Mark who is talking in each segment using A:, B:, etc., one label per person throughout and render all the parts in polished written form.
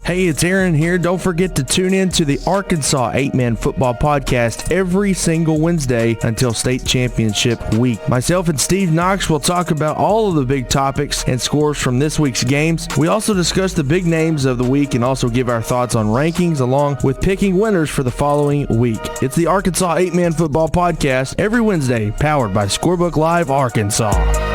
A: Hey, it's Aaron here. Don't forget to tune in to the Arkansas 8-Man Football Podcast every single Wednesday until state championship week. Myself and Steve Knox will talk about all of the big topics and scores from this week's games. We also discuss the big names of the week and also give our thoughts on rankings along with picking winners for the following week. It's the Arkansas 8-Man Football Podcast every Wednesday, powered by Scorebook Live Arkansas.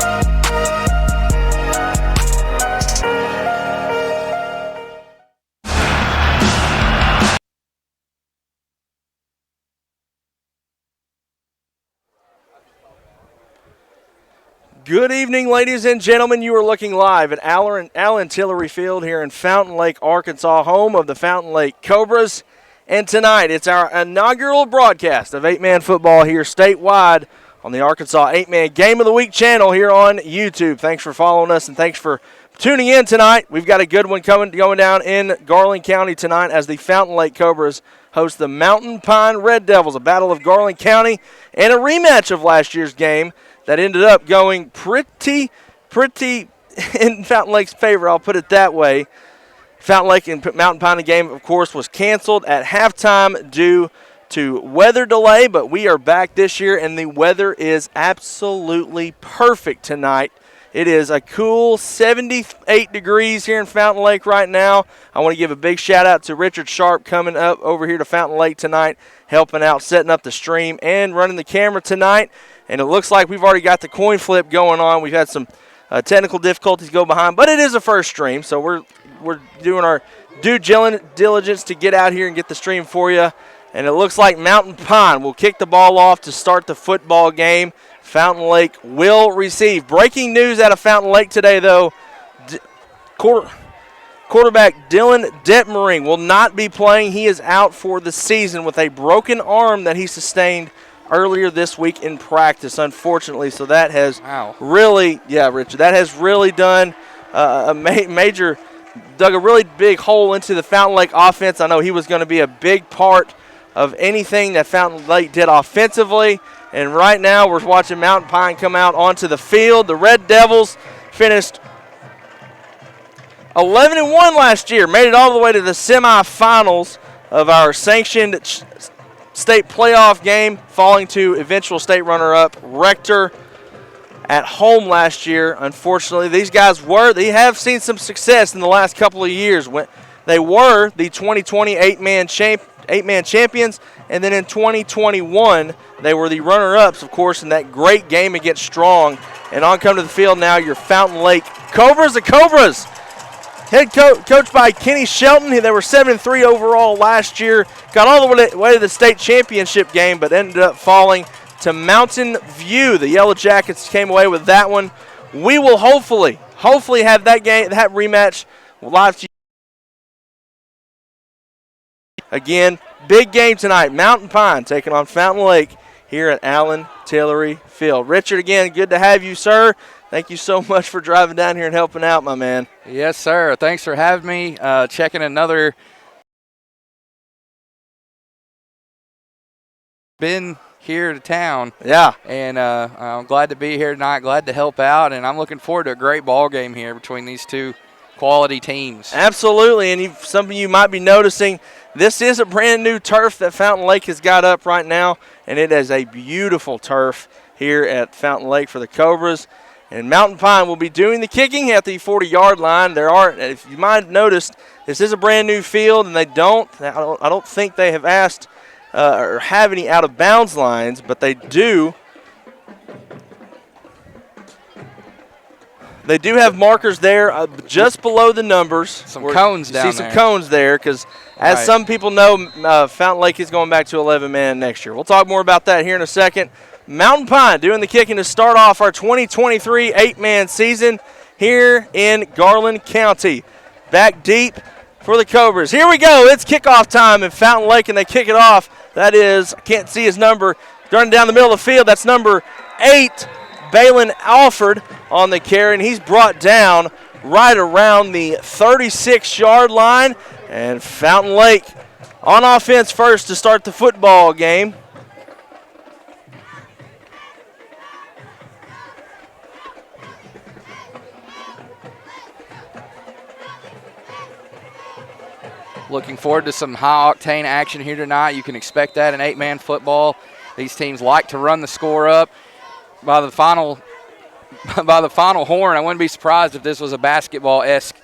B: Good evening, ladies and gentlemen. You are looking live at Allen Tillery Field here in Fountain Lake, Arkansas, home of the Fountain Lake Cobras. And tonight, it's our inaugural broadcast of 8-Man football here statewide on the Arkansas 8-Man Game of the Week channel here on YouTube. Thanks for following us and thanks for tuning in tonight. We've got a good one going down in Garland County tonight as the Fountain Lake Cobras host the Mountain Pine Red Devils, a battle of Garland County and a rematch of last year's game that ended up going pretty in Fountain Lake's favor, I'll put it that way. Fountain Lake and Mountain Pine game, of course, was canceled at halftime due to weather delay, but we are back this year, and the weather is absolutely perfect tonight. It is a cool 78 degrees here in Fountain Lake right now. I want to give a big shout-out to Richard Sharp coming up over here to Fountain Lake tonight, helping out, setting up the stream, and running the camera tonight. And it looks like we've already got the coin flip going on. We've had some technical difficulties go behind, but it is a first stream, so we're doing our due diligence to get out here and get the stream for you. And it looks like Mountain Pine will kick the ball off to start the football game. Fountain Lake will receive. Breaking news out of Fountain Lake today, though. Quarterback Dylan Detmering will not be playing. He is out for the season with a broken arm that he sustained earlier this week in practice, unfortunately. So that has Richard, that has really done dug a really big hole into the Fountain Lake offense. I know he was going to be a big part of anything that Fountain Lake did offensively. And right now we're watching Mountain Pine come out onto the field. The Red Devils finished 11-1 last year, made it all the way to the semifinals of our sanctioned state playoff game, falling to eventual state runner-up Rector at home last year. Unfortunately, these guys they have seen some success in the last couple of years. They were the 2020 8-man champions, and then in 2021, they were the runner-ups, of course, in that great game against Strong. And on come to the field now, your Fountain Lake Cobras. The Cobras, coached by Kenny Shelton. They were 7-3 overall last year. Got all the way to the state championship game, but ended up falling to Mountain View. The Yellow Jackets came away with that one. We will hopefully have that rematch live to you. Again, big game tonight. Mountain Pine taking on Fountain Lake here at Allen Tillery Field. Richard, again, good to have you, sir. Thank you so much for driving down here and helping out, my man.
C: Yes, sir. Thanks for having me. Checking another. Been here to town.
B: Yeah.
C: And I'm glad to be here tonight, glad to help out, and I'm looking forward to a great ball game here between these two quality teams.
B: Absolutely, and some of you might be noticing this is a brand new turf that Fountain Lake has got up right now, and it is a beautiful turf here at Fountain Lake for the Cobras. And Mountain Pine will be doing the kicking at the 40-yard line. If you might have noticed, this is a brand new field, and I don't think they have asked or have any out-of-bounds lines, but they do. They do have markers there just below the numbers.
C: Some cones down there.
B: See some cones there because, as some people know, Fountain Lake is going back to 11-man next year. We'll talk more about that here in a second. Mountain Pine doing the kicking to start off our 2023 8-man season here in Garland County. Back deep for the Cobras. Here we go. It's kickoff time in Fountain Lake, and they kick it off. That is, I can't see his number, running down the middle of the field. That's number 8, Balin Alford on the carry, and he's brought down right around the 36-yard line. And Fountain Lake on offense first to start the football game.
C: Looking forward to some high-octane action here tonight. You can expect that in 8-man football. These teams like to run the score up. By the final horn, I wouldn't be surprised if this was a basketball-esque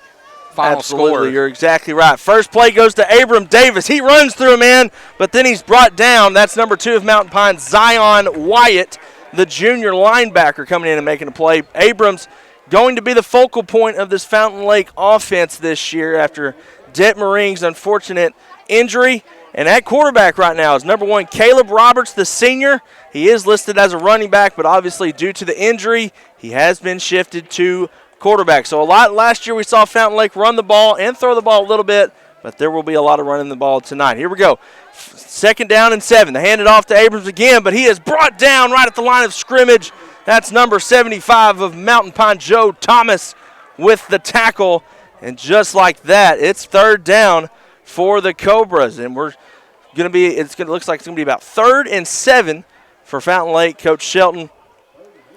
C: final
B: Absolutely,
C: score.
B: you're exactly right. First play goes to Abram Davis. He runs through a man, but then he's brought down. That's number 2 of Mountain Pine, Zion Wyatt, the junior linebacker, coming in and making a play. Abrams going to be the focal point of this Fountain Lake offense this year after Det Maring's unfortunate injury. And at quarterback right now is number 1, Caleb Roberts, the senior. He is listed as a running back, but obviously due to the injury, he has been shifted to quarterback. So a lot last year we saw Fountain Lake run the ball and throw the ball a little bit, but there will be a lot of running the ball tonight. Here we go. 2nd down and 7. They hand it off to Abrams again, but he is brought down right at the line of scrimmage. That's number 75 of Mountain Pine, Joe Thomas, with the tackle. And just like that, it's 3rd down for the Cobras. And looks like it's going to be about 3rd and 7 for Fountain Lake. Coach Shelton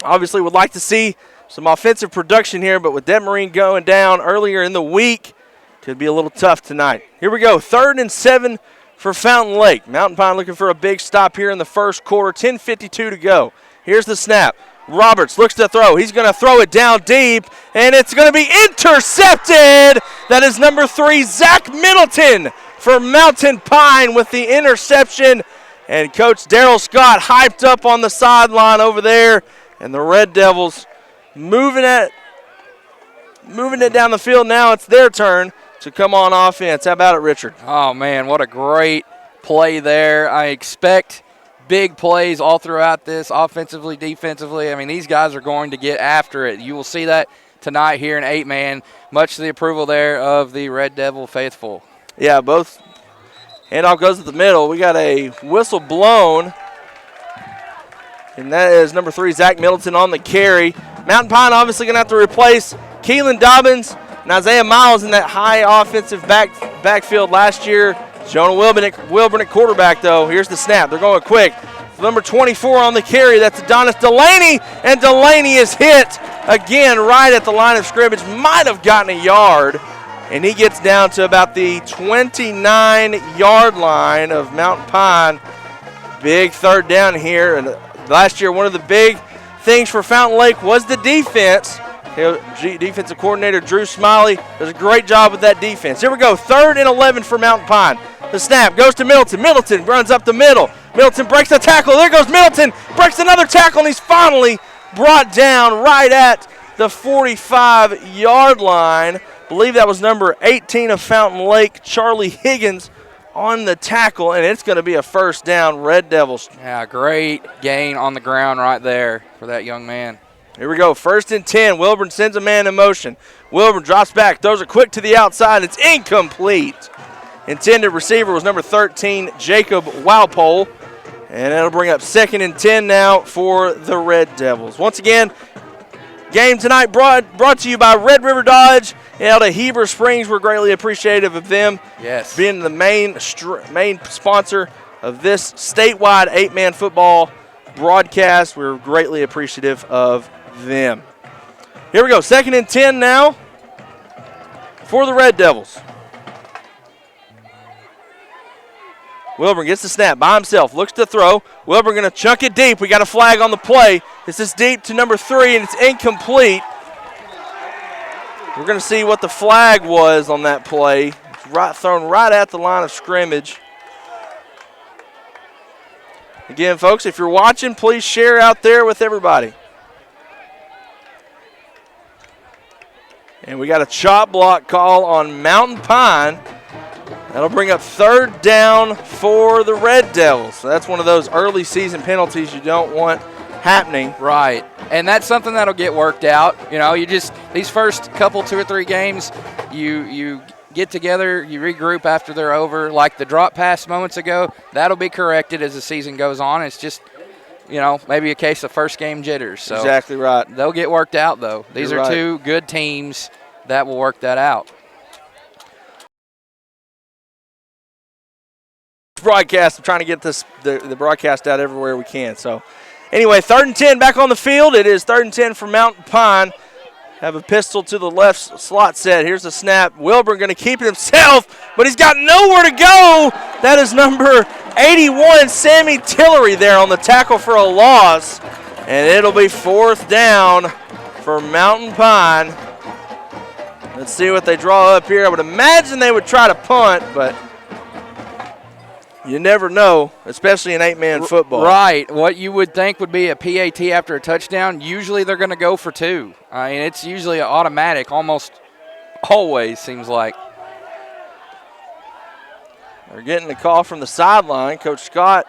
B: obviously would like to see some offensive production here, but with Det Maring going down earlier in the week, could be a little tough tonight. Here we go, 3rd and 7 for Fountain Lake. Mountain Pine looking for a big stop here in the first quarter, 10:52 to go. Here's the snap. Roberts looks to throw. He's going to throw it down deep, and it's going to be intercepted. That is number 3, Zach Middleton for Mountain Pine with the interception. And Coach Darrell Scott hyped up on the sideline over there, and the Red Devils moving it down the field. Now it's their turn to come on offense. How about it, Richard?
C: Oh, man, what a great play there. I expect big plays all throughout this, offensively, defensively. I mean, these guys are going to get after it. You will see that tonight here in 8-man, much to the approval there of the Red Devil faithful.
B: Yeah, both handoff goes to the middle. We got a whistle blown, and that is number 3, Zach Middleton, on the carry. Mountain Pine obviously going to have to replace Keelan Dobbins and Isaiah Miles in that high offensive backfield last year. Jonah Wilburn at quarterback, though. Here's the snap. They're going quick. Number 24 on the carry. That's Adonis Delaney, and Delaney is hit again right at the line of scrimmage. Might have gotten a yard, and he gets down to about the 29-yard line of Mountain Pine. Big 3rd down here. And last year, one of the big things for Fountain Lake was the defense. Defensive coordinator Drew Smiley does a great job with that defense. Here we go, 3rd and 11 for Mountain Pine. The snap goes to Middleton. Middleton runs up the middle. Middleton breaks the tackle. There goes Middleton. Breaks another tackle, and he's finally brought down right at the 45-yard line. I believe that was number 18 of Fountain Lake, Charlie Higgins, on the tackle, and it's going to be a 1st down, Red Devils.
C: Yeah, great gain on the ground right there for that young man.
B: Here we go, 1st and 10. Wilburn sends a man in motion. Wilburn drops back, throws it quick to the outside. It's incomplete. Intended receiver was number 13, Jacob Walpole. And it'll bring up 2nd and 10 now for the Red Devils. Once again, game tonight brought to you by Red River Dodge out of Heber Springs. We're greatly appreciative of them being the main sponsor of this statewide 8-man football broadcast. We're greatly appreciative of them. Here we go, 2nd and 10 now for the Red Devils. Wilburn gets the snap by himself, looks to throw. Wilburn going to chunk it deep. We got a flag on the play. This is deep to number 3, and it's incomplete. We're going to see what the flag was on that play. It's thrown right at the line of scrimmage. Again, folks, if you're watching, please share out there with everybody. And we got a chop block call on Mountain Pine. That'll bring up 3rd down for the Red Devils. So that's one of those early season penalties you don't want happening.
C: Right, and that's something that'll get worked out. You know, you just, these first couple, 2 or 3 games, you get together, you regroup after they're over. Like the drop pass moments ago, that'll be corrected as the season goes on. It's just, you know, maybe a case of first game jitters. So
B: exactly right.
C: They'll get worked out, though. These are 2 good teams that will work that out.
B: Broadcast. I'm trying to get the broadcast out everywhere we can. So, anyway, 3rd and 10 back on the field. It is 3rd and 10 for Mountain Pine have a pistol to the left slot set. Here's the snap. Wilburn going to keep it himself, but he's got nowhere to go. That is number 81, Sammy Tillery, there on the tackle for a loss. And it'll be 4th down for Mountain Pine. Let's see what they draw up here. I would imagine they would try to punt, but you never know, especially in 8-man football.
C: Right. What you would think would be a PAT after a touchdown, usually they're going to go for 2. I mean, it's usually an automatic, almost always seems like.
B: They're getting the call from the sideline. Coach Scott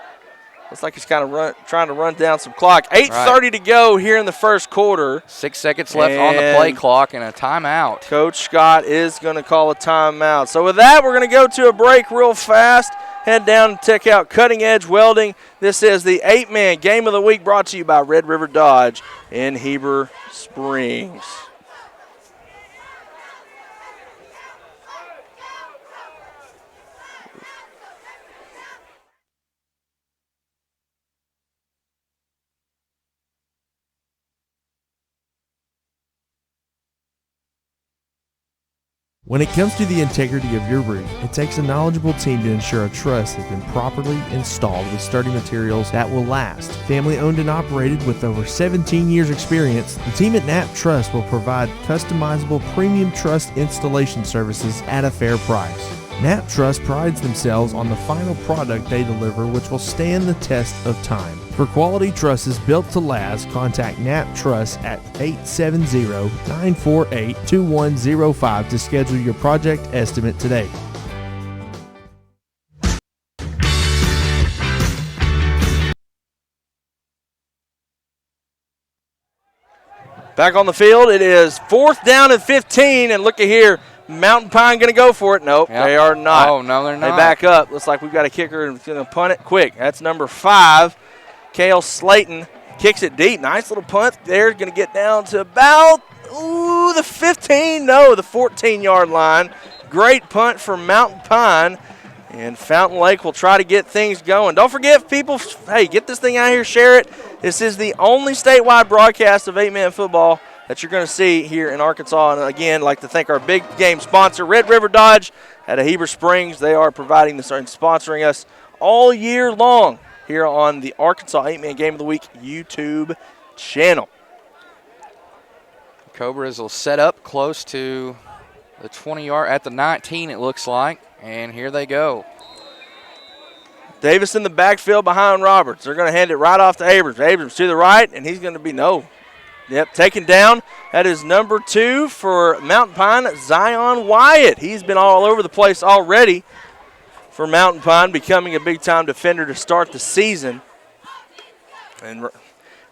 B: looks like he's kind of trying to run down some clock. 8:30 to go here in the first quarter.
C: 6 seconds left on the play clock and a timeout.
B: Coach Scott is going to call a timeout. So with that, we're going to go to a break real fast. Head down and check out Cutting Edge Welding. This is the 8-man Game of the Week brought to you by Red River Dodge in Heber Springs.
A: When it comes to the integrity of your roof, it takes a knowledgeable team to ensure a truss has been properly installed with sturdy materials that will last. Family owned and operated with over 17 years experience, the team at Knapp Truss will provide customizable premium truss installation services at a fair price. Knapp Truss prides themselves on the final product they deliver, which will stand the test of time. For quality trusses built to last, contact Knapp Truss at 870-948-2105 to schedule your project estimate today.
B: Back on the field, it is 4th down and 15, and look at here. Mountain Pine going to go for it. Nope,
C: Yep.
B: They are not.
C: Oh, no, they're not.
B: They back up. Looks like we've got a kicker and going to punt it quick. That's number 5. Kale Slayton kicks it deep. Nice little punt there. Going to get down to about the 15. No, the 14-yard line. Great punt for Mountain Pine. And Fountain Lake will try to get things going. Don't forget, people, hey, get this thing out here, share it. This is the only statewide broadcast of 8-man football that you're going to see here in Arkansas. And again, I'd like to thank our big game sponsor, Red River Dodge out of Heber Springs. They are providing this and sponsoring us all year long here on the Arkansas 8-man Game of the Week YouTube channel.
C: Cobras will set up close to the 20-yard, at the 19 it looks like, and here they go.
B: Davis in the backfield behind Roberts. They're going to hand it right off to Abrams. Abrams to the right, and he's going to be taken down. That is number 2 for Mountain Pine, Zion Wyatt. He's been all over the place already for Mountain Pine, becoming a big-time defender to start the season. And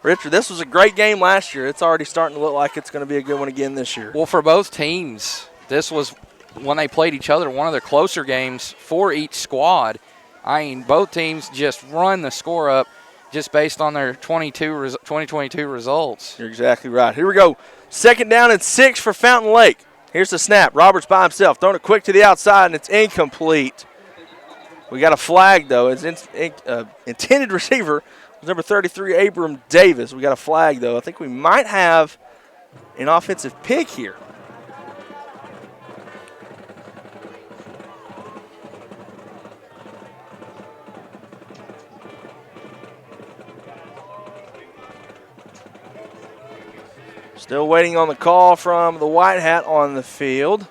B: Richard, this was a great game last year. It's already starting to look like it's going to be a good one again this year.
C: Well, for both teams, this was, when they played each other, one of their closer games for each squad. I mean, both teams just run the score up just based on their 2022 results.
B: You're exactly right. Here we go. 2nd down and 6 for Fountain Lake. Here's the snap. Roberts by himself. Throwing it quick to the outside, and it's incomplete. We got a flag, though. It's intended receiver was number 33, Abram Davis. We got a flag, though. I think we might have an offensive pick here. Still waiting on the call from the White Hat on the field.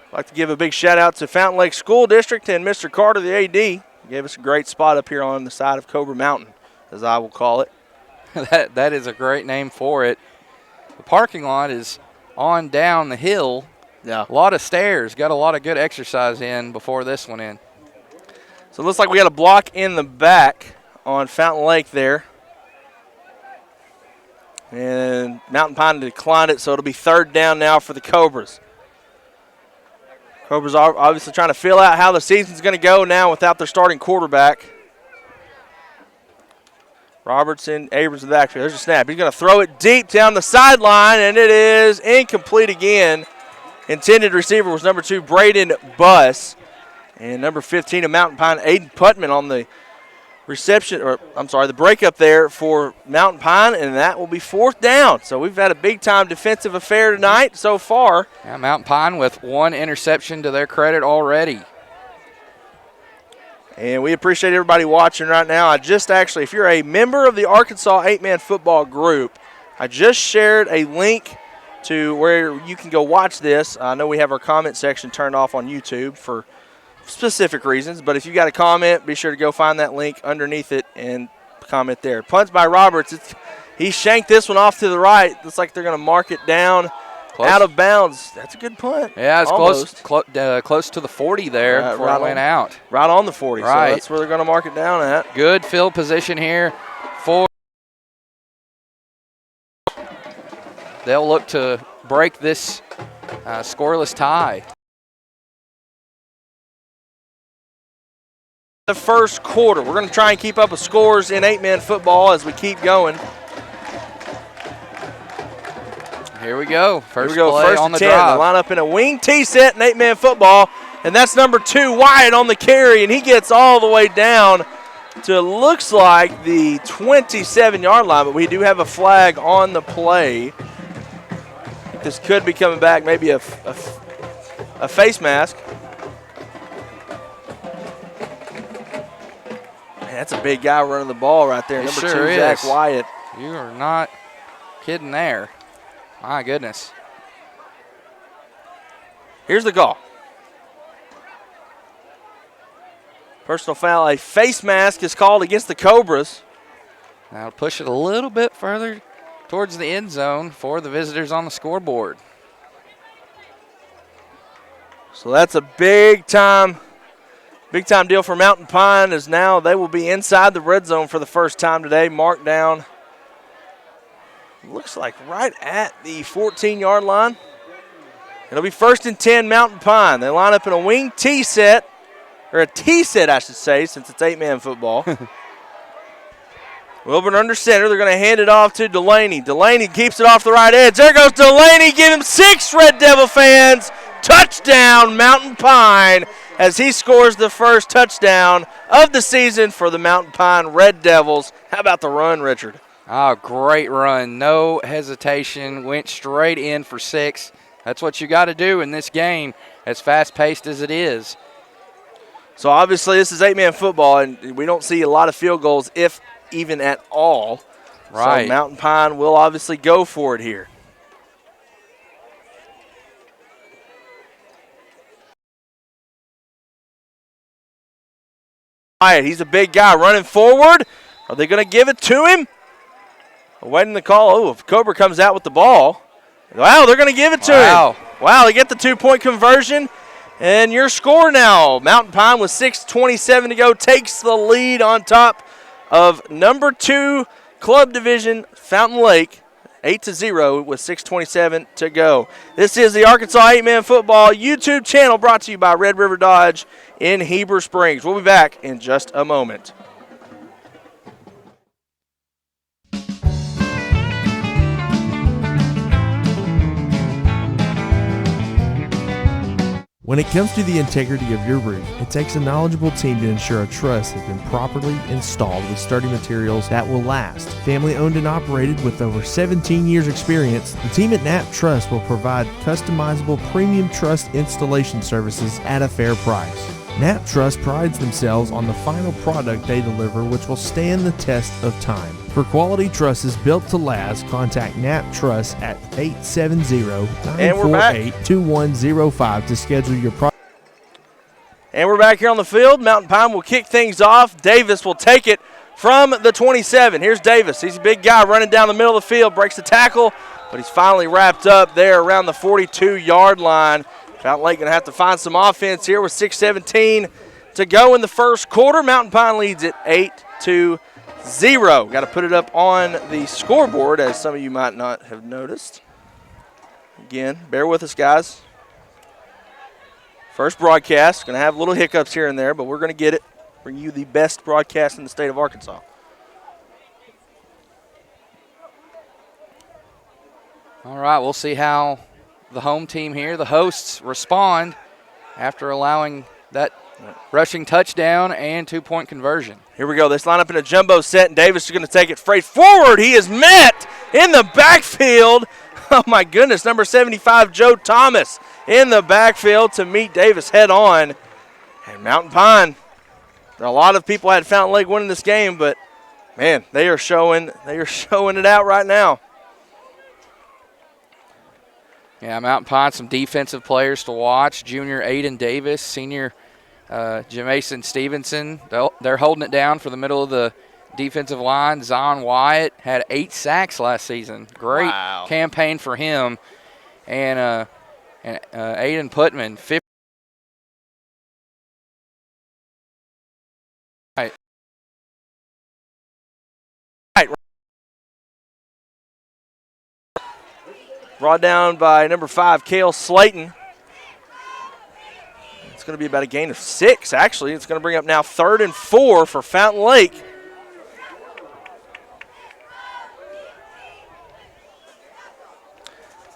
B: I'd like to give a big shout out to Fountain Lake School District and Mr. Carter, the AD. He gave us a great spot up here on the side of Cobra Mountain, as I will call it.
C: That is a great name for it. The parking lot is on down the hill.
B: Yeah.
C: A lot of stairs. Got a lot of good exercise in before this one in.
B: So it looks like we got a block in the back on Fountain Lake there. And Mountain Pine declined it, so it'll be 3rd down now for the Cobras. Cobras are obviously trying to feel out how the season's going to go now without their starting quarterback. Robertson, Abrams in the backfield. There's a snap. He's going to throw it deep down the sideline, and it is incomplete again. Intended receiver was number 2, Braden Buss. And number 15 of Mountain Pine, Aiden Putman on the the breakup there for Mountain Pine, and that will be 4th down. So we've had a big-time defensive affair tonight so far.
C: Yeah, Mountain Pine with 1 interception to their credit already.
B: And we appreciate everybody watching right now. If you're a member of the Arkansas 8-man football group, I just shared a link to where you can go watch this. I know we have our comment section turned off on YouTube for specific reasons, but if you got a comment, be sure to go find that link underneath it and comment there. Punts by Roberts. He shanked this one off to the right. Looks like they're going to mark it down out of bounds. That's a good punt.
C: Yeah, it's close to the 40 there before it went out.
B: Right on the 40.
C: Right.
B: So that's where they're going to mark it down at.
C: Good field position here for. They'll look to break this scoreless tie.
B: The first quarter. We're going to try and keep up with scores in 8-man football as we keep going.
C: Here we go. First play
B: first
C: on the
B: 10.
C: drive.
B: They line up in a wing T set in 8-man football, and that's number 2, Wyatt, on the carry, and he gets all the way down to looks like the 27-yard line, but we do have a flag on the play. This could be coming back, maybe a face mask. Man, that's a big guy running the ball right there. Number 2, Zach Wyatt.
C: You are not kidding there. My goodness.
B: Here's the call. Personal foul, a face mask is called against the Cobras.
C: Now push it a little bit further towards the end zone for the visitors on the scoreboard.
B: So that's a big time deal for Mountain Pine, as now they will be inside the red zone for the first time today. Marked down, looks like right at the 14-yard line. It'll be 1st and 10 Mountain Pine. They line up in a wing T set, or a T set I should say, since it's 8-man football. Wilburn under center. They're going to hand it off to Delaney. Delaney keeps it off the right edge. There goes Delaney. Give him 6, Red Devil fans. Touchdown, Mountain Pine, as he scores the first touchdown of the season for the Mountain Pine Red Devils. How about the run, Richard?
C: Oh, great run. No hesitation. Went straight in for 6. That's what you got to do in this game, as fast-paced as it is.
B: So obviously this is 8-man football, and we don't see a lot of field goals, if even at all.
C: Right.
B: So Mountain Pine will obviously go for it here. He's a big guy running forward. Are they going to give it to him? Awaiting the call. Oh, if Cobra comes out with the ball. Wow, they're going to give it to him. Wow, they get the 2-point conversion. And your score now, Mountain Pine with 6:27 to go takes the lead on top of number 2 club division, Fountain Lake, 8-0 with 6:27 to go. This is the Arkansas 8-man football YouTube channel brought to you by Red River Dodge in Heber Springs. We'll be back in just a moment.
A: When it comes to the integrity of your roof, it takes a knowledgeable team to ensure a truss has been properly installed with sturdy materials that will last. Family owned and operated with over 17 years experience, the team at Knapp Truss will provide customizable premium truss installation services at a fair price. Knapp Truss prides themselves on the final product they deliver, which will stand the test of time. For quality trusses built to last, contact Knapp Truss at 870-948-2105 to schedule your project.
B: And we're back here on the field. Mountain Pine will kick things off. Davis will take it from the 27. Here's Davis. He's a big guy running down the middle of the field, breaks the tackle, but he's finally wrapped up there around the 42-yard line. Fountain Lake going to have to find some offense here with 6:17 to go in the first quarter. Mountain Pine leads it 8-0. Got to put it up on the scoreboard, as some of you might not have noticed. Again, bear with us, guys. First broadcast. Going to have little hiccups here and there, but we're going to get it. Bring you the best broadcast in the state of Arkansas.
C: All right, we'll see how the home team here, the hosts, respond after allowing that rushing touchdown and 2-point conversion.
B: Here we go. This line up in a jumbo set, and Davis is going to take it straight forward. He is met in the backfield. Oh, my goodness. Number 75, Joe Thomas, in the backfield to meet Davis head on. And Mountain Pine, a lot of people had Fountain Lake winning this game, but, man, they are showing it out right now.
C: Yeah, Mountain Pine, some defensive players to watch. Junior Aiden Davis, senior Jamason Stevenson. They're holding it down for the middle of the defensive line. Zon Wyatt had 8 sacks last season. Great campaign for him. And Aiden Putman, 50.
B: Brought down by number 5, Cale Slayton. It's going to be about a gain of 6, actually. It's going to bring up now 3rd and 4 for Fountain Lake.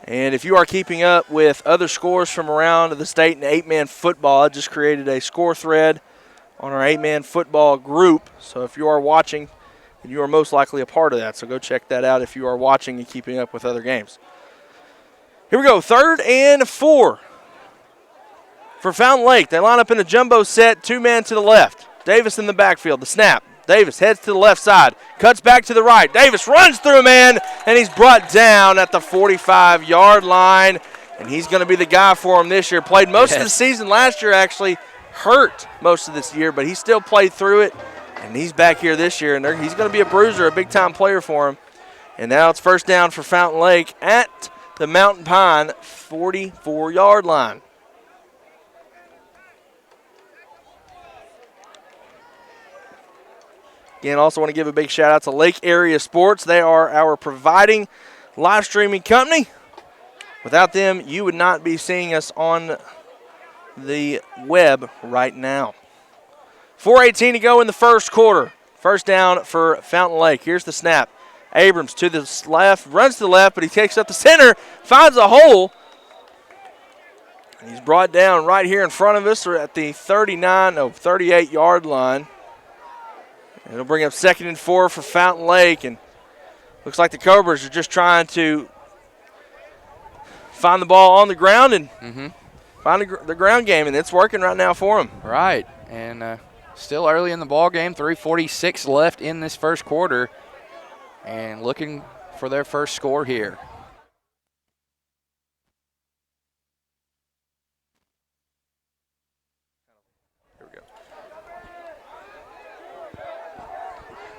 B: And if you are keeping up with other scores from around the state in 8-man football, I just created a score thread on our 8-man football group. So if you are watching, then you are most likely a part of that. So go check that out if you are watching and keeping up with other games. Here we go, 3rd and 4 for Fountain Lake. They line up in a jumbo set, 2-man to the left. Davis in the backfield, the snap. Davis heads to the left side, cuts back to the right. Davis runs through a man, and he's brought down at the 45-yard line, and he's going to be the guy for him this year. Played most of the season last year, actually hurt most of this year, but he still played through it, and he's back here this year, and he's going to be a bruiser, a big-time player for him. And now it's first down for Fountain Lake at the Mountain Pine 44-yard line. Again, also want to give a big shout out to Lake Area Sports. They are our providing live streaming company. Without them, you would not be seeing us on the web right now. 4:18 to go in the first quarter. First down for Fountain Lake. Here's the snap. Abrams to the left, runs to the left, but he takes up the center, finds a hole. And he's brought down right here in front of us at the 38-yard line. It'll bring up 2nd and 4 for Fountain Lake, and looks like the Cobras are just trying to find the ball on the ground and find the ground game, and it's working right now for them.
C: Right, and still early in the ball game, 3:46 left in this first quarter, and looking for their first score here.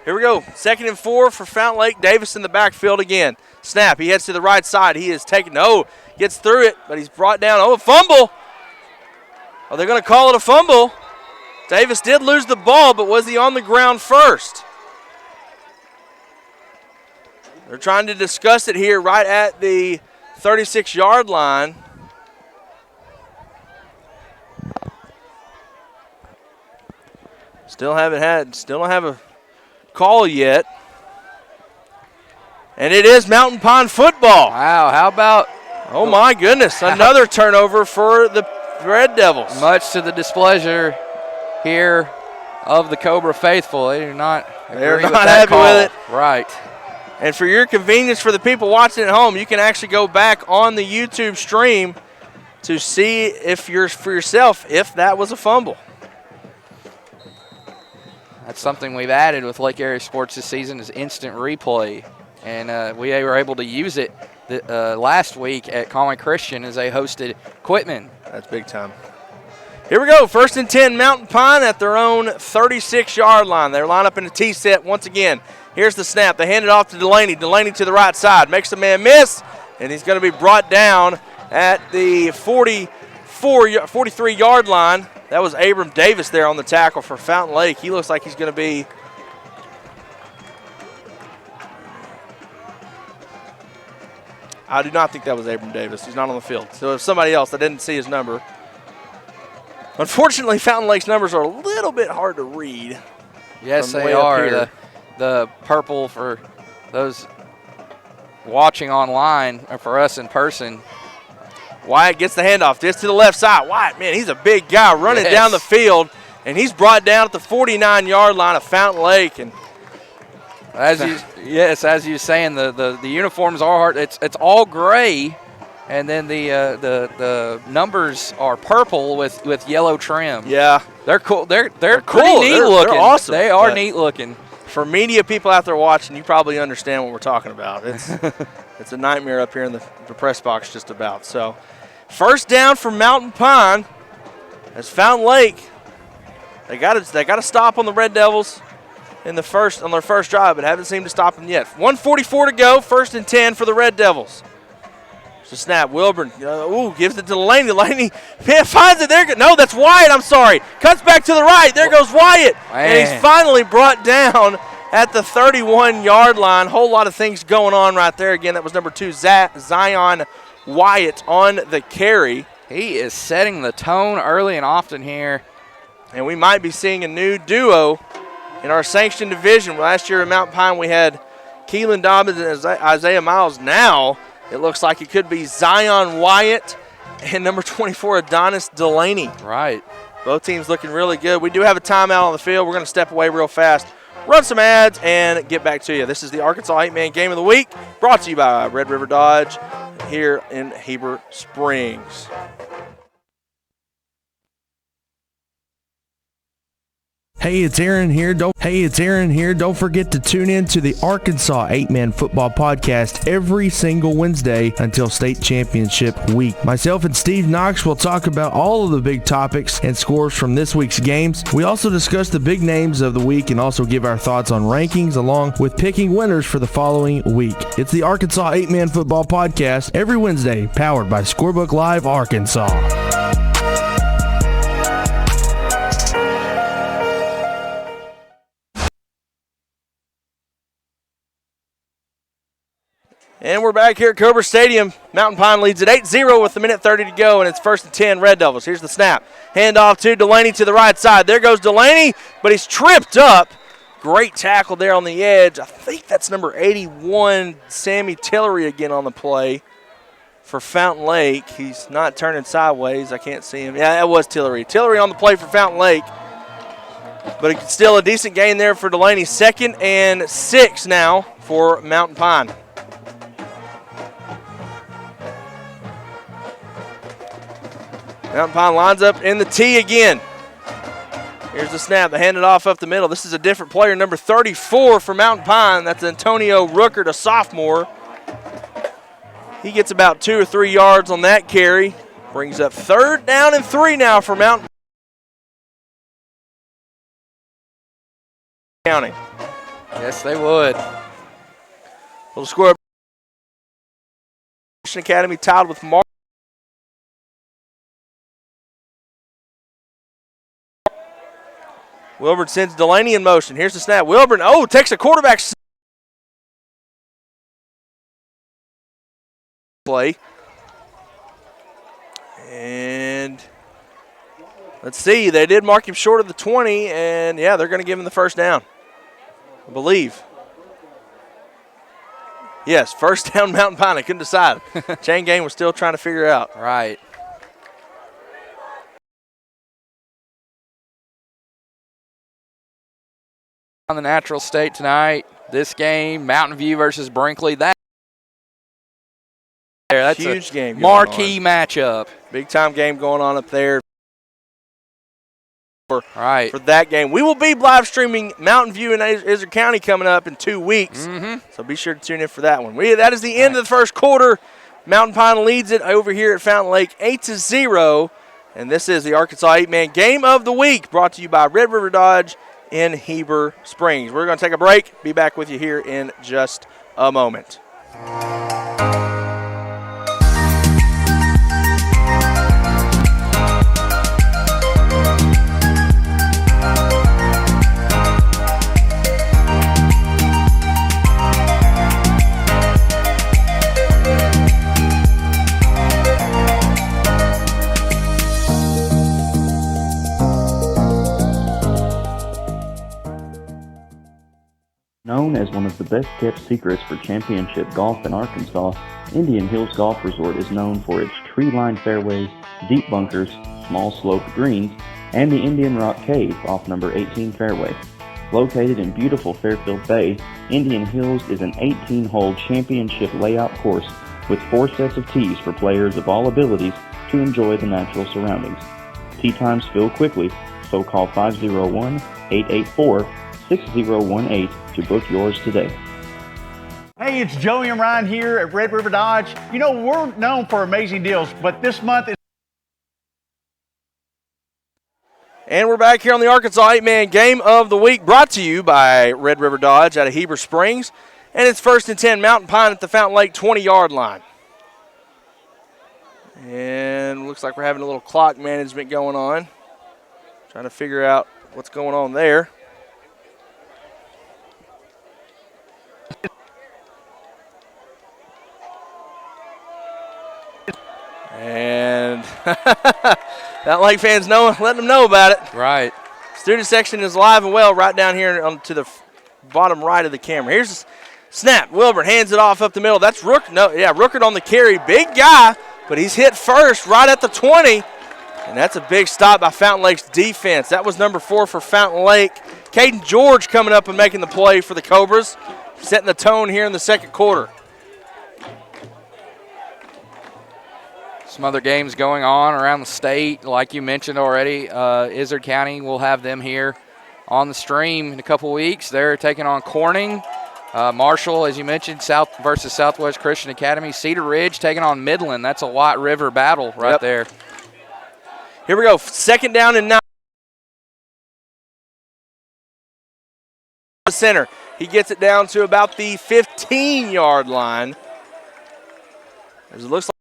B: Here we go. 2nd and 4 for Fountain Lake. Davis in the backfield again. Snap. He heads to the right side. He is taken. Gets through it, but he's brought down. A fumble. Oh, they're going to call it a fumble. Davis did lose the ball, but was he on the ground first? They're trying to discuss it here right at the 36-yard line. Still don't have a call yet. And it is Mountain Pine football.
C: Wow, how about?
B: Oh my goodness, another turnover for the Red Devils.
C: Much to the displeasure here of the Cobra faithful. They're not
B: happy with it.
C: Right.
B: And for your convenience, for the people watching at home, you can actually go back on the YouTube stream to see for yourself if that was a fumble.
C: That's something we've added with Lake Area Sports this season is instant replay. And we were able to use it last week at Conway Christian as they hosted Quitman.
B: That's big time. Here we go. 1st and 10, Mountain Pine at their own 36-yard line. They line up in a T-set once again. Here's the snap. They hand it off to Delaney. Delaney to the right side. Makes the man miss, and he's going to be brought down at the 43-yard line. That was Abram Davis there on the tackle for Fountain Lake. He looks like he's going to be I do not think that was Abram Davis. He's not on the field. So it was somebody else. I didn't see his number. Unfortunately, Fountain Lake's numbers are a little bit hard to read.
C: Yes, they are. The purple for those watching online or for us in person
B: Wyatt gets the handoff. This to the left side. Wyatt, man, he's a big guy running down the field, and he's brought down at the 49-yard line of Fountain Lake. And
C: as you were saying, the uniforms are hard. It's all gray, and then the numbers are purple with yellow trim.
B: Yeah,
C: they're cool. They're
B: cool.
C: Pretty neat looking.
B: They're awesome.
C: They are neat looking.
B: For media people out there watching, you probably understand what we're talking about. It's a nightmare up here in the press box just about. So, first down for Mountain Pine. As Fountain Lake, they got to stop on the Red Devils on their first drive, but haven't seemed to stop them yet. 1:44 to go, 1st and 10 for the Red Devils. It's a snap. Wilburn gives it to Delaney. Delaney finds it there. No, that's Wyatt. I'm sorry. Cuts back to the right. There goes Wyatt.
C: Man.
B: And he's finally brought down at the 31-yard line. Whole lot of things going on right there. Again, that was number 2, Zion Wyatt on the carry.
C: He is setting the tone early and often here.
B: And we might be seeing a new duo in our sanctioned division. Last year at Mountain Pine, we had Keelan Dobbins and Isaiah Miles. Now it looks like it could be Zion Wyatt and number 24, Adonis Delaney.
C: Right.
B: Both teams looking really good. We do have a timeout on the field. We're going to step away real fast, run some ads, and get back to you. This is the Arkansas 8-Man Game of the Week, brought to you by Red River Dodge here in Heber Springs.
A: Hey, it's Aaron here. Don't forget to tune in to the Arkansas 8-Man Football Podcast every single Wednesday until state championship week. Myself and Steve Knox will talk about all of the big topics and scores from this week's games. We also discuss the big names of the week and also give our thoughts on rankings along with picking winners for the following week. It's the Arkansas 8-Man Football Podcast every Wednesday, powered by Scorebook Live Arkansas.
B: And we're back here at Cobra Stadium. Mountain Pine leads at 8-0 with 1:30 to go, and it's 1st and 10 Red Devils. Here's the snap. Handoff to Delaney to the right side. There goes Delaney, but he's tripped up. Great tackle there on the edge. I think that's number 81, Sammy Tillery again on the play for Fountain Lake. He's not turning sideways. I can't see him. Yeah, that was Tillery. Tillery on the play for Fountain Lake. But it's still a decent gain there for Delaney. 2nd and 6 now for Mountain Pine. Mountain Pine lines up in the T again. Here's the snap. They hand it off up the middle. This is a different player, number 34 for Mountain Pine. That's Antonio Rookert, a sophomore. He gets about 2 or 3 yards on that carry. Brings up 3rd down and 3 now for Mountain County.
C: Yes, they would.
B: Little score. Academy tied with Mark. Wilburn sends Delaney in motion. Here's the snap. Wilburn, takes a quarterback play. And let's see. They did mark him short of the 20, and, yeah, they're going to give him the first down, I believe. Yes, first down Mountain Pine. I couldn't decide. Chain Gang was still trying to figure out.
C: Right. On the natural state tonight, this game, Mountain View versus Brinkley. That's
B: huge
C: a
B: game.
C: Marquee matchup.
B: Big time game going on up there. For that game. We will be live streaming Mountain View and Izard County coming up in 2 weeks. So be sure to tune in for that one. That is the end of the first quarter. Mountain Pine leads it over here at Fountain Lake 8-0. And this is the Arkansas 8-Man Game of the Week, brought to you by Red River Dodge in Heber Springs. We're going to take a break. Be back with you here in just a moment.
D: Known as one of the best-kept secrets for championship golf in Arkansas, Indian Hills Golf Resort is known for its tree-lined fairways, deep bunkers, small sloped greens, and the Indian Rock Cave off number 18 fairway. Located in beautiful Fairfield Bay, Indian Hills is an 18-hole championship layout course with 4 sets of tees for players of all abilities to enjoy the natural surroundings. Tee times fill quickly, so call 501-884-6018 to book yours today.
E: Hey, it's Joey and Ryan here at Red River Dodge. You know, we're known for amazing deals, but this month is...
B: And we're back here on the Arkansas 8-Man Game of the Week, brought to you by Red River Dodge out of Heber Springs. And it's 1st and 10, Mountain Pine at the Fountain Lake 20-yard line. And looks like we're having a little clock management going on. Trying to figure out what's going on there. And Fountain Lake fans letting them know about it.
C: Right.
B: Student section is live and well right down here to the bottom right of the camera. Here's the snap. Wilburn hands it off up the middle. That's Rookert on the carry. Big guy, but he's hit first right at the 20. And that's a big stop by Fountain Lake's defense. That was number 4 for Fountain Lake. Caden George coming up and making the play for the Cobras, setting the tone here in the second quarter.
C: Some other games going on around the state, like you mentioned already. Izard County will have them here on the stream in a couple weeks. They're taking on Corning. Marshall, as you mentioned, South versus Southwest Christian Academy. Cedar Ridge taking on Midland. That's a White River battle right there.
B: Here we go. 2nd down and 9. Center. He gets it down to about the 15-yard line. As it looks like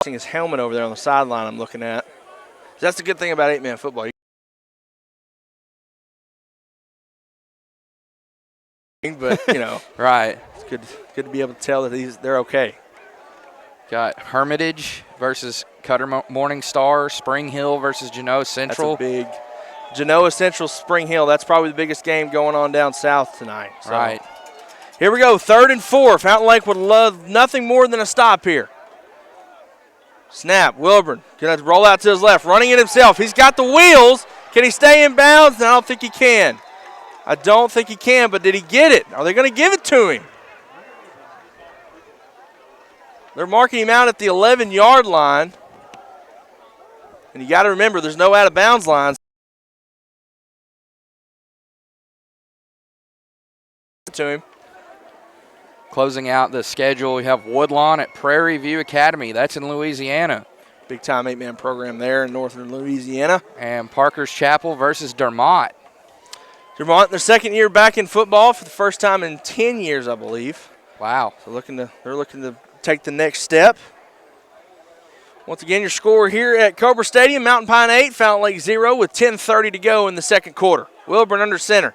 B: his helmet over there on the sideline I'm looking at. That's the good thing about 8-man football. But, you know,
C: right.
B: It's good to be able to tell that they're okay.
C: Got Hermitage versus Cutter Morning Star, Spring Hill versus Genoa Central.
B: That's a big Genoa Central Spring Hill. That's probably the biggest game going on down south tonight. So,
C: right.
B: Here we go, 3rd and 4. Fountain Lake would love nothing more than a stop here. Snap, Wilburn going to roll out to his left, running it himself. He's got the wheels. Can he stay in bounds? I don't think he can. I don't think he can, but did he get it? Are they going to give it to him? They're marking him out at the 11-yard line. And you got to remember, there's no out-of-bounds lines. To him.
C: Closing out the schedule, we have Woodlawn at Prairie View Academy. That's in Louisiana.
B: Big-time 8-man program there in northern Louisiana.
C: And Parker's Chapel versus Dermott.
B: Dermott, their 2nd year back in football for the first time in 10 years, I believe.
C: Wow.
B: So they're looking to take the next step. Once again, your score here at Cobra Stadium, Mountain Pine 8, Fountain Lake 0 with 10:30 to go in the second quarter. Wilburn under center.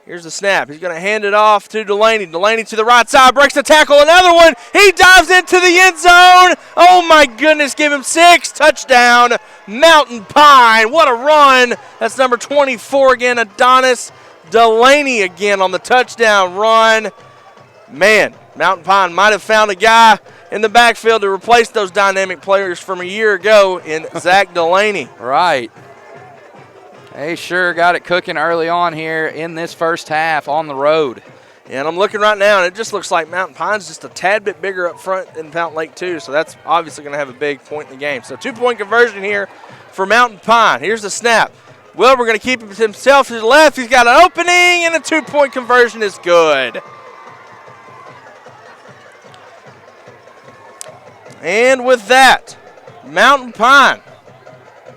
B: Here's the snap. He's going to hand it off to Delaney. Delaney to the right side, breaks the tackle. Another one. He dives into the end zone. Oh, my goodness. Give him 6. Touchdown, Mountain Pine. What a run. That's number 24 again, Adonis Delaney again on the touchdown run. Man, Mountain Pine might have found a guy in the backfield to replace those dynamic players from a year ago in Zach Delaney.
C: Right. They sure got it cooking early on here in this first half on the road.
B: And I'm looking right now, and it just looks like Mountain Pine's just a tad bit bigger up front than Fountain Lake, too. So that's obviously going to have a big point in the game. So 2-point conversion here for Mountain Pine. Here's the snap. Wilbur going to keep it himself to the left. He's got an opening, and a 2-point conversion is good. And with that, Mountain Pine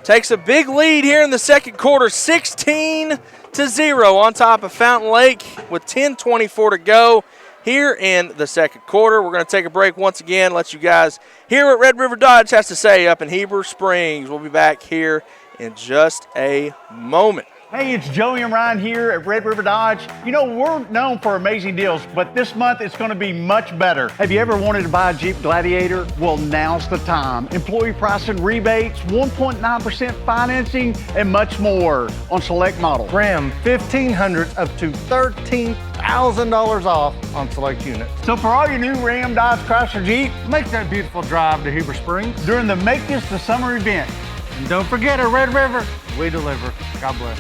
B: takes a big lead here in the second quarter, 16-0 on top of Fountain Lake with 10:24 to go here in the second quarter. We're going to take a break once again, let you guys hear what Red River Dodge has to say up in Heber Springs. We'll be back here in just a moment.
E: Hey, it's Joey and Ryan here at Red River Dodge. You know, we're known for amazing deals, but this month it's going to be much better. Have you ever wanted to buy a Jeep Gladiator? Well, now's the time. Employee pricing rebates, 1.9% financing, and much more on select models.
F: Ram 1500s up to $13,000 off on select units.
E: So for all your new Ram, Dodge, Chrysler, Jeep,
F: Make that beautiful drive to Heber Springs.
E: during the Make This the Summer event.
F: And don't forget, at Red River, we deliver. God bless.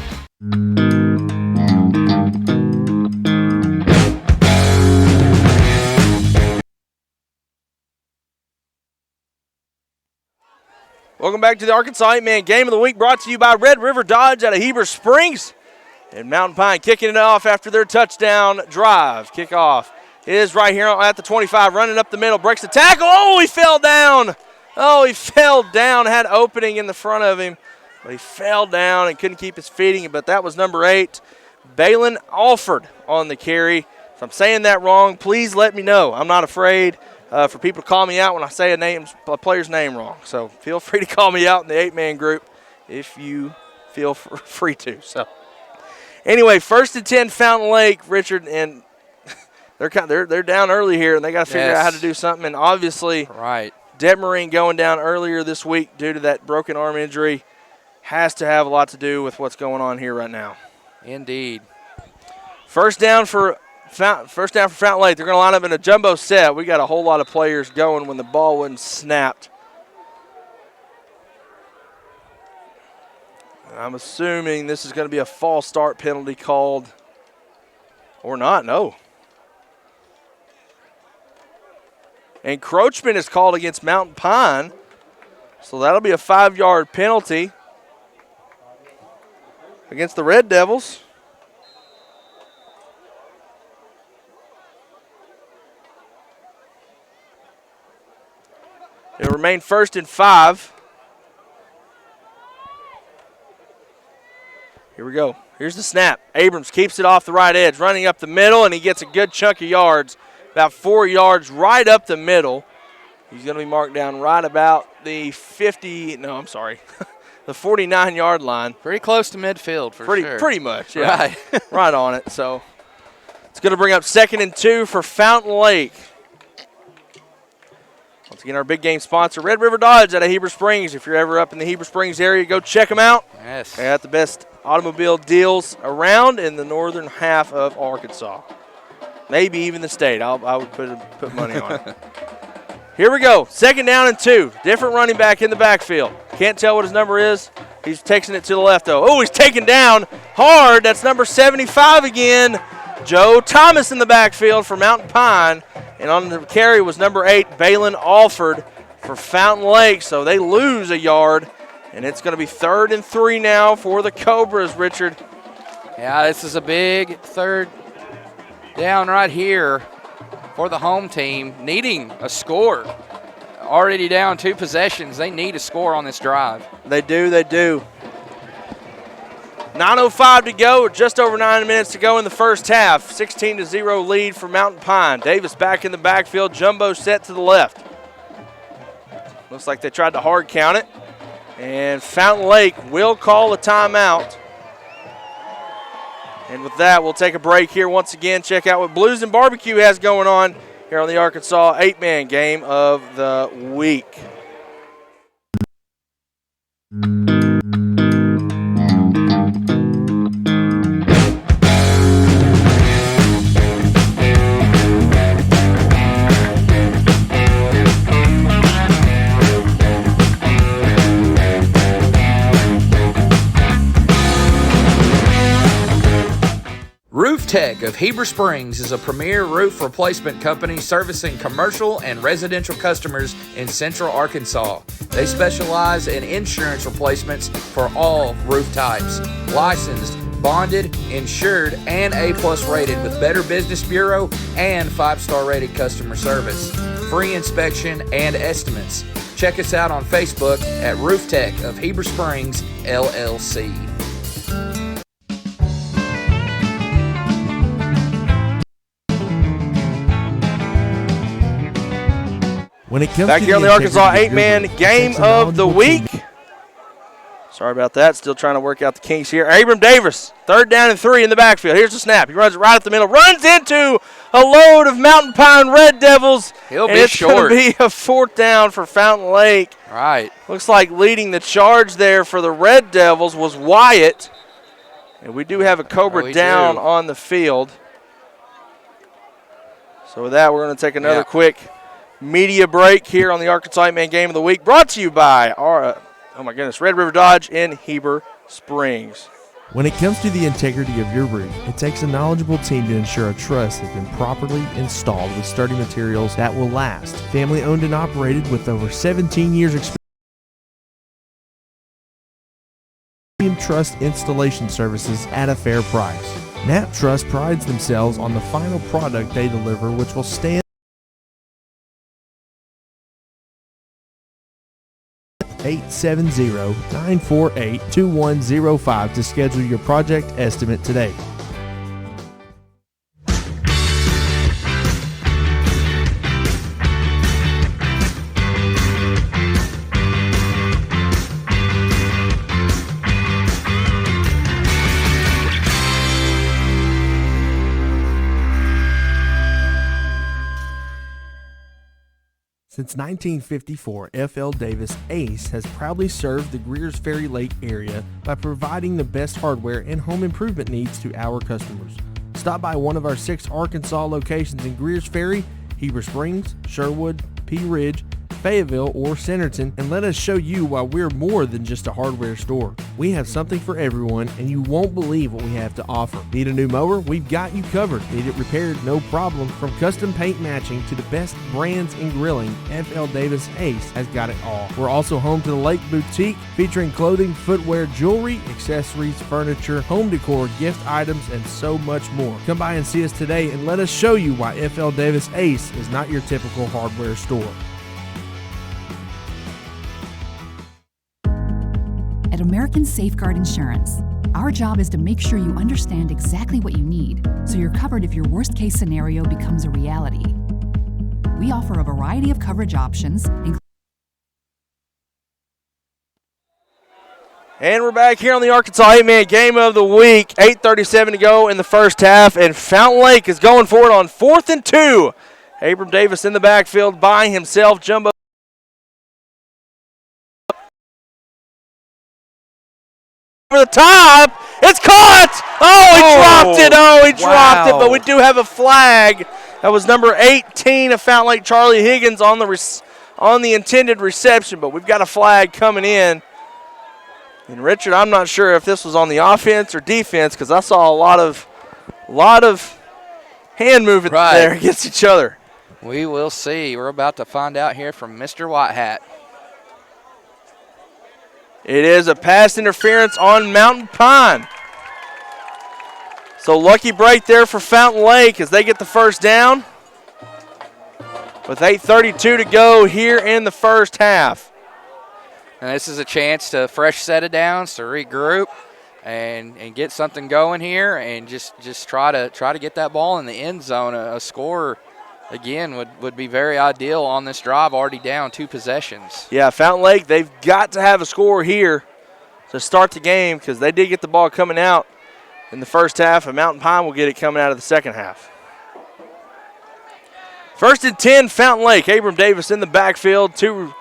B: Welcome back to the Arkansas 8-Man Game of the Week, brought to you by Red River Dodge out of Heber Springs. And Mountain Pine kicking it off after their touchdown drive. Kickoff is right here at the 25, running up the middle, breaks the tackle. Oh, he fell down. Had opening in the front of him, but he fell down and couldn't keep his feet. But that was number 8, Balin Alford on the carry. If I'm saying that wrong, please let me know. I'm not afraid for people to call me out when I say a player's name wrong. So feel free to call me out in the 8-man group if you feel free to. So anyway, 1st and 10, Fountain Lake, Richard, and they're down early here, and they got to figure out how to do something. And obviously,
C: Right.
B: Detmarine going down earlier this week due to that broken arm injury has to have a lot to do with what's going on here right now.
C: Indeed.
B: First down for Fountain Lake. They're going to line up in a jumbo set. We got a whole lot of players going when the ball wasn't snapped. I'm assuming this is going to be a false start penalty called, or not, no. Encroachment is called against Mountain Pine, so that'll be a 5-yard penalty against the Red Devils. It'll remain 1st and 5. Here we go. Here's the snap. Abrams keeps it off the right edge, running up the middle, and he gets a good chunk of yards, about 4 yards right up the middle. He's going to be marked down right about the the 49-yard line.
C: Pretty close to midfield for sure.
B: Pretty much, yeah.
C: Right.
B: Right on it. So it's going to bring up 2nd and 2 for Fountain Lake. Once again, our big game sponsor, Red River Dodge out of Heber Springs. If you're ever up in the Heber Springs area, go check them out.
C: Yes.
B: They got the best automobile deals around in the northern half of Arkansas. Maybe even the state. I would put money on it. Here we go. 2nd down and 2. Different running back in the backfield. Can't tell what his number is. He's taking it to the left, though. Oh, he's taken down hard. That's number 75 again. Joe Thomas in the backfield for Mountain Pine. And on the carry was number 8, Balin Alford for Fountain Lake. So they lose a yard. And it's going to be 3rd and 3 now for the Cobras, Richard.
C: Yeah, this is a big 3rd down right here for the home team, needing a score. Already down 2 possessions. They need a score on this drive.
B: They do. 9:05 to go, just over 9 minutes to go in the first half. 16-0 lead for Mountain Pine. Davis back in the backfield, jumbo set to the left. Looks like they tried to hard count it. And Fountain Lake will call a timeout. And with that, we'll take a break here once again. Check out what Blues and Barbecue has going on here on the Arkansas 8-Man Game of the Week.
C: Roof Tech of Heber Springs is a premier roof replacement company servicing commercial and residential customers in central Arkansas. They specialize in insurance replacements for all roof types. Licensed, bonded, insured, and A+ rated with Better Business Bureau and 5-star rated customer service. Free inspection and estimates. Check us out on Facebook at Roof Tech of Heber Springs, LLC.
A: When it comes
B: Back
A: to
B: here on the Arkansas 8-Man Game of the Week. Sorry about that. Still trying to work out the kinks here. Abram Davis, 3rd down and 3 in the backfield. Here's the snap. He runs it right up the middle. Runs into a load of Mountain Pine Red Devils.
C: He'll be
B: it's
C: short.
B: It's going to be a 4th down for Fountain Lake.
C: Right.
B: Looks like leading the charge there for the Red Devils was Wyatt. And we do have a Cobra down on the field. So with that, we're going to take another quick media break here on the Arkansas 8-Man Game of the Week, brought to you by our, Red River Dodge in Heber Springs.
A: When it comes to the integrity of your roof, it takes a knowledgeable team to ensure a truss has been properly installed with sturdy materials that will last. Family owned and operated with over 17 years experience. Premium truss installation services at a fair price. Knapp Truss prides themselves on the final product they deliver, which will stand 870-948-2105 to schedule your project estimate today. Since 1954, F.L. Davis Ace has proudly served the Greers Ferry Lake area by providing the best hardware and home improvement needs to our customers. Stop by one of our 6 Arkansas locations in Greers Ferry, Heber Springs, Sherwood, Pea Ridge, Fayetteville, or Centerton, and let us show you why we're more than just a hardware store. We have something for everyone, and you won't believe what we have to offer. Need a new mower? We've got you covered. Need it repaired? No problem. From custom paint matching to the best brands in grilling, F.L. Davis Ace has got it all. We're also home to the Lake Boutique, featuring clothing, footwear, jewelry, accessories, furniture, home decor, gift items, and so much more. Come by and see us today and let us show you why F.L. Davis Ace is not your typical hardware store.
G: At American Safeguard Insurance, our job is to make sure you understand exactly what you need so you're covered if your worst case scenario becomes a reality. We offer a variety of coverage options,
B: And we're back here on the Arkansas 8-Man Game of the Week. 8:37 to go in the first half, and Fountain Lake is going for it on 4th and 2. Abram Davis in the backfield by himself. Jumbo over the top. It's caught. Oh, he dropped it. Oh, he dropped it. But we do have a flag. That was number 18 of Fountain Lake, Charlie Higgins, on the intended reception. But we've got a flag coming in. And Richard, I'm not sure if this was on the offense or defense because I saw a lot of hand movement there against each other.
C: We will see. We're about to find out here from Mr. Whitehat.
B: It is a pass interference on Mountain Pine. So lucky break there for Fountain Lake as they get the first down with 8:32 to go here in the first half.
C: And this is a chance to fresh set of downs, to regroup and get something going here and just try to get that ball in the end zone. A score, again, would be very ideal on this drive, already down 2 possessions.
B: Yeah, Fountain Lake, they've got to have a score here to start the game because they did get the ball coming out in the first half, and Mountain Pine will get it coming out of the second half. 1st and 10, Fountain Lake. Abram Davis in the backfield, two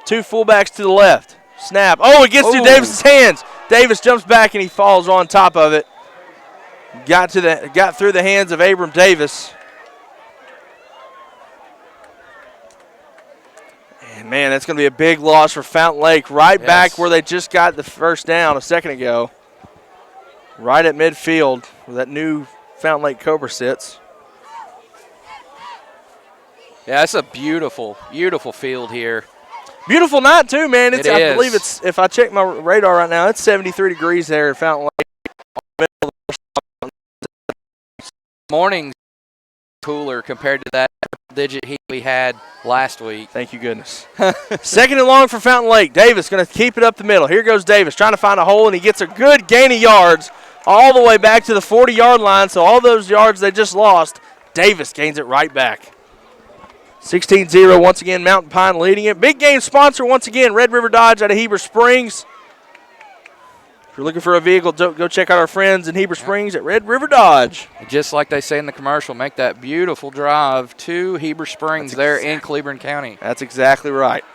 B: fullbacks to the left. Snap. Oh, it gets through Davis's hands. Davis jumps back and he falls on top of it. Got through the hands of Abram Davis. And man, that's going to be a big loss for Fountain Lake. Right back where they just got the first down a second ago. Right at midfield where that new Fountain Lake Cobra sits.
C: Yeah, it's a beautiful, beautiful field here.
B: Beautiful night too, man.
C: I
B: believe it's, if I check my radar right now, it's 73 degrees there at Fountain Lake.
C: Morning's cooler compared to that digit heat we had last week.
B: Thank you, goodness. 2nd and long for Fountain Lake. Davis going to keep it up the middle. Here goes Davis trying to find a hole, and he gets a good gain of yards all the way back to the 40-yard line. So all those yards they just lost, Davis gains it right back. 16-0, once again, Mountain Pine leading it. Big game sponsor, once again, Red River Dodge out of Heber Springs. If you're looking for a vehicle, go check out our friends in Heber Springs at Red River Dodge.
C: Just like they say in the commercial, make that beautiful drive to Heber Springs in Cleburne County.
B: That's exactly right.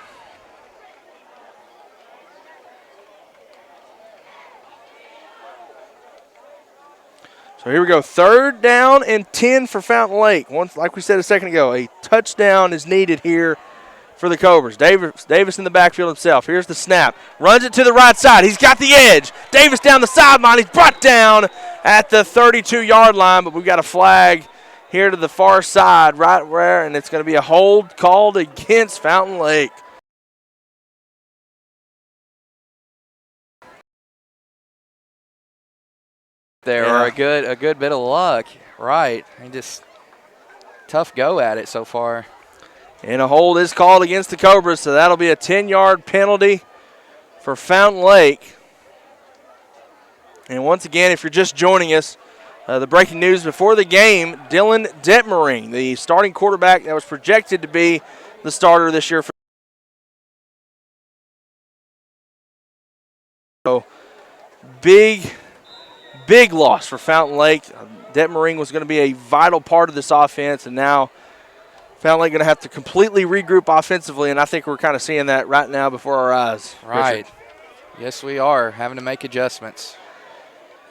B: So here we go. 3rd down and 10 for Fountain Lake. Once, like we said a second ago, a touchdown is needed here for the Cobras. Davis in the backfield himself. Here's the snap. Runs it to the right side. He's got the edge. Davis down the sideline. He's brought down at the 32-yard line, but we've got a flag here to the far side right where, and it's going to be a hold called against Fountain Lake.
C: Or a good bit of luck. Right. Just tough go at it so far.
B: And a hold is called against the Cobras, so that'll be a 10-yard penalty for Fountain Lake. And once again, if you're just joining us, the breaking news before the game, Dylan Detmering, the starting quarterback that was projected to be the starter this year. So big loss for Fountain Lake. Detmering was going to be a vital part of this offense, and now Fountain Lake going to have to completely regroup offensively, and I think we're kind of seeing that right now before our eyes.
C: Right.
B: Richard.
C: Yes, we are having to make adjustments.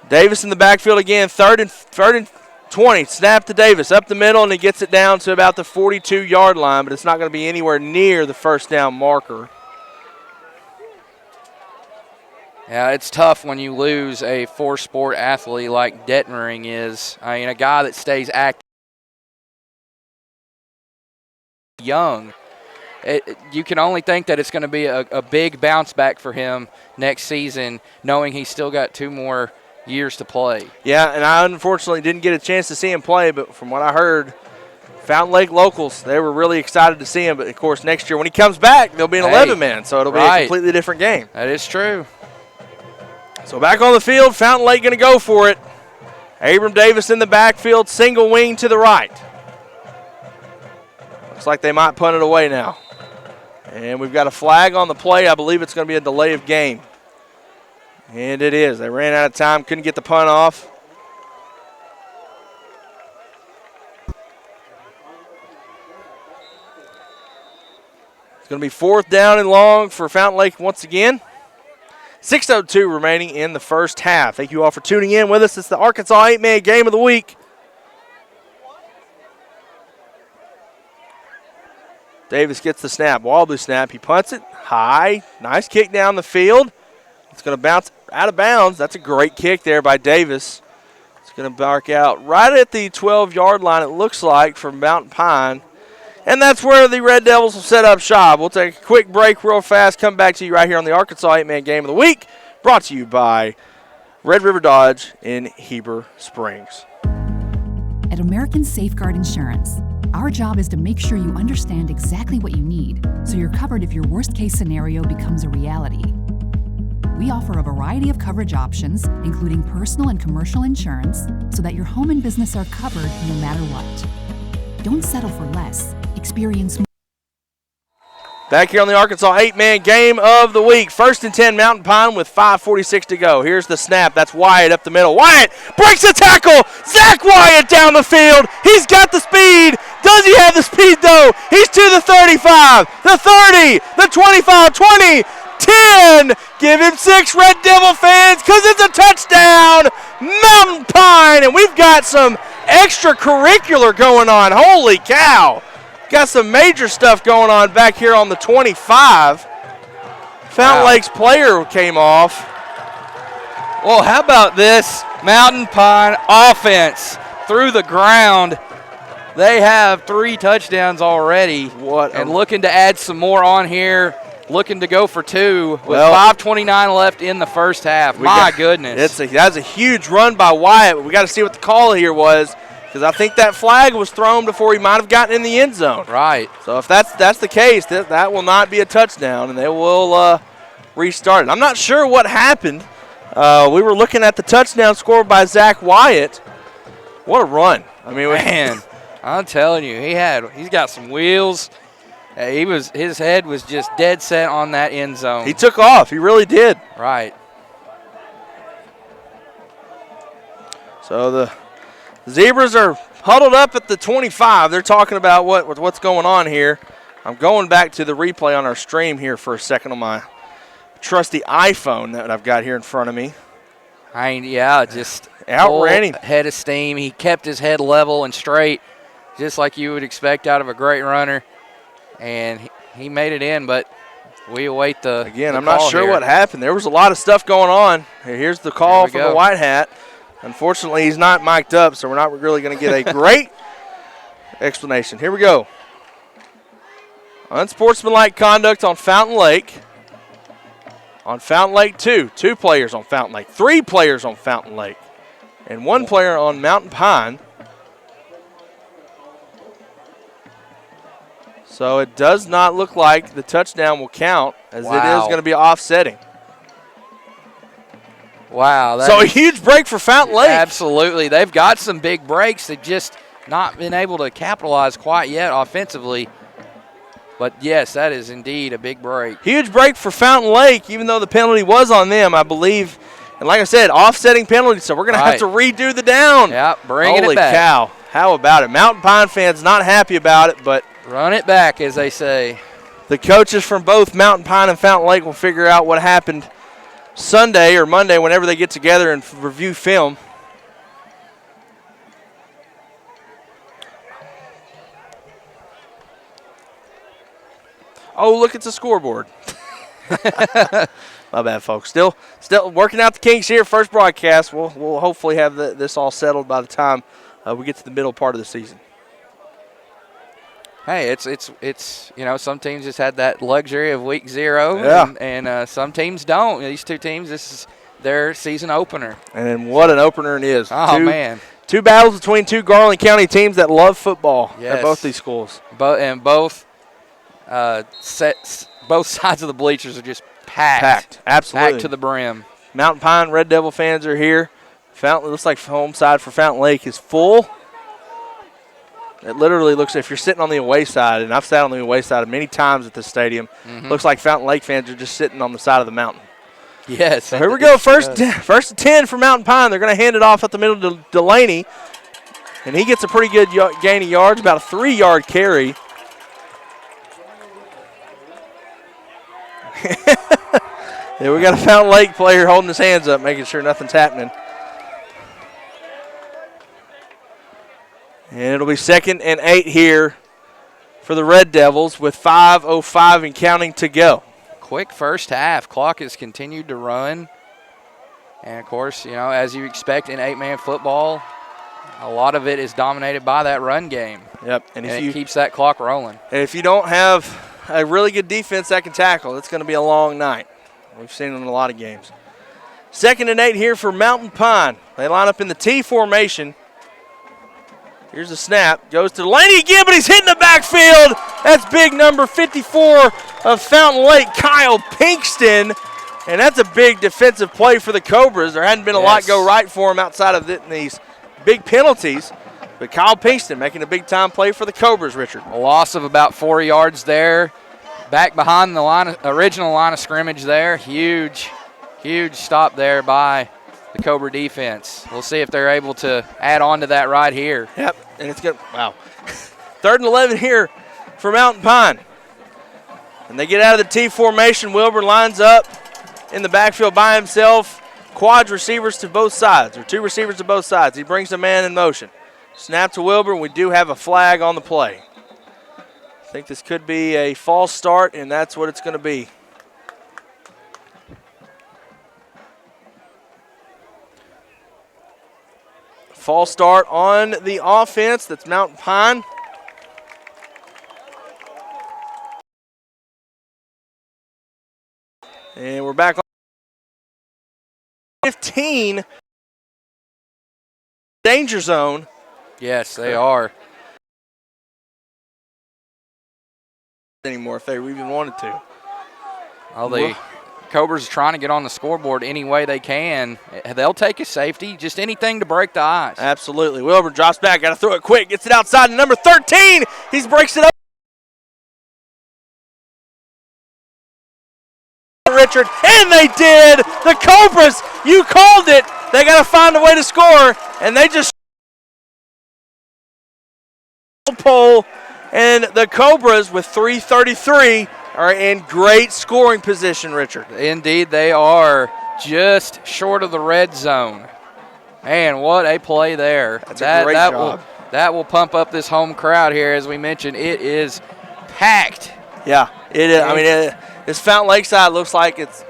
B: Davis in the backfield again, third and 20. Snap to Davis up the middle, and he gets it down to about the 42-yard line, but it's not going to be anywhere near the first down marker.
C: Yeah, it's tough when you lose a four-sport athlete like Detmering is. I mean, a guy that stays active young. You can only think that it's going to be a big bounce back for him next season, knowing he's still got 2 more years to play.
B: Yeah, and I unfortunately didn't get a chance to see him play, but from what I heard, Fountain Lake locals, they were really excited to see him. But, of course, next year when he comes back, they'll be an 11-man, so it'll be a completely different game.
C: That is true.
B: So back on the field, Fountain Lake going to go for it. Abram Davis in the backfield, single wing to the right. Looks like they might punt it away now. And we've got a flag on the play. I believe it's going to be a delay of game. And it is. They ran out of time, couldn't get the punt off. It's going to be 4th down and long for Fountain Lake once again. 6:02 remaining in the first half. Thank you all for tuning in with us. It's the Arkansas 8-man game of the week. Davis gets the snap, wobbly snap. He punts it high. Nice kick down the field. It's going to bounce out of bounds. That's a great kick there by Davis. It's going to bark out right at the 12-yard line, it looks like, from Mountain Pine. And that's where the Red Devils will set up shop. We'll take a quick break real fast, come back to you right here on the Arkansas 8-man game of the week, brought to you by Red River Dodge in Heber Springs.
G: At American Safeguard Insurance, our job is to make sure you understand exactly what you need so you're covered if your worst-case scenario becomes a reality. We offer a variety of coverage options, including personal and commercial insurance, so that your home and business are covered no matter what. Don't settle for less. Experience more.
B: Back here on the Arkansas 8-man game of the week. 1st and 10 Mountain Pine with 5:46 to go. Here's the snap. That's Wyatt up the middle. Wyatt breaks a tackle. Zach Wyatt down the field. He's got the speed. Does he have the speed, though? He's to the 35, the 30, the 25, 20, 10. Give him 6, Red Devil fans, because it's a touchdown. Mountain Pine, and we've got some extracurricular going on. Holy cow. Got some major stuff going on back here on the 25. Fountain Lake's player came off.
C: Well, how about this Mountain Pine offense through the ground? They have 3 touchdowns already. And looking to add some more on here. Looking to go for 2 with 5:29 left in the first half. My goodness.
B: That's a huge run by Wyatt, but we got to see what the call here was, because I think that flag was thrown before he might have gotten in the end zone.
C: Right.
B: So if that's the case, that will not be a touchdown, and they will restart it. I'm not sure what happened. We were looking at the touchdown scored by Zach Wyatt. What a run. I mean,
C: man, I'm telling you, he's got some wheels. His head was just dead set on that end zone.
B: He took off. He really did.
C: Right.
B: So the Zebras are huddled up at the 25. They're talking about what's going on here. I'm going back to the replay on our stream here for a second on my trusty iPhone that I've got here in front of me.
C: Just
B: outran him.
C: Head of steam. He kept his head level and straight, just like you would expect out of a great runner. And he made it in, but we await the
B: Again,
C: the
B: I'm not
C: call
B: sure
C: here.
B: what happened. There was a lot of stuff going on. Here's the call from the White Hat. Unfortunately, he's not mic'd up, so we're not really going to get a great explanation. Here we go. Unsportsmanlike conduct on Fountain Lake. On Fountain Lake, 2 players on Fountain Lake, 3 players on Fountain Lake, and 1 player on Mountain Pine. So it does not look like the touchdown will count, as it is going to be offsetting.
C: Wow.
B: So a huge break for Fountain Lake.
C: Absolutely. They've got some big breaks. They've just not been able to capitalize quite yet offensively. But, yes, that is indeed a big break.
B: Huge break for Fountain Lake, even though the penalty was on them, I believe. And like I said, offsetting penalty, so we're going to have to redo the down.
C: Yeah, bringing
B: Holy
C: it back.
B: cow. How about it? Mountain Pine fans not happy about it, but
C: run it back, as they say.
B: The coaches from both Mountain Pine and Fountain Lake will figure out what happened Sunday or Monday whenever they get together and review film. Oh, look, it's a scoreboard. My bad, folks. Still working out the kinks here. First broadcast. We'll hopefully have this all settled by the time we get to the middle part of the season.
C: Hey, it's some teams just had that luxury of week 0,
B: yeah.
C: and some teams don't. These 2 teams, this is their season opener.
B: And what an opener it is.
C: Oh, man.
B: 2 battles between 2 Garland County teams that love football at both these schools.
C: Both sides of the bleachers are just packed.
B: Absolutely.
C: Packed to the brim.
B: Mountain Pine Red Devil fans are here. Fountain looks like home side for Fountain Lake is full. It literally looks, if you're sitting on the away side, and I've sat on the away side many times at this stadium, looks like Fountain Lake fans are just sitting on the side of the mountain.
C: Yes.
B: So here we go, first and 10 for Mountain Pine. They're going to hand it off at the middle to Delaney, and he gets a pretty good gain of yards, about a 3-yard carry. Yeah, we got a Fountain Lake player holding his hands up, making sure nothing's happening. And it'll be 2nd and 8 here for the Red Devils with 5:05 and counting to go.
C: Quick first half. Clock has continued to run. And, of course, as you expect in 8-man football, a lot of it is dominated by that run game.
B: Yep. And
C: it keeps that clock rolling.
B: And if you don't have a really good defense that can tackle, it's going to be a long night. We've seen it in a lot of games. 2nd and 8 here for Mountain Pine. They line up in the T formation. Here's the snap. Goes to Delaney again, but he's hitting the backfield. That's big number 54 of Fountain Lake, Kyle Pinkston. And that's a big defensive play for the Cobras. There hadn't been a lot go right for him outside of these big penalties. But Kyle Pinkston making a big-time play for the Cobras, Richard.
C: A loss of about 4 yards there. Back behind the original line of scrimmage there. Huge stop there by the Cobra defense. We'll see if they're able to add on to that right here.
B: Yep, and it's good. Wow. 3rd and 11 here for Mountain Pine. And they get out of the T formation. Wilburn lines up in the backfield by himself. Quad receivers to both sides, or 2 receivers to both sides. He brings the man in motion. Snap to Wilburn. We do have a flag on the play. I think this could be a false start, and that's what it's going to be. False start on the offense. That's Mountain Pine. And we're back on 15. Danger zone.
C: Yes, they are.
B: Anymore if they even wanted to.
C: Well, the Cobras are trying to get on the scoreboard any way they can. They'll take a safety, just anything to break the ice.
B: Absolutely. Wilburn drops back, got to throw it quick, gets it outside to number 13. He breaks it up. Richard, and they did. The Cobras, you called it. They got to find a way to score, and they just pole. And the Cobras with 3:33 are in great scoring position, Richard.
C: Indeed, they are just short of the red zone. Man, what a play there.
B: That's a great job.
C: That will pump up this home crowd here. As we mentioned, it is packed.
B: Yeah, it is. I mean, this Fountain Lakeside looks like it's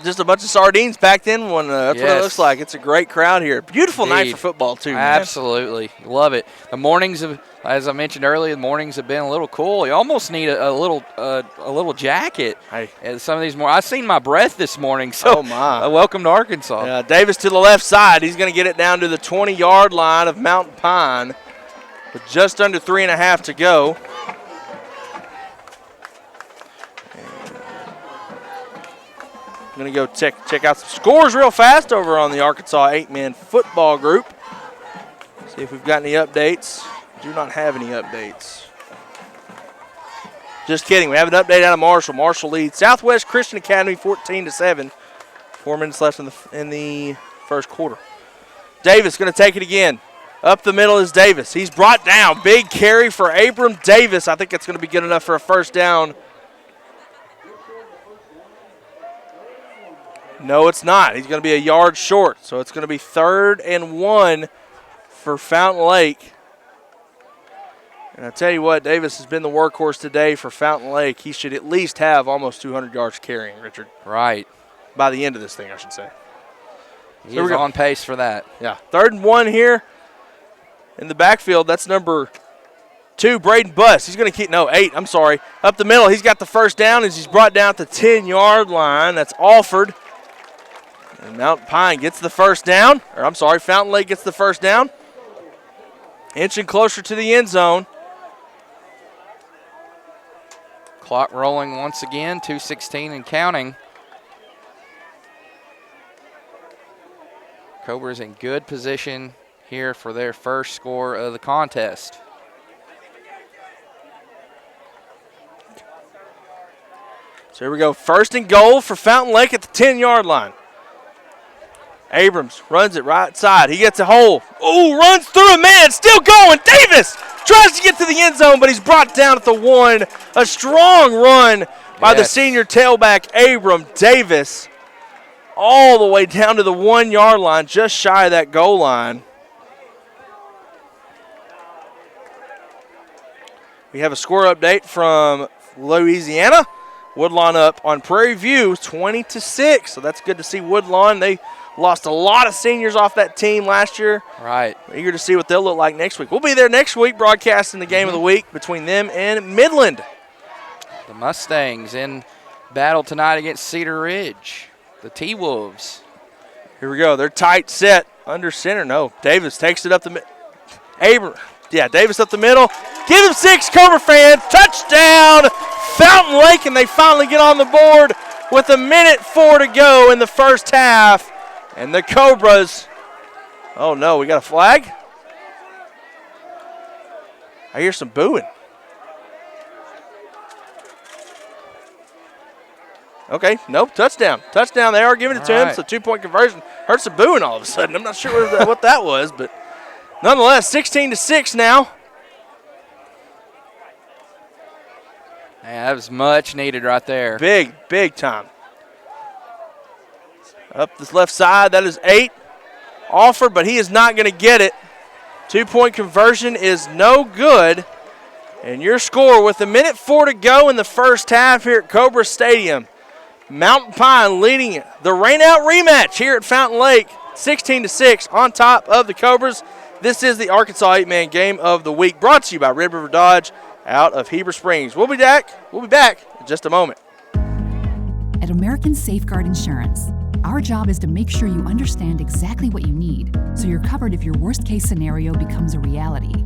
B: just a bunch of sardines packed in one. That's what it looks like. It's a great crowd here. Beautiful night for football, too.
C: Absolutely. Love it. The mornings, as I mentioned earlier, the mornings have been a little cool. You almost need a little jacket.
B: Hey.
C: And some of these more. I've seen my breath this morning, so welcome to Arkansas.
B: Yeah, Davis to the left side. He's going to get it down to the 20-yard line of Mountain Pine with just under 3.5 to go. I'm going to go check out some scores real fast over on the Arkansas 8-man football group. See if we've got any updates. Do not have any updates. Just kidding. We have an update out of Marshall. Marshall leads Southwest Christian Academy 14-7. 4 minutes left in the first quarter. Davis going to take it again. Up the middle is Davis. He's brought down. Big carry for Abram Davis. I think that's going to be good enough for a first down. No, it's not. He's going to be a yard short. So it's going to be 3rd and 1 for Fountain Lake. And I tell you what, Davis has been the workhorse today for Fountain Lake. He should at least have almost 200 yards carrying, Richard.
C: Right.
B: By the end of this thing, I should say.
C: He's on pace for that.
B: Yeah. 3rd and 1 here in the backfield. That's number 2, Braden Buss. He's going to keep, 8, I'm sorry. Up the middle, he's got the first down as he's brought down at the 10-yard line. That's Alford. And Mountain Pine gets the first down. Fountain Lake gets the first down. Inching closer to the end zone.
C: Clock rolling once again, 2:16 and counting. Cobras in good position here for their first score of the contest.
B: So here we go. 1st and goal for Fountain Lake at the 10-yard line. Abrams runs it right side. He gets a hole. Ooh, runs through a man. Still going. Davis tries to get to the end zone, but he's brought down at the 1. A strong run by the senior tailback, Abram Davis, all the way down to the 1-yard line, just shy of that goal line. We have a score update from Louisiana. Woodlawn up on Prairie View 20-6. So that's good to see Woodlawn. They lost a lot of seniors off that team last year.
C: Right.
B: We're eager to see what they'll look like next week. We'll be there next week broadcasting the game of the week between them and Midland.
C: The Mustangs in battle tonight against Cedar Ridge. The T-Wolves.
B: Here we go. They're tight set under center. No, Davis takes it up the middle. Davis up the middle. Give him 6, Cobra fan. Touchdown, Fountain Lake, and they finally get on the board with 1:04 to go in the first half. And the Cobras, oh no, we got a flag? I hear some booing. Okay, nope, touchdown. Touchdown, they are giving it to him. It's a 2-point conversion. Heard some booing all of a sudden. I'm not sure what that was, but nonetheless, 16-6 now.
C: Man, that was much needed right there.
B: Big time. Up this left side, that is 8. Offered, but he is not going to get it. 2-point conversion is no good. And your score with 1:04 to go in the first half here at Cobra Stadium. Mountain Pine leading the rain-out rematch here at Fountain Lake, 16-6 on top of the Cobras. This is the Arkansas 8-man game of the week, brought to you by Red River Dodge out of Heber Springs. We'll be back in just a moment.
G: At American Safeguard Insurance, our job is to make sure you understand exactly what you need so you're covered if your worst-case scenario becomes a reality.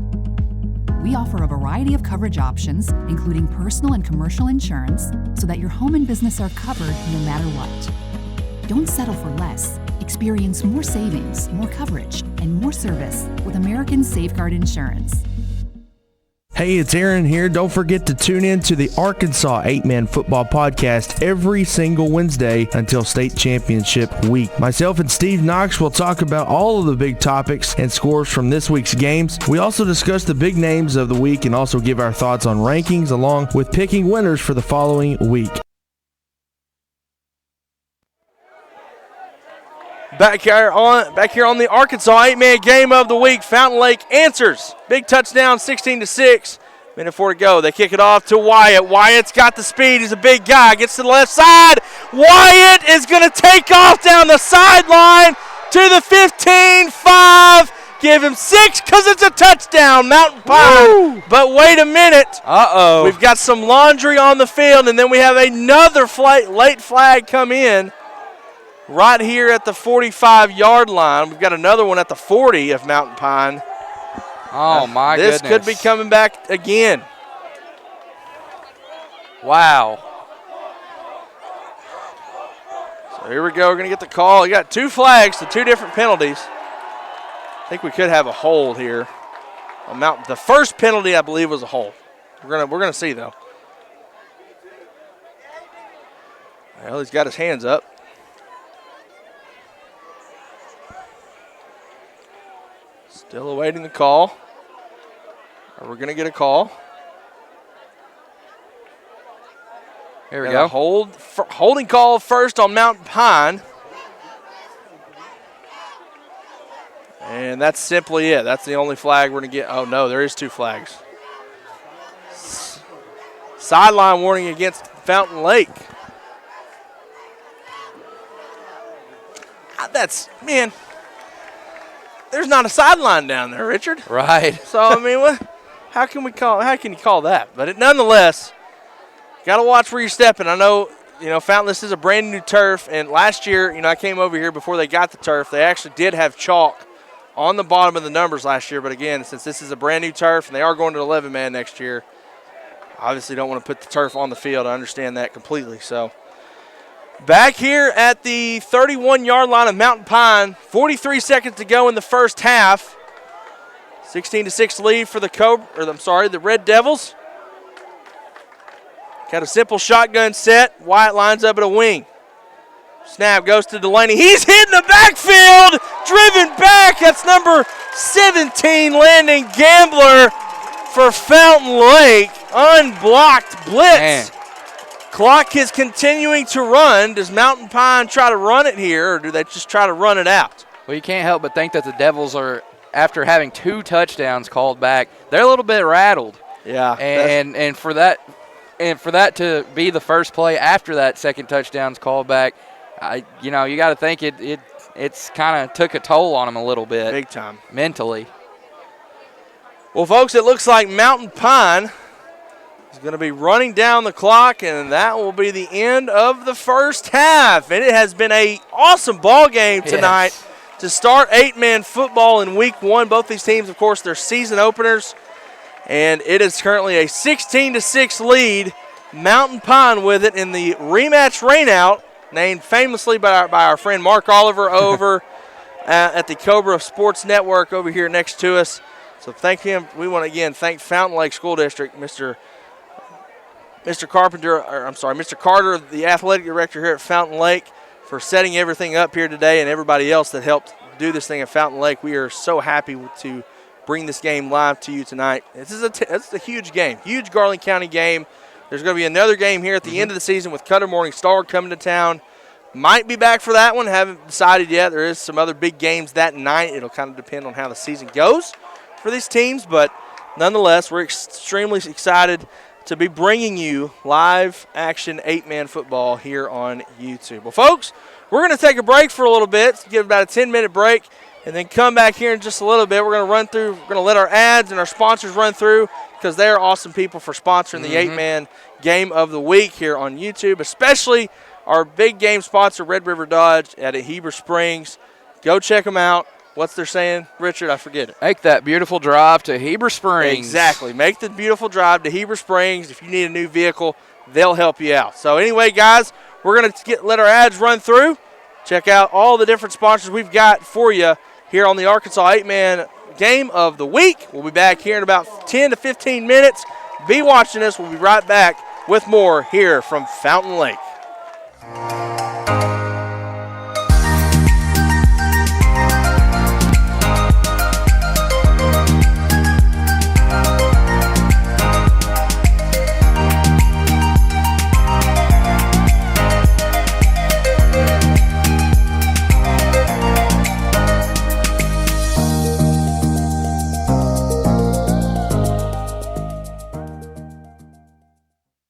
G: We offer a variety of coverage options, including personal and commercial insurance, so that your home and business are covered no matter what. Don't settle for less. Experience more savings, more coverage, and more service with American Safeguard Insurance.
A: Hey, it's Aaron here. Don't forget to tune in to the Arkansas 8-Man Football Podcast every single Wednesday until state championship week. Myself and Steve Knox will talk about all of the big topics and scores from this week's games. We also discuss the big names of the week and also give our thoughts on rankings along with picking winners for the following week.
B: Back here on the Arkansas 8-man game of the week, Fountain Lake answers. Big touchdown, 16-6. Minute 4 to go. They kick it off to Wyatt. Wyatt's got the speed. He's a big guy. Gets to the left side. Wyatt is going to take off down the sideline to the 15-5. Give him 6 because it's a touchdown, Mountain Pine. Woo! But wait a minute.
C: Uh-oh.
B: We've got some laundry on the field, and then we have another late flag come in. Right here at the 45-yard line. We've got another one at the 40 of Mountain Pine.
C: Oh, my goodness.
B: This could be coming back again.
C: Wow.
B: So here we go. We're going to get the call. You got 2 flags to 2 different penalties. I think we could have a hold here. The first penalty, I believe, was a hold. We're gonna see, though. Well, he's got his hands up. Still awaiting the call. We're going to get a call.
C: Here we go.
B: Holding call first on Mountain Pine. And that's simply it. That's the only flag we're going to get. Oh, no, there is 2 flags. Sideline warning against Fountain Lake. Man. There's not a sideline down there, Richard.
C: Right.
B: So, I mean, how can you call that? But nonetheless, got to watch where you're stepping. I know, Fountain, this is a brand new turf, and last year, I came over here before they got the turf. They actually did have chalk on the bottom of the numbers last year, but again, since this is a brand new turf and they are going to 11-man next year, obviously don't want to put the turf on the field. I understand that completely. So, back here at the 31-yard line of Mountain Pine, 43 seconds to go in the first half. 16-6 lead for the Red Devils. Got a simple shotgun set. Wyatt lines up at a wing. Snap goes to Delaney. He's hitting the backfield. Driven back. That's number 17, Landon Gambler for Fountain Lake. Unblocked blitz.
C: Man.
B: Clock is continuing to run. Does Mountain Pine try to run it here, or do they just try to run it out?
C: Well, you can't help but think that the Devils are, after having 2 touchdowns called back, they're a little bit rattled.
B: Yeah.
C: And for that to be the first play after that second touchdown's called back, you got to think it's kind of took a toll on them a little bit.
B: Big time.
C: Mentally.
B: Well, folks, it looks like Mountain Pine is going to be running down the clock, and that will be the end of the first half. And it has been an awesome ball game tonight to start 8-man football in week 1. Both these teams, of course, their season openers. And it is currently a 16-6 lead. Mountain Pine with it in the rematch rainout, named famously by our friend Mark Oliver over at the Cobra Sports Network over here next to us. So thank him. We want to, again, thank Fountain Lake School District, Mr. Carter, the athletic director here at Fountain Lake, for setting everything up here today, and everybody else that helped do this thing at Fountain Lake. We are so happy to bring this game live to you tonight. This is a huge game, huge Garland County game. There's going to be another game here at the end of the season with Cutter Morning Star coming to town. Might be back for that one. Haven't decided yet. There is some other big games that night. It'll kind of depend on how the season goes for these teams, but nonetheless, we're extremely excited to be bringing you live action 8-man football here on YouTube. Well, folks, we're going to take a break for a little bit, give about a 10-minute break, and then come back here in just a little bit. We're going to let our ads and our sponsors run through, because they are awesome people for sponsoring the 8-man game of the week here on YouTube, especially our big game sponsor, Red River Dodge at Heber Springs. Go check them out. What's they're saying, Richard? I forget it.
C: Make that beautiful drive to Heber Springs.
B: Exactly. Make the beautiful drive to Heber Springs. If you need a new vehicle, they'll help you out. So anyway, guys, we're going to let our ads run through. Check out all the different sponsors we've got for you here on the Arkansas 8-man game of the week. We'll be back here in about 10 to 15 minutes. Be watching us. We'll be right back with more here from Fountain Lake.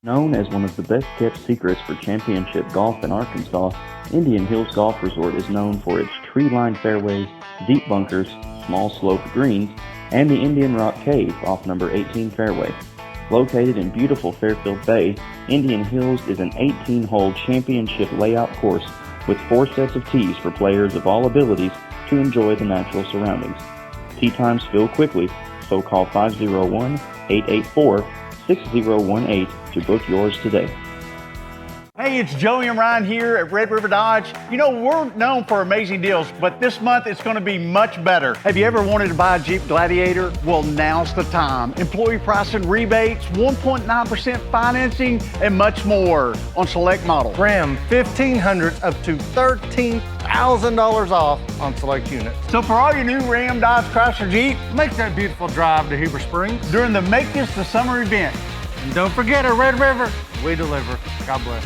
D: Known as one of the best-kept secrets for championship golf in Arkansas, Indian Hills Golf Resort is known for its tree-lined fairways, deep bunkers, small sloped greens, and the Indian Rock Cave off number 18 fairway. Located in beautiful Fairfield Bay, Indian Hills is an 18-hole championship layout course with 4 sets of tees for players of all abilities to enjoy the natural surroundings. Tee times fill quickly, so call 501-884-6018 to book yours today.
E: Hey, it's Joey and Ryan here at Red River Dodge. You know, we're known for amazing deals, but this month it's going to be much better. Have you ever wanted to buy a Jeep Gladiator? Well, now's the time. Employee pricing rebates, 1.9% financing, and much more on select models.
F: Ram 1500s up to $13,000 off on select units.
E: So for all your new Ram, Dodge, Chrysler, Jeep,
F: Make that beautiful drive to Heber Springs.
E: during the Make This the Summer event.
F: And don't forget, at Red River, we deliver. God bless.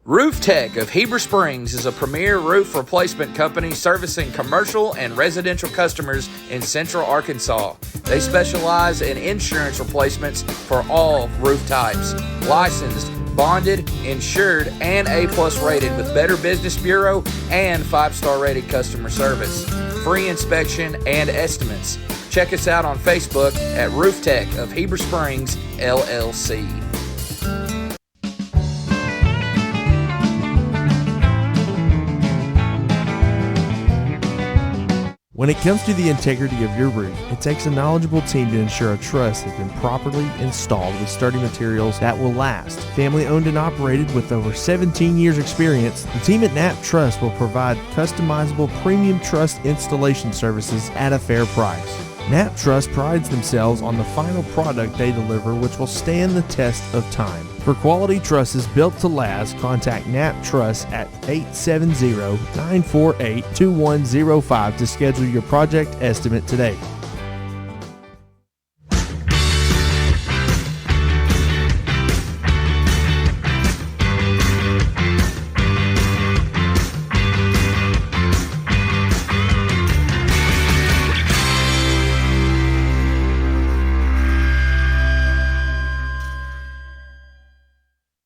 C: Roof Tech of Heber Springs is a premier roof replacement company servicing commercial and residential customers in central Arkansas. They specialize in insurance replacements for all roof types. Licensed, bonded, insured, and A+ rated with Better Business Bureau and 5-star rated customer service. Free inspection and estimates. Check us out on Facebook at Roof Tech of Heber Springs, LLC.
A: When it comes to the integrity of your roof, it takes a knowledgeable team to ensure a truss has been properly installed with sturdy materials that will last. Family owned and operated with over 17 years experience, the team at Knapp Truss will provide customizable premium truss installation services at a fair price. Knapp Truss prides themselves on the final product they deliver, which will stand the test of time. For quality trusses built to last, contact Knapp Truss at 870-948-2105 to schedule your project estimate today.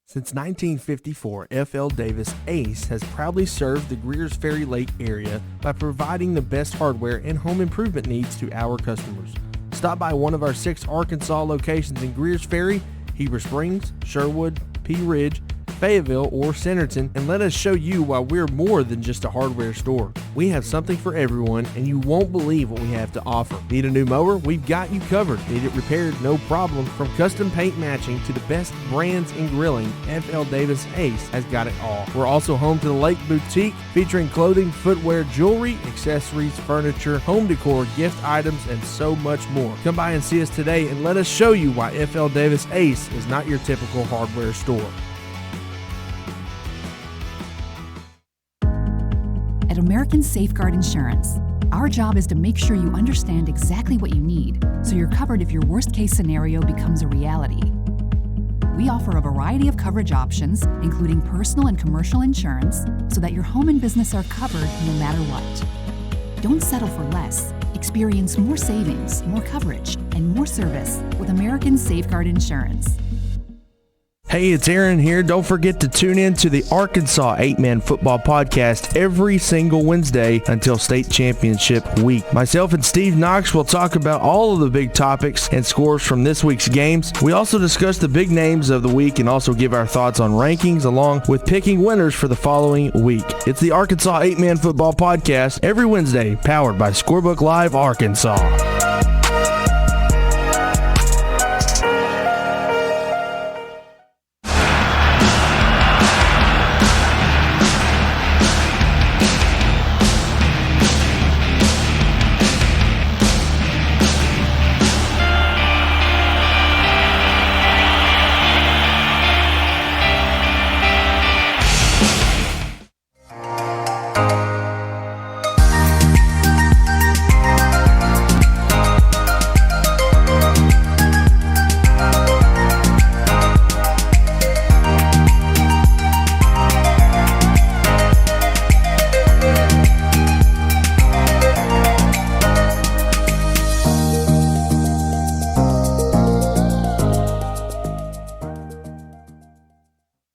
A: Since 1954, F.L. Davis Ace has proudly served the Greers Ferry Lake area by providing the best hardware and home improvement needs to our customers. Stop by one of our 6 Arkansas locations in Greers Ferry, Heber Springs, Sherwood, Pea Ridge, Fayetteville, or Centerton, and let us show you why we're more than just a hardware store. We have something for everyone, and you won't believe what we have to offer. Need a new mower? We've got you covered. Need it repaired? No problem. From custom paint matching to the best brands in grilling, F.L. Davis Ace has got it all. We're also home to the Lake Boutique, featuring clothing, footwear, jewelry, accessories, furniture, home decor, gift items, and so much more. Come by and see us today and let us show you why F.L. Davis Ace is not your typical hardware store.
G: At American Safeguard Insurance, our job is to make sure you understand exactly what you need so you're covered if your worst-case scenario becomes a reality. We offer a variety of coverage options, including personal and commercial insurance, so that your home and business are covered no matter what. Don't settle for less. Experience more savings, more coverage, and more service with American Safeguard Insurance.
A: Hey, it's Aaron here. Don't forget to tune in to the Arkansas 8-Man Football Podcast every single Wednesday until state championship week. Myself and Steve Knox will talk about all of the big topics and scores from this week's games. We also discuss the big names of the week and also give our thoughts on rankings along with picking winners for the following week. It's the Arkansas 8-Man Football Podcast every Wednesday, powered by Scorebook Live Arkansas.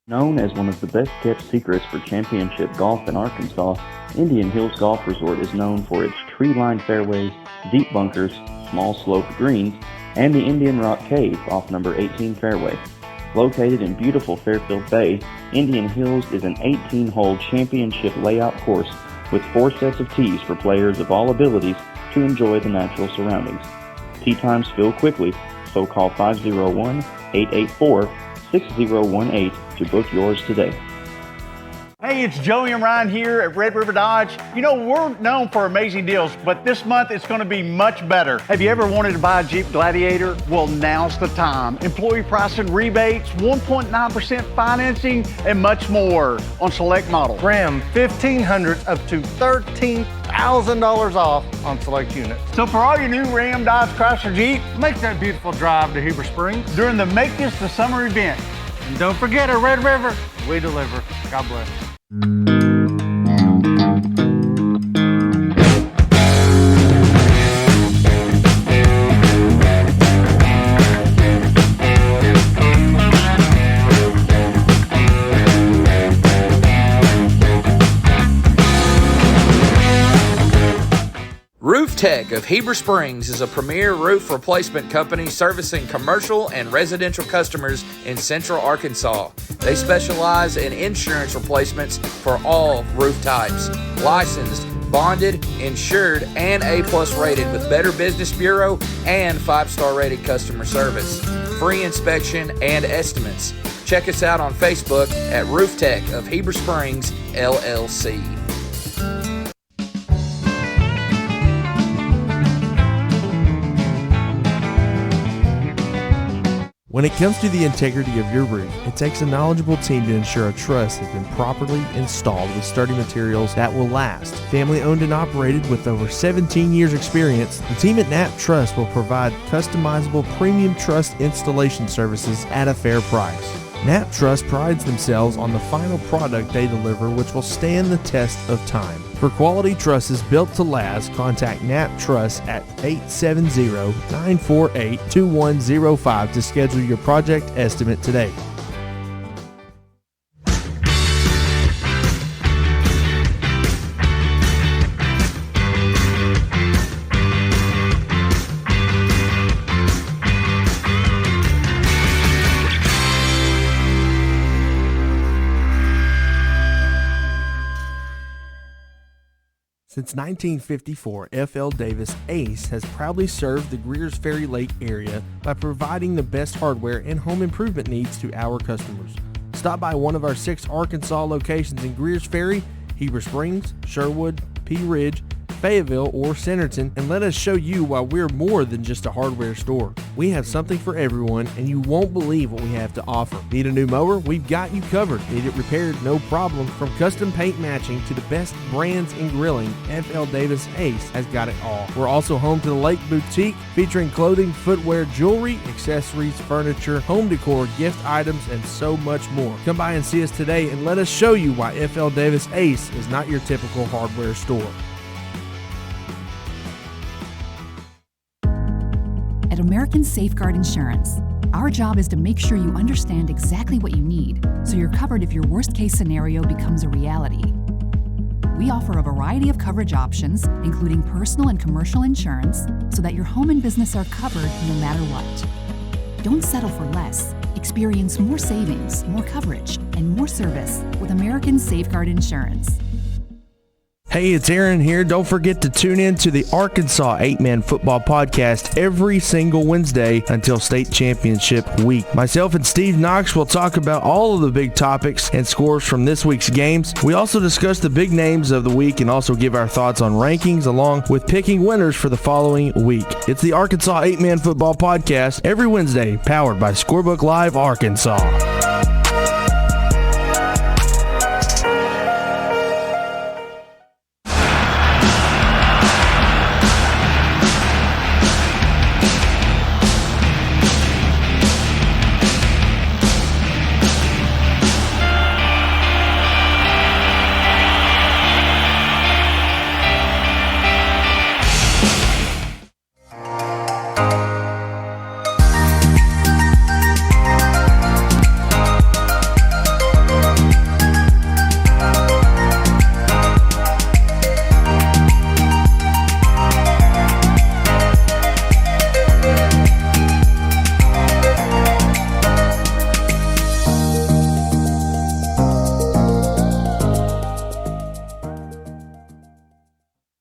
D: Known as one of the best-kept secrets for championship golf in Arkansas, Indian Hills Golf Resort is known for its tree-lined fairways, deep bunkers, small sloped greens, and the Indian Rock Cave off number 18 fairway. Located in beautiful Fairfield Bay, Indian Hills is an 18-hole championship layout course with 4 sets of tees for players of all abilities to enjoy the natural surroundings. Tee times fill quickly, so call 501-884-6018 to book yours today.
E: Hey, it's Joey and Ryan here at Red River Dodge. You know, we're known for amazing deals, but this month it's going to be much better. Have you ever wanted to buy a Jeep Gladiator? Well, now's the time. Employee pricing, rebates, 1.9% financing, and much more on select models.
F: Ram 1500 up to $13,000 off on select units.
E: So for all your new Ram, Dodge, Chrysler, Jeep,
F: Make that beautiful drive to Heber Springs.
E: during the Make This the Summer event.
F: And don't forget, at Red River, we deliver. God bless.
C: Roof Tech of Heber Springs is a premier roof replacement company servicing commercial and residential customers in central Arkansas. They specialize in insurance replacements for all roof types. Licensed, bonded, insured, and A+ rated with Better Business Bureau and 5-star rated customer service. Free inspection and estimates. Check us out on Facebook at Roof Tech of Heber Springs, LLC.
A: When it comes to the integrity of your roof, it takes a knowledgeable team to ensure a truss has been properly installed with sturdy materials that will last. Family owned and operated with over 17 years experience, the team at Knapp Truss will provide customizable premium truss installation services at a fair price. Knapp Truss prides themselves on the final product they deliver, which will stand the test of time. For quality trusses built to last, contact Knapp Truss at 870-948-2105 to schedule your project estimate today. Since 1954, F.L. Davis Ace has proudly served the Greers Ferry Lake area by providing the best hardware and home improvement needs to our customers. Stop by one of our 6 Arkansas locations in Greers Ferry, Heber Springs, Sherwood, Pea Ridge, Fayetteville, or Centerton, and let us show you why we're more than just a hardware store. We have something for everyone, and you won't believe what we have to offer. Need a new mower? We've got you covered. Need it repaired? No problem. From custom paint matching to the best brands in grilling, F.L. Davis Ace has got it all. We're also home to the Lake Boutique, featuring clothing, footwear, jewelry, accessories, furniture, home decor, gift items, and so much more. Come by and see us today, and let us show you why F.L. Davis Ace is not your typical hardware store.
G: At American Safeguard Insurance, Our job is to make sure you understand exactly what you need so you're covered if your worst case scenario becomes a reality. We offer a variety of coverage options, including personal and commercial insurance, so that your home and business are covered no matter what. Don't settle for less. Experience more savings, more coverage, and more service with American Safeguard Insurance.
A: Hey, it's Aaron here. Don't forget to tune in to the Arkansas 8-Man Football Podcast every single Wednesday until state championship week. Myself and Steve Knox will talk about all of the big topics and scores from this week's games. We also discuss the big names of the week and also give our thoughts on rankings along with picking winners for the following week. It's the Arkansas 8-Man Football Podcast every Wednesday, powered by Scorebook Live Arkansas.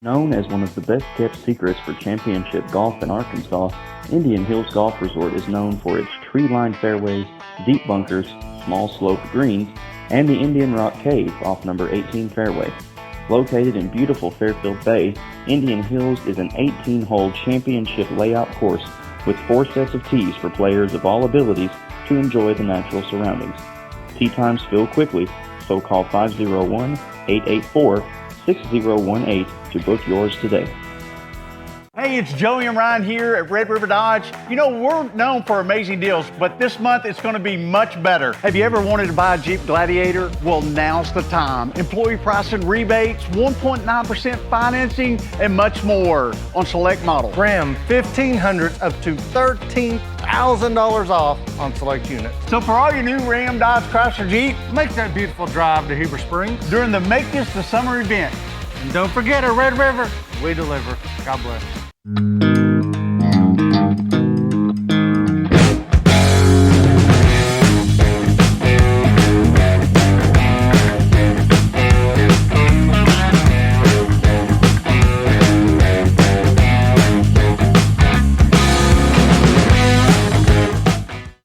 D: Known as one of the best-kept secrets for championship golf in Arkansas, Indian Hills Golf Resort is known for its tree-lined fairways, deep bunkers, small sloped greens, and the Indian Rock Cave off number 18 fairway. Located in beautiful Fairfield Bay, Indian Hills is an 18-hole championship layout course with 4 sets of tees for players of all abilities to enjoy the natural surroundings. Tee times fill quickly, so call 501-884-6018 to book yours today.
E: Hey, it's Joey and Ryan here at Red River Dodge. You know, we're known for amazing deals, but this month it's going to be much better. Have you ever wanted to buy a Jeep Gladiator? Well, now's the time. Employee pricing rebates, 1.9% financing, and much more on select models.
F: Ram 1500 up to $13,000 off on select units.
E: So for all your new Ram, Dodge, Chrysler, Jeep,
F: Make that beautiful drive to Heber Springs.
E: during the Make This the Summer event.
F: And don't forget, at Red River, we deliver. God bless.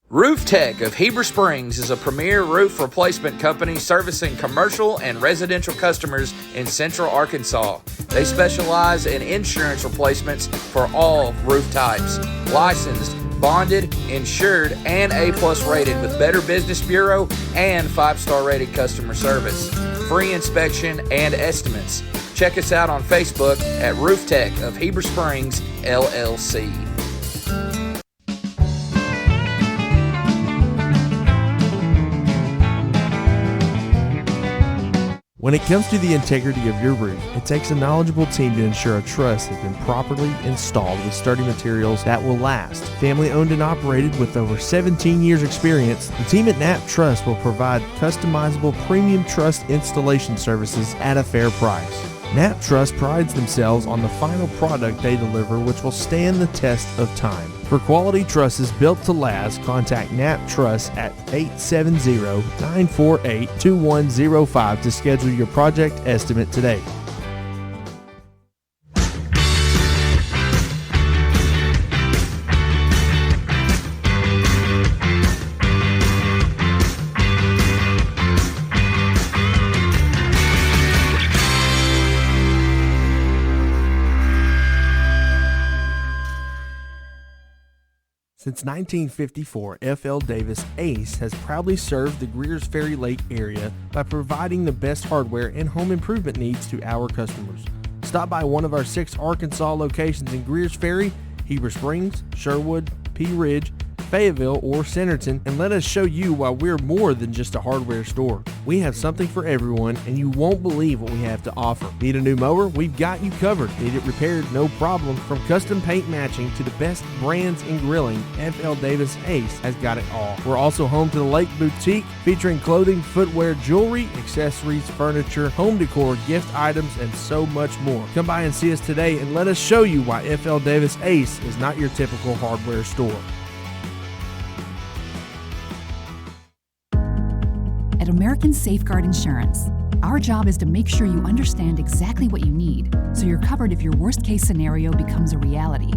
C: Roof Tech of Heber Springs is a premier roof replacement company servicing commercial and residential customers in central Arkansas. They specialize in insurance replacements for all roof types. Licensed, bonded, insured, and A+ rated with Better Business Bureau and 5-star rated customer service. Free inspection and estimates. Check us out on Facebook at Roof Tech of Heber Springs, LLC.
A: When it comes to the integrity of your roof, it takes a knowledgeable team to ensure a truss has been properly installed with sturdy materials that will last. Family owned and operated with over 17 years experience, the team at Knapp Truss will provide customizable premium truss installation services at a fair price. Knapp Truss prides themselves on the final product they deliver, which will stand the test of time. For quality trusses built to last, contact Knapp Truss at 870-948-2105 to schedule your project estimate today. Since 1954, F.L. Davis Ace has proudly served the Greers Ferry Lake area by providing the best hardware and home improvement needs to our customers. Stop by one of our 6 Arkansas locations in Greers Ferry, Heber Springs, Sherwood, Pea Ridge, Fayetteville, or Centerton, and let us show you why we're more than just a hardware store. We have something for everyone, and you won't believe what we have to offer. Need a new mower? We've got you covered. Need it repaired? No problem. From custom paint matching to the best brands in grilling, FL Davis Ace has got it all. We're also home to the Lake Boutique, featuring clothing, footwear, jewelry, accessories, furniture, home decor, gift items, and so much more. Come by and see us today and let us show you why FL Davis Ace is not your typical hardware store.
G: At American Safeguard Insurance, our job is to make sure you understand exactly what you need so you're covered if your worst-case scenario becomes a reality.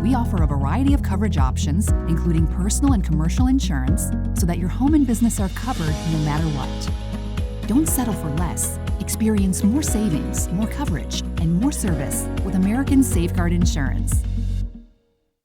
G: We offer a variety of coverage options, including personal and commercial insurance, so that your home and business are covered no matter what. Don't settle for less. Experience more savings, more coverage, and more service with American Safeguard Insurance.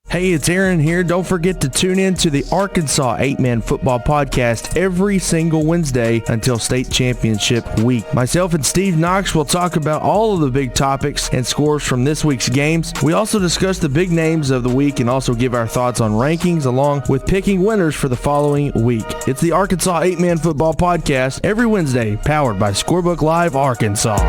A: Hey, it's Aaron here. Don't forget to tune in to the Arkansas 8-Man Football Podcast every single Wednesday until state championship week. Myself and Steve Knox will talk about all of the big topics and scores from this week's games. We also discuss the big names of the week and also give our thoughts on rankings along with picking winners for the following week. It's the Arkansas 8-Man Football Podcast every Wednesday, powered by Scorebook Live Arkansas.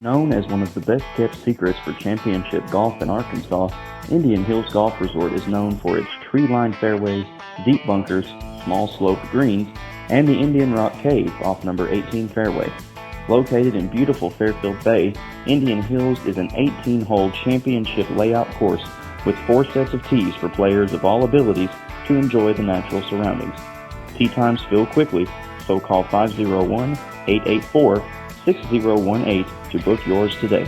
D: Known as one of the best-kept secrets for championship golf in Arkansas, Indian Hills Golf Resort is known for its tree-lined fairways, deep bunkers, small sloped greens, and the Indian Rock Cave off number 18 fairway. Located in beautiful Fairfield Bay, Indian Hills is an 18-hole championship layout course with 4 sets of tees for players of all abilities to enjoy the natural surroundings. Tee times fill quickly, so call 501-884-6018 to book yours today.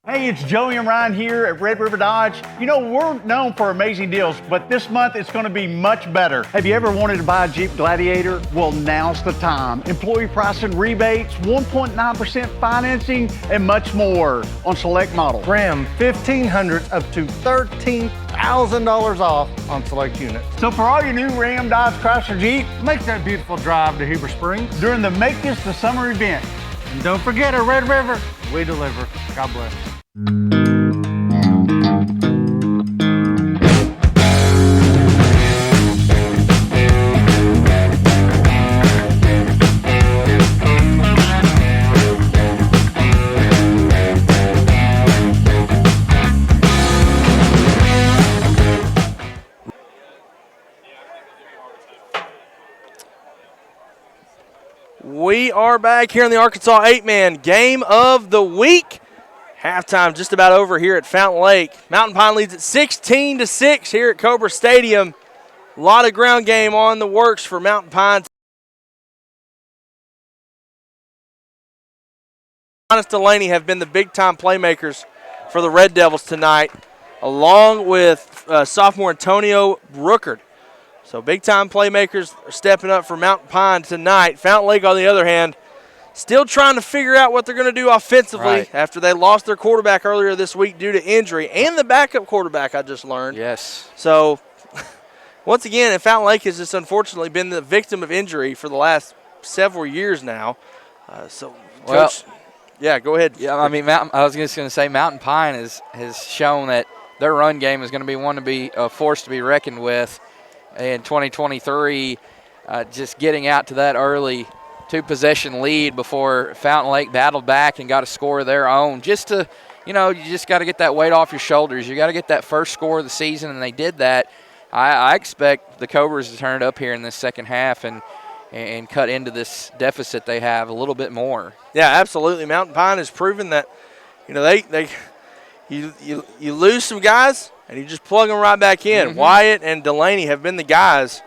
E: Hey, it's Joey and Ryan here at Red River Dodge. You know, we're known for amazing deals, but this month it's going to be much better. Have you ever wanted to buy a Jeep Gladiator? Well, now's the time. Employee pricing, rebates, 1.9% financing, and much more on select models.
F: Ram 1500 up to $13,000 off on select units.
E: So for all your new Ram, Dodge, Chrysler, Jeep,
F: Make that beautiful drive to Heber Springs.
E: during the Make This the Summer event.
F: And don't forget, at Red River, we deliver. God bless.
B: We are back here in the Arkansas 8-Man Game of the Week. Halftime just about over here at Fountain Lake. Mountain Pine leads at 16-6 here at Cobra Stadium. A lot of ground game on the works for Mountain Pine. Honest Delaney have been the big-time playmakers for the Red Devils tonight, along with sophomore Antonio Brookard. So big-time playmakers are stepping up for Mountain Pine tonight. Fountain Lake, on the other hand, still trying to figure out what they're going to do offensively after they lost their quarterback earlier this week due to injury, and the backup quarterback, I just learned.
C: Yes.
B: So, once again, Fountain Lake has just unfortunately been the victim of injury for the last several years now. Coach, yeah, go ahead.
C: Yeah, I mean, I was just going to say Mountain Pine has shown that their run game is going to be one to be a force to be reckoned with in 2023. Just getting out to that early 2-possession lead before Fountain Lake battled back and got a score of their own. Just to, you just got to get that weight off your shoulders. You got to get that first score of the season, and they did that. I expect the Cobras to turn it up here in this second half and and cut into this deficit they have a little bit more.
B: Yeah, absolutely. Mountain Pine has proven that, you lose some guys and you just plug them right back in.
C: Mm-hmm.
B: Wyatt and Delaney have been the guys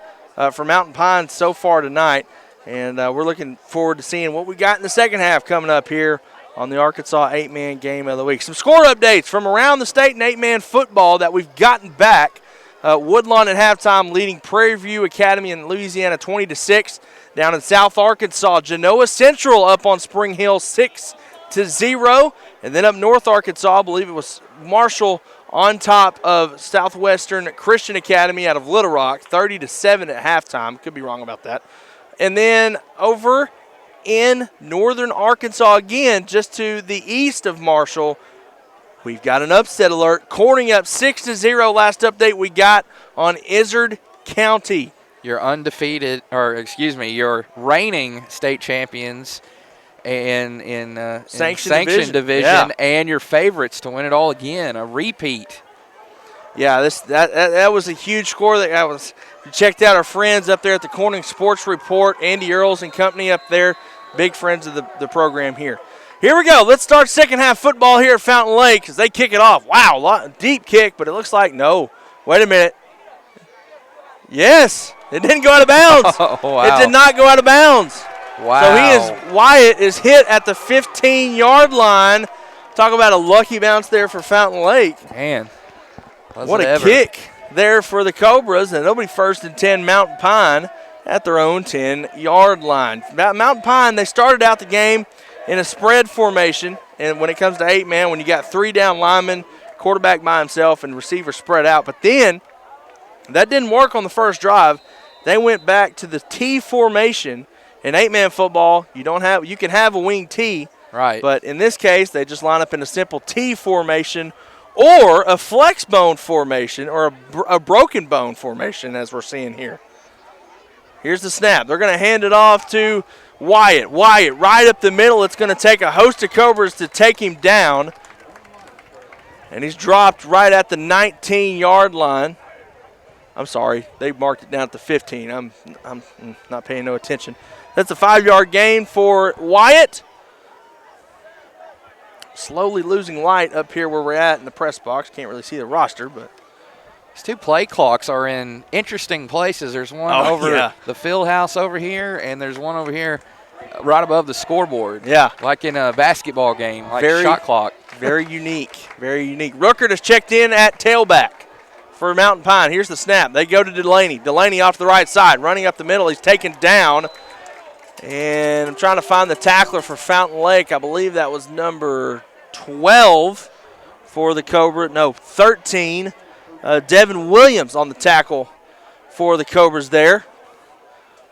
B: for Mountain Pine so far tonight, and we're looking forward to seeing what we got in the second half coming up here on the Arkansas 8-Man Game of the Week. Some score updates from around the state in 8-man football that we've gotten back. Woodlawn at halftime leading Prairie View Academy in Louisiana 20-6. Down in South Arkansas, Genoa Central up on Spring Hill 6-0. And then up North Arkansas, I believe it was Marshall on top of Southwestern Christian Academy out of Little Rock, 30-7 at halftime. Could be wrong about that. And then over in Northern Arkansas again, just to the east of Marshall, we've got an upset alert. Corning up 6-0. Last update we got on Izard County.
C: Your your reigning state champions in
B: Sanctioned
C: division,
B: yeah.
C: And your favorites to win it all again, a repeat.
B: Yeah, that was a huge score. We checked out our friends up there at the Corning Sports Report, Andy Earls and company up there, big friends of the program here. Here we go. Let's start second half football here at Fountain Lake as they kick it off. Wow, deep kick, but it looks like no. Wait a minute. Yes, it didn't go out of bounds.
C: Oh, wow.
B: It did not go out of bounds.
C: Wow.
B: So Wyatt is hit at the 15-yard line. Talk about a lucky bounce there for Fountain Lake.
C: Man.
B: What a kick there for the Cobras, and they'll be 1st and 10 Mountain Pine at their own 10-yard line. Mountain Pine, they started out the game in a spread formation, and when it comes to 8-man, when you got 3 down linemen, quarterback by himself, and receiver spread out. But then that didn't work on the first drive. They went back to the T formation. In 8-man football, you can have a wing T,
C: right?
B: But in this case, they just line up in a simple T formation or a flex bone formation or a broken bone formation, as we're seeing here. Here's the snap. They're going to hand it off to Wyatt. Wyatt right up the middle. It's going to take a host of Cobras to take him down. And he's dropped right at the 19-yard line. I'm sorry. They marked it down at the 15. I'm not paying no attention. That's a 5-yard gain for Wyatt. Slowly losing light up here where we're at in the press box. Can't really see the roster, but
C: these 2 play clocks are in interesting places. There's one over the field house over here, and there's one over here right above the scoreboard.
B: Yeah.
C: Like in a basketball game, like shot clock.
B: Very unique. Very unique. Ruckert has checked in at tailback for Mountain Pine. Here's the snap. They go to Delaney. Delaney off to the right side, running up the middle. He's taken down. And I'm trying to find the tackler for Fountain Lake. I believe that was number 12 for the Cobra. No, 13. Devin Williams on the tackle for the Cobras there.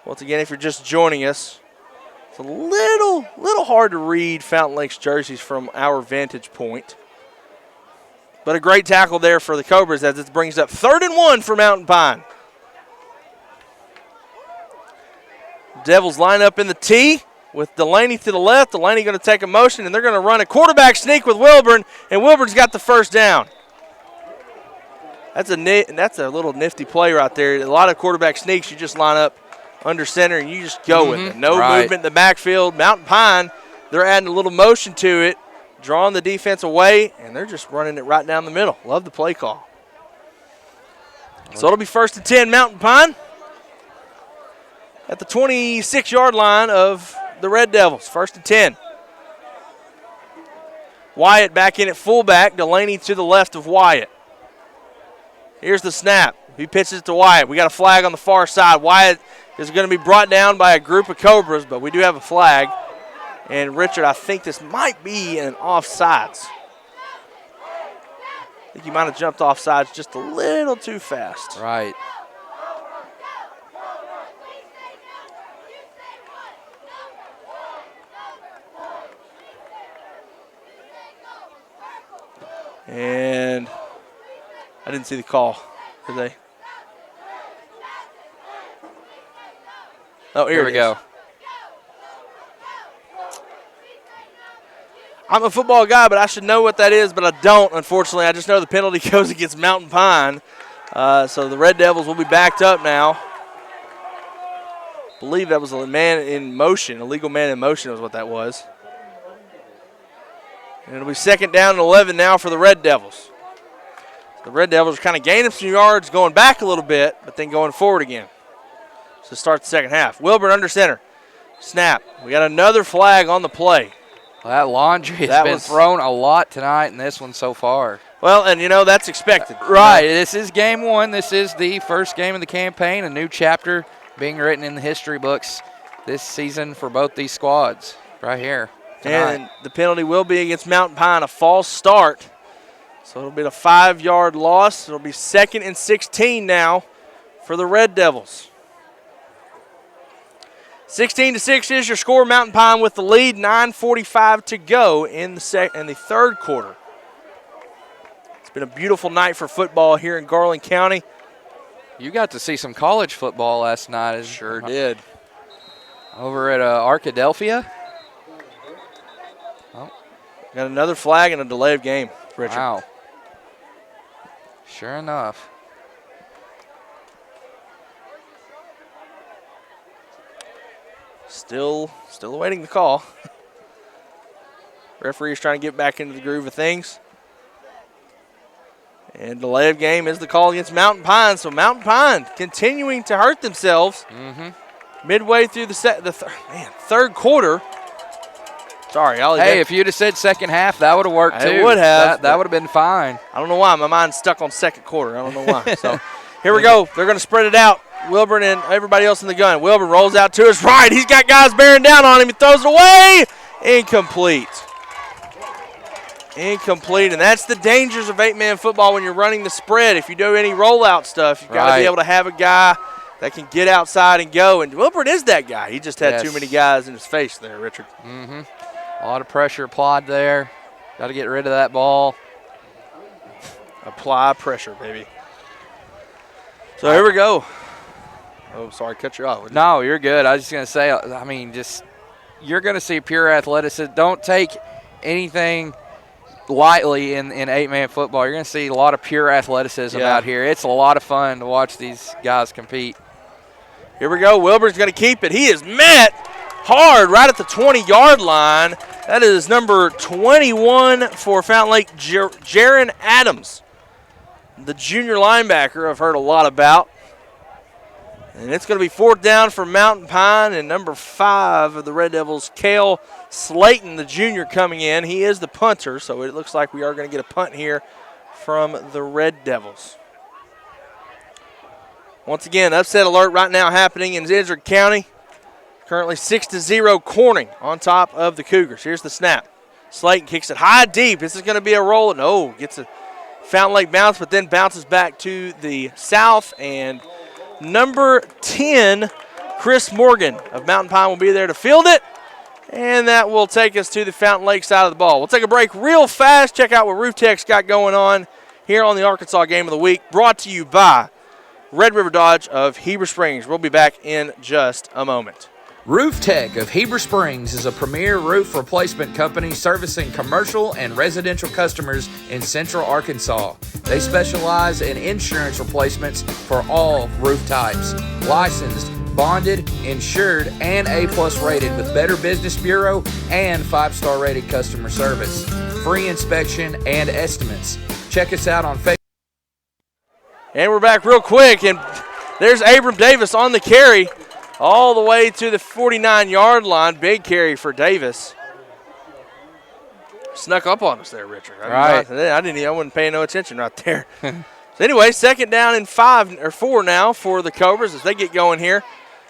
B: Once again, if you're just joining us, it's a little hard to read Fountain Lake's jerseys from our vantage point. But a great tackle there for the Cobras as it brings up 3rd and 1 for Mountain Pine. Devils line up in the T with Delaney to the left. Delaney going to take a motion, and they're going to run a quarterback sneak with Wilburn, and Wilburn's got the first down. That's a little nifty play right there. A lot of quarterback sneaks, you just line up under center, and you just go with it. No movement in the backfield. Mountain Pine, they're adding a little motion to it, drawing the defense away, and they're just running it right down the middle. Love the play call. So it'll be 1st and 10 Mountain Pine at the 26-yard line of the Red Devils. 1st and 10. Wyatt back in at fullback. Delaney to the left of Wyatt. Here's the snap. He pitches it to Wyatt. We got a flag on the far side. Wyatt is going to be brought down by a group of Cobras, but we do have a flag. And Richard, I think this might be an offsides. I think he might have jumped offsides just a little too fast.
C: Right.
B: And I didn't see the call, did they? Oh, here
C: we go.
B: I'm a football guy, but I should know what that is, but I don't, unfortunately. I just know the penalty goes against Mountain Pine. So the Red Devils will be backed up now. believe that was a man in motion, illegal man in motion was what that was. And it'll be 2nd down and 11 now for the Red Devils. The Red Devils are kind of gaining some yards, going back a little bit, but then going forward again. So start the second half. Wilburn under center. Snap. We got another flag on the play.
C: Well, that laundry has been thrown a lot tonight in this one so far.
B: Well, and, that's expected.
C: Right. This is game 1. This is the first game of the campaign, a new chapter being written in the history books this season for both these squads right here tonight.
B: And the penalty will be against Mountain Pine, a false start. So it'll be a 5-yard loss. It'll be 2nd and 16 now for the Red Devils. 16-6 is your score. Mountain Pine with the lead. 9:45 to go in the third quarter. It's been a beautiful night for football here in Garland County.
C: You got to see some college football last night.
B: Sure did.
C: Over at Arkadelphia.
B: Oh. Got another flag and a delay of game, Richard.
C: Wow. Sure enough.
B: Still awaiting the call. Referee is trying to get back into the groove of things. And delay of game is the call against Mountain Pine. So Mountain Pine continuing to hurt themselves midway through the third quarter. Sorry, Ollie.
C: Hey, if you'd have said second half, that would have worked too.
B: It would have.
C: That would have been fine.
B: I don't know why. My mind's stuck on second quarter. I don't know why. So here we go. They're going to spread it out. Wilburn and everybody else in the gun. Wilburn rolls out to his right. He's got guys bearing down on him. He throws it away. Incomplete. Incomplete. And that's the dangers of 8-man football when you're running the spread. If you do any rollout stuff, you've got to be able to have a guy that can get outside and go. And Wilburn is that guy. He just had too many guys in his face there, Richard.
C: A lot of pressure applied there. Got to get rid of that ball.
B: Apply pressure, baby. So here we go. Oh, sorry, cut you off.
C: No, you're good. I was just going to say, I mean, you're going to see pure athleticism. Don't take anything lightly in 8-man football. You're going to see a lot of pure athleticism out here. It's a lot of fun to watch these guys compete.
B: Here we go. Wilbur's going to keep it. He is met hard right at the 20-yard line. That is number 21 for Fountain Lake, Jaron Adams, the junior linebacker I've heard a lot about. And it's going to be 4th down for Mountain Pine, and number 5 of the Red Devils, Cale Slayton, the junior, coming in. He is the punter, so it looks like we are going to get a punt here from the Red Devils. Once again, upset alert right now happening in Izard County. Currently 6-0 Corning on top of the Cougars. Here's the snap. Slayton kicks it high deep. This is going to be a roll. No, gets a Fountain Lake bounce, but then bounces back to the south, and number 10, Chris Morgan of Mountain Pine will be there to field it. And that will take us to the Fountain Lake side of the ball. We'll take a break real fast. Check out what Roof Tech's got going on here on the Arkansas Game of the Week. Brought to you by Red River Dodge of Heber Springs. We'll be back in just a moment.
C: Roof Tech of Heber Springs is a premier roof replacement company servicing commercial and residential customers in central Arkansas. They specialize in insurance replacements for all roof types. Licensed, bonded, insured, and A+ rated with Better Business Bureau and 5-star rated customer service. Free inspection and estimates. Check us out on Facebook.
B: And we're back real quick, and there's Abram Davis on the carry all the way to the 49-yard line. Big carry for Davis. Snuck up on us there, Richard. I wasn't paying no attention right there. So anyway, 2nd down and 4 now for the Cobras as they get going here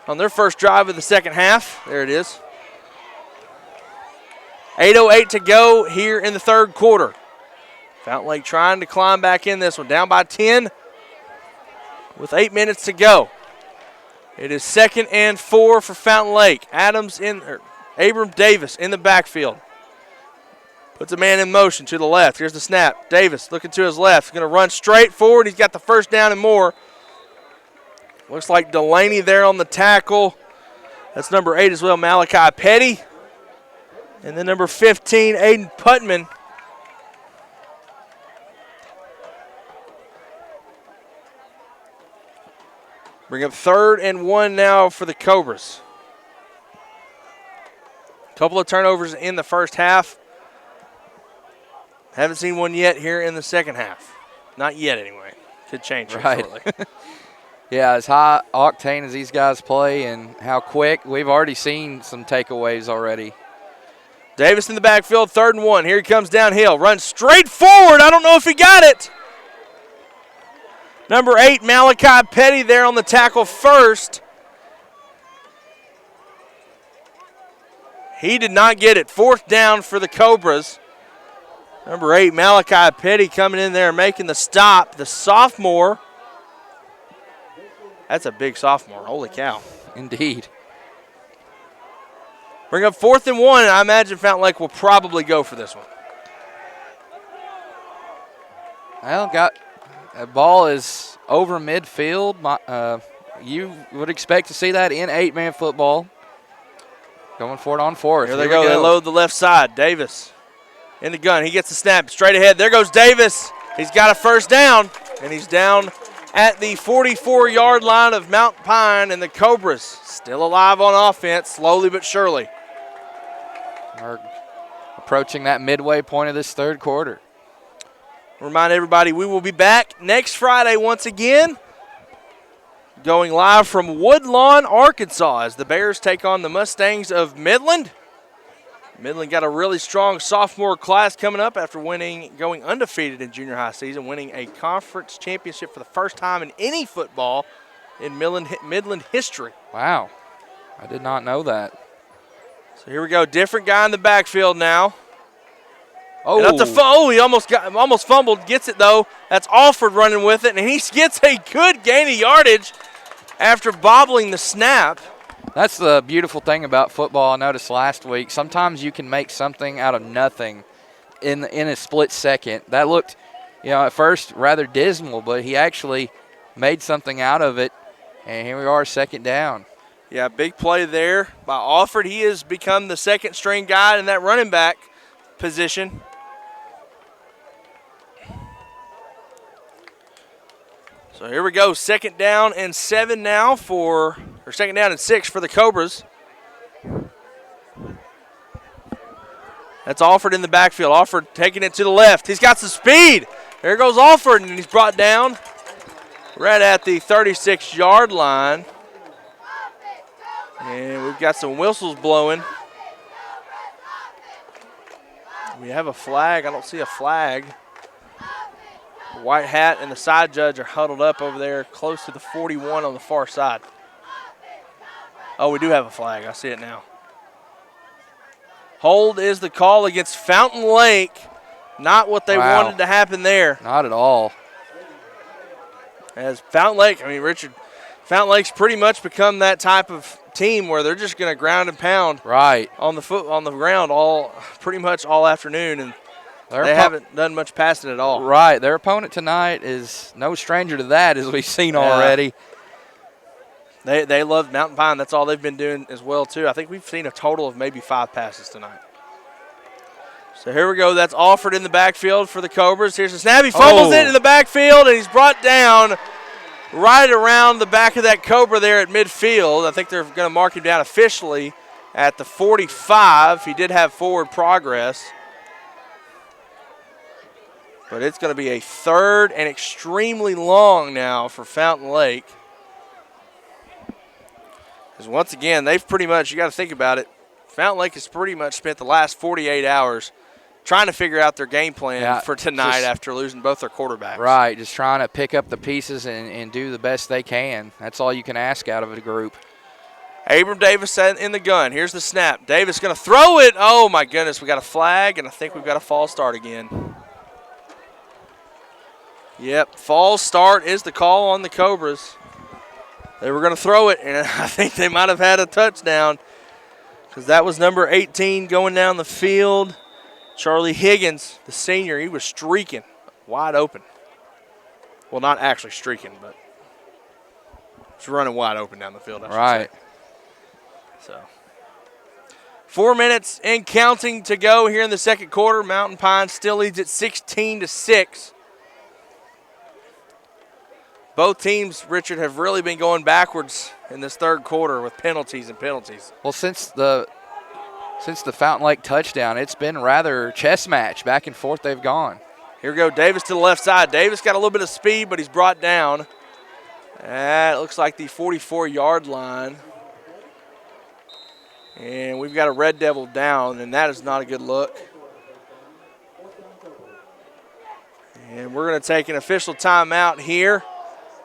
B: on their first drive of the second half. There it is. 8:08 to go here in the third quarter. Fountain Lake trying to climb back in this one, down by 10 with 8 minutes to go. It is 2nd and 4 for Fountain Lake. Abram Davis in the backfield. Puts a man in motion to the left. Here's the snap. Davis looking to his left. He's going to run straight forward. He's got the 1st down and more. Looks like Delaney there on the tackle. That's number 8 as well, Malachi Petty. And then number 15, Aiden Putman. Bring up 3rd and 1 now for the Cobras. Couple of turnovers in the first half. Haven't seen one yet here in the second half. Not yet, anyway. Could change shortly.
C: Yeah, as high octane as these guys play and how quick, we've already seen some takeaways already.
B: Davis in the backfield, 3rd and 1. Here he comes downhill. Runs straight forward. I don't know if he got it. Number 8, Malachi Petty there on the tackle first. He did not get it. 4th down for the Cobras. Number 8, Malachi Petty coming in there and making the stop. The sophomore. That's a big sophomore. Holy cow.
C: Indeed.
B: Bring up 4th and 1, and I imagine Fountain Lake will probably go for this one.
C: Well, the ball is over midfield. You would expect to see that in 8-man football. Going for it on 4th.
B: Here they go. They load the left side. Davis in the gun. He gets the snap straight ahead. There goes Davis. He's got a 1st down, and he's down at the 44-yard line of Mount Pine, and the Cobras still alive on offense, slowly but surely.
C: We're approaching that midway point of this 3rd quarter.
B: Remind everybody, we will be back next Friday once again, going live from Woodlawn, Arkansas, as the Bears take on the Mustangs of Midland. Midland got a really strong sophomore class coming up after going undefeated in junior high season, winning a conference championship for the first time in any football in Midland history.
C: Wow, I did not know that.
B: So here we go, different guy in the backfield now.
C: Oh,
B: And up he almost fumbled, gets it though. That's Alford running with it, and he gets a good gain of yardage after bobbling the snap.
C: That's the beautiful thing about football I noticed last week. Sometimes you can make something out of nothing in a split second. That looked, at first rather dismal, but he actually made something out of it, and here we are, 2nd down.
B: Yeah, big play there by Alford. He has become the 2nd-string guy in that running back position. So here we go, 2nd down and 7 now 2nd down and 6 for the Cobras. That's Alford in the backfield. Alford taking it to the left. He's got some speed. There goes Alford, and he's brought down right at the 36-yard line. And we've got some whistles blowing. We have a flag. I don't see a flag. The white hat and the side judge are huddled up over there close to the 41 on the far side. Oh, we do have a flag. I see it now. Hold is the call against Fountain Lake. Not what they wanted to happen there.
C: Not at all.
B: As Fountain Lake, Fountain Lake's pretty much become that type of team where they're just going to ground and pound on the ground pretty much all afternoon, and they haven't done much passing at all.
C: Right. Their opponent tonight is no stranger to that, as we've seen already.
B: They love Mountain Pine. That's all they've been doing as well, too. I think we've seen a total of maybe 5 passes tonight. So here we go. That's Alford in the backfield for the Cobras. Here's the snap. He fumbles it in the backfield, and he's brought down right around the back of that Cobra there at midfield. I think they're going to mark him down officially at the 45. He did have forward progress. But it's going to be a 3rd and extremely long now for Fountain Lake. Because once again, they've pretty much, you got to think about it, Fountain Lake has pretty much spent the last 48 hours trying to figure out their game plan for tonight after losing both their quarterbacks.
C: Right, just trying to pick up the pieces and do the best they can. That's all you can ask out of a group.
B: Abram Davis in the gun. Here's the snap. Davis going to throw it. Oh, my goodness. We got a flag, and I think we've got a false start again. Yep, false start is the call on the Cobras. They were going to throw it, and I think they might have had a touchdown because that was number 18 going down the field. Charlie Higgins, the senior, he was streaking wide open. Well, not actually streaking, but he's running wide open down the field, I should say. So 4 minutes and counting to go here in the 2nd quarter. Mountain Pine still leads at 16-6. Both teams, Richard, have really been going backwards in this third quarter with penalties and penalties.
C: Well, since the Fountain Lake touchdown, it's been rather chess match. Back and forth they've gone.
B: Here we go, Davis to the left side. Davis got a little bit of speed, but he's brought down. It looks like the 44-yard line. And we've got a Red Devil down, and that is not a good look. And we're going to take an official timeout here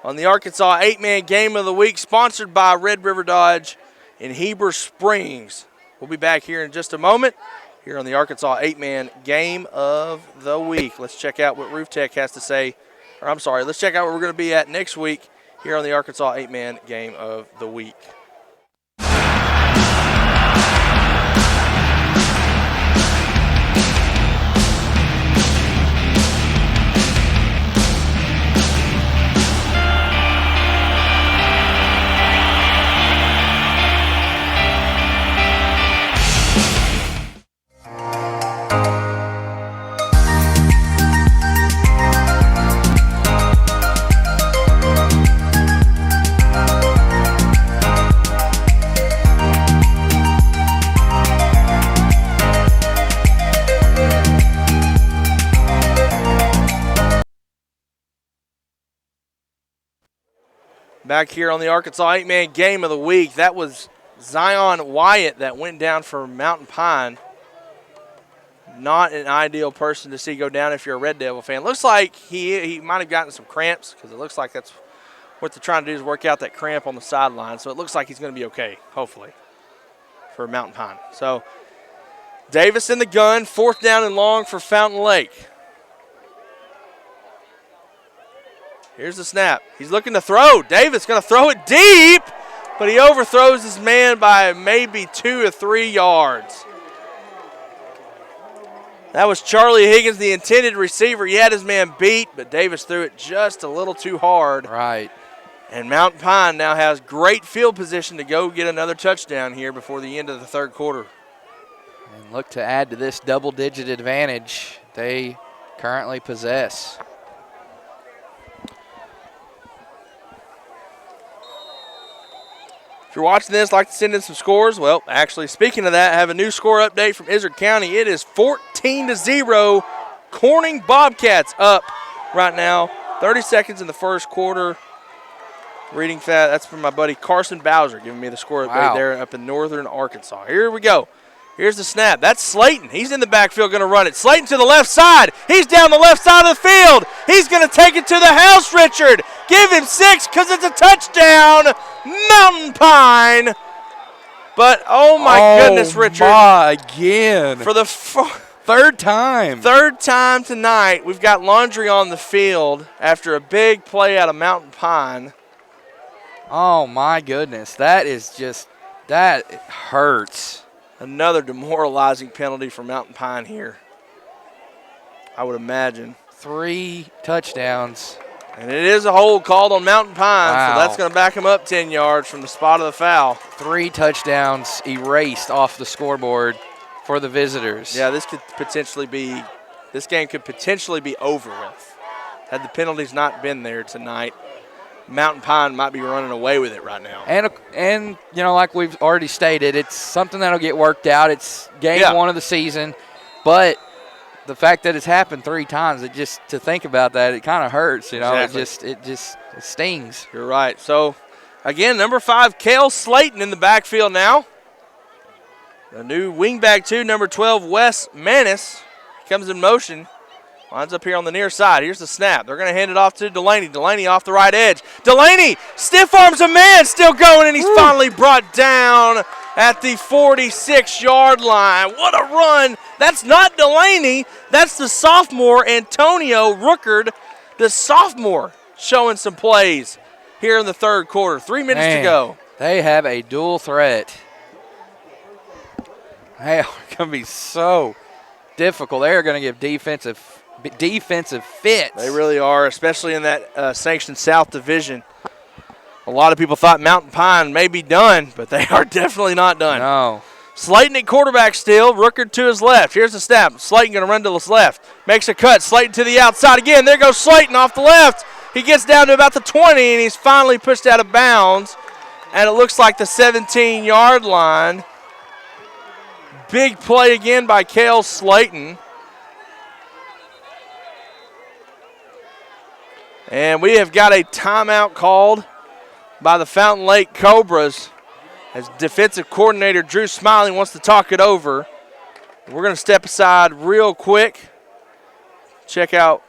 B: on the Arkansas 8-Man Game of the Week, sponsored by Red River Dodge in Heber Springs. We'll be back here in just a moment here on the Arkansas 8-Man Game of the Week. Let's check out what Roof Tech has to say. Let's check out where we're going to be at next week here on the Arkansas 8-Man Game of the Week. Back here on the Arkansas 8-Man Game of the Week, that was Zion Wyatt that went down for Mountain Pine. Not an ideal person to see go down if you're a Red Devil fan. Looks like he might have gotten some cramps, because it looks like that's what they're trying to do is work out that cramp on the sideline. So it looks like he's going to be okay, hopefully, for Mountain Pine. So Davis in the gun, 4th down and long for Fountain Lake. Here's the snap. He's looking to throw. Davis going to throw it deep, but he overthrows his man by maybe 2 or 3 yards. That was Charlie Higgins, the intended receiver. He had his man beat, but Davis threw it just a little too hard.
C: Right.
B: And Mountain Pine now has great field position to go get another touchdown here before the end of the third quarter.
C: And look to add to this double-digit advantage they currently possess.
B: If you're watching this, like to send in some scores. Well, actually, speaking of that, I have a new score update from Izard County. It is 14-0. Corning Bobcats up right now. 30 seconds in the first quarter. Reading fast. That's from my buddy Carson Bowser giving me the score update there up in northern Arkansas. Here we go. Here's the snap. That's Slayton. He's in the backfield going to run it. Slayton to the left side. He's down the left side of the field. He's going to take it to the house, Richard. Give him 6 because it's a touchdown. Mountain Pine. But, oh, my goodness, Richard.
C: Again.
B: For the
C: third time.
B: Third time tonight, we've got laundry on the field after a big play out of Mountain Pine.
C: Oh, my goodness. That hurts.
B: Another demoralizing penalty for Mountain Pine here, I would imagine.
C: 3 touchdowns.
B: And it is a hold called on Mountain Pine,
C: Wow.
B: so that's going to back him up 10 yards from the spot of the foul.
C: 3 touchdowns erased off the scoreboard for the visitors.
B: Yeah, this game could potentially be over with. Had the penalties not been there tonight, Mountain Pine might be running away with it right now.
C: And you know, like we've already stated, it's something that'll get worked out. It's game 1 of the season, but the fact that it's happened 3 times, to think about that, it kind of hurts. You know,
B: Exactly.
C: it stings.
B: You're right. So, again, number 5, Cale Slayton in the backfield now. The new wingback 2, number 12, Wes Manis, comes in motion. Lines up here on the near side. Here's the snap. They're going to hand it off to Delaney. Delaney off the right edge. Delaney stiff arms a man, still going, and he's finally brought down at the 46-yard line. What a run. That's not Delaney. That's the sophomore, Antonio Rookard, the sophomore, showing some plays here in the third quarter. 3 minutes to go.
C: They have a dual threat. They are going to be so difficult. They are going to give defensive fits.
B: They really are, especially in that Sanctioned South Division. A lot of people thought Mountain Pine may be done, but they are definitely not done.
C: No.
B: Slayton at quarterback still. Rookard to his left. Here's the snap. Slayton going to run to his left. Makes a cut. Slayton to the outside again. There goes Slayton off the left. He gets down to about the 20, and he's finally pushed out of bounds. And it looks like the 17-yard line. Big play again by Cale Slayton. And we have got a timeout called by the Fountain Lake Cobras as defensive coordinator Drew Smiley wants to talk it over. We're going to step aside real quick. Check out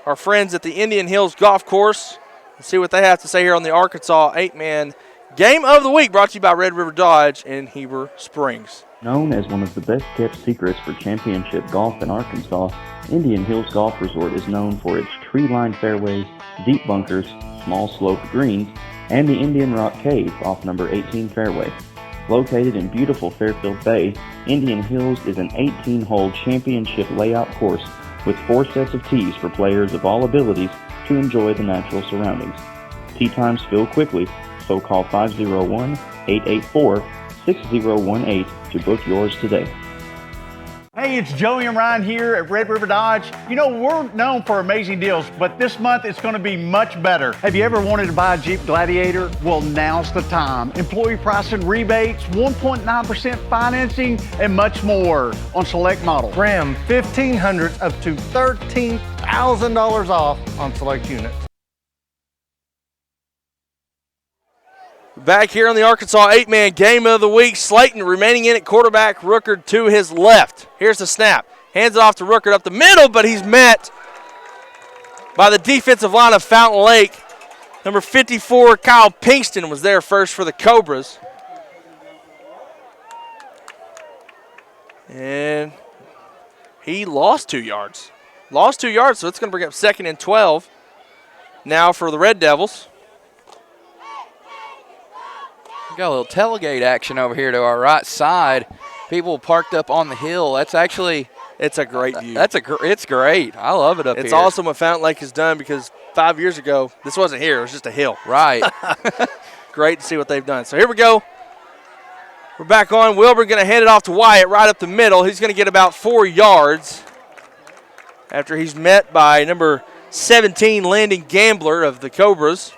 B: our friends at the Indian Hills Golf Course and see what they have to say here on the Arkansas 8-man Game of the Week, brought to you by Red River Dodge in Heber Springs.
D: Known as one of the best-kept secrets for championship golf in Arkansas, Indian Hills Golf Resort is known for its tree-lined fairways, deep bunkers, small sloped greens, and the Indian Rock Cave off number 18 fairway. Located in beautiful Fairfield Bay, Indian Hills is an 18-hole championship layout course with 4 sets of tees for players of all abilities to enjoy the natural surroundings. Tee times fill quickly, so call 501-884-6018 to book yours today.
E: Hey, it's Joey and Ryan here at Red River Dodge. You know, we're known for amazing deals, but this month it's going to be much better. Have you ever wanted to buy a Jeep Gladiator? Well, now's the time. Employee pricing rebates, 1.9% financing, and much more on select models.
F: Ram 1500s up to $13,000 off on select units.
B: Back here on the Arkansas 8-man Game of the Week, Slayton remaining in at quarterback, Ruckert to his left. Here's the snap. Hands it off to Ruckert up the middle, but he's met by the defensive line of Fountain Lake. Number 54, Kyle Pinkston, was there first for the Cobras. And he lost 2 yards. Lost 2 yards, so it's going to bring up 2nd and 12 now for the Red Devils.
C: We got a little tailgate action over here to our right side. People parked up on the hill. That's actually
B: It's a great view.
C: it's great. I love it up here.
B: It's awesome what Fountain Lake has done because 5 years ago, this wasn't here. It was just a hill.
C: Right.
B: Great to see what they've done. So here we go. We're back on. Wilburn going to hand it off to Wyatt right up the middle. He's going to get about 4 yards after he's met by number 17, Landon Gambler of the Cobras.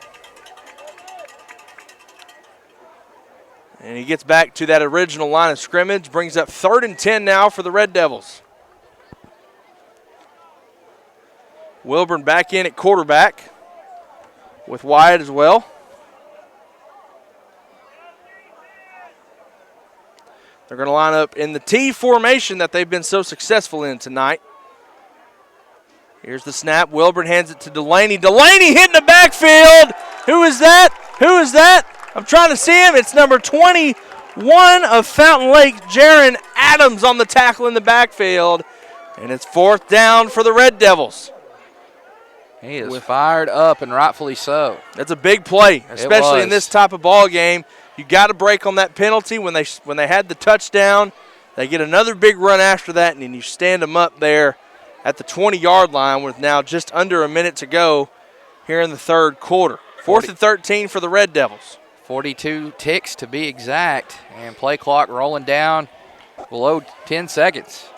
B: And he gets back to that original line of scrimmage, brings up 3rd and 10 now for the Red Devils. Wilburn back in at quarterback with Wyatt as well. They're going to line up in the T formation that they've been so successful in tonight. Here's the snap. Wilburn hands it to Delaney. Delaney hitting the backfield. Who is that? Who is that? I'm trying to see him. It's number 21 of Fountain Lake, Jaron Adams, on the tackle in the backfield. And it's 4th down for the Red Devils.
C: He is fired up, and rightfully so.
B: That's a big play, especially in this type of ball game. You got to break on that penalty. When they had the touchdown, they get another big run after that, and then you stand them up there at the 20-yard line with now just under a minute to go here in the 3rd quarter. 4th and 13 for the Red Devils.
C: 42 ticks to be exact, and play clock rolling down below 10 seconds.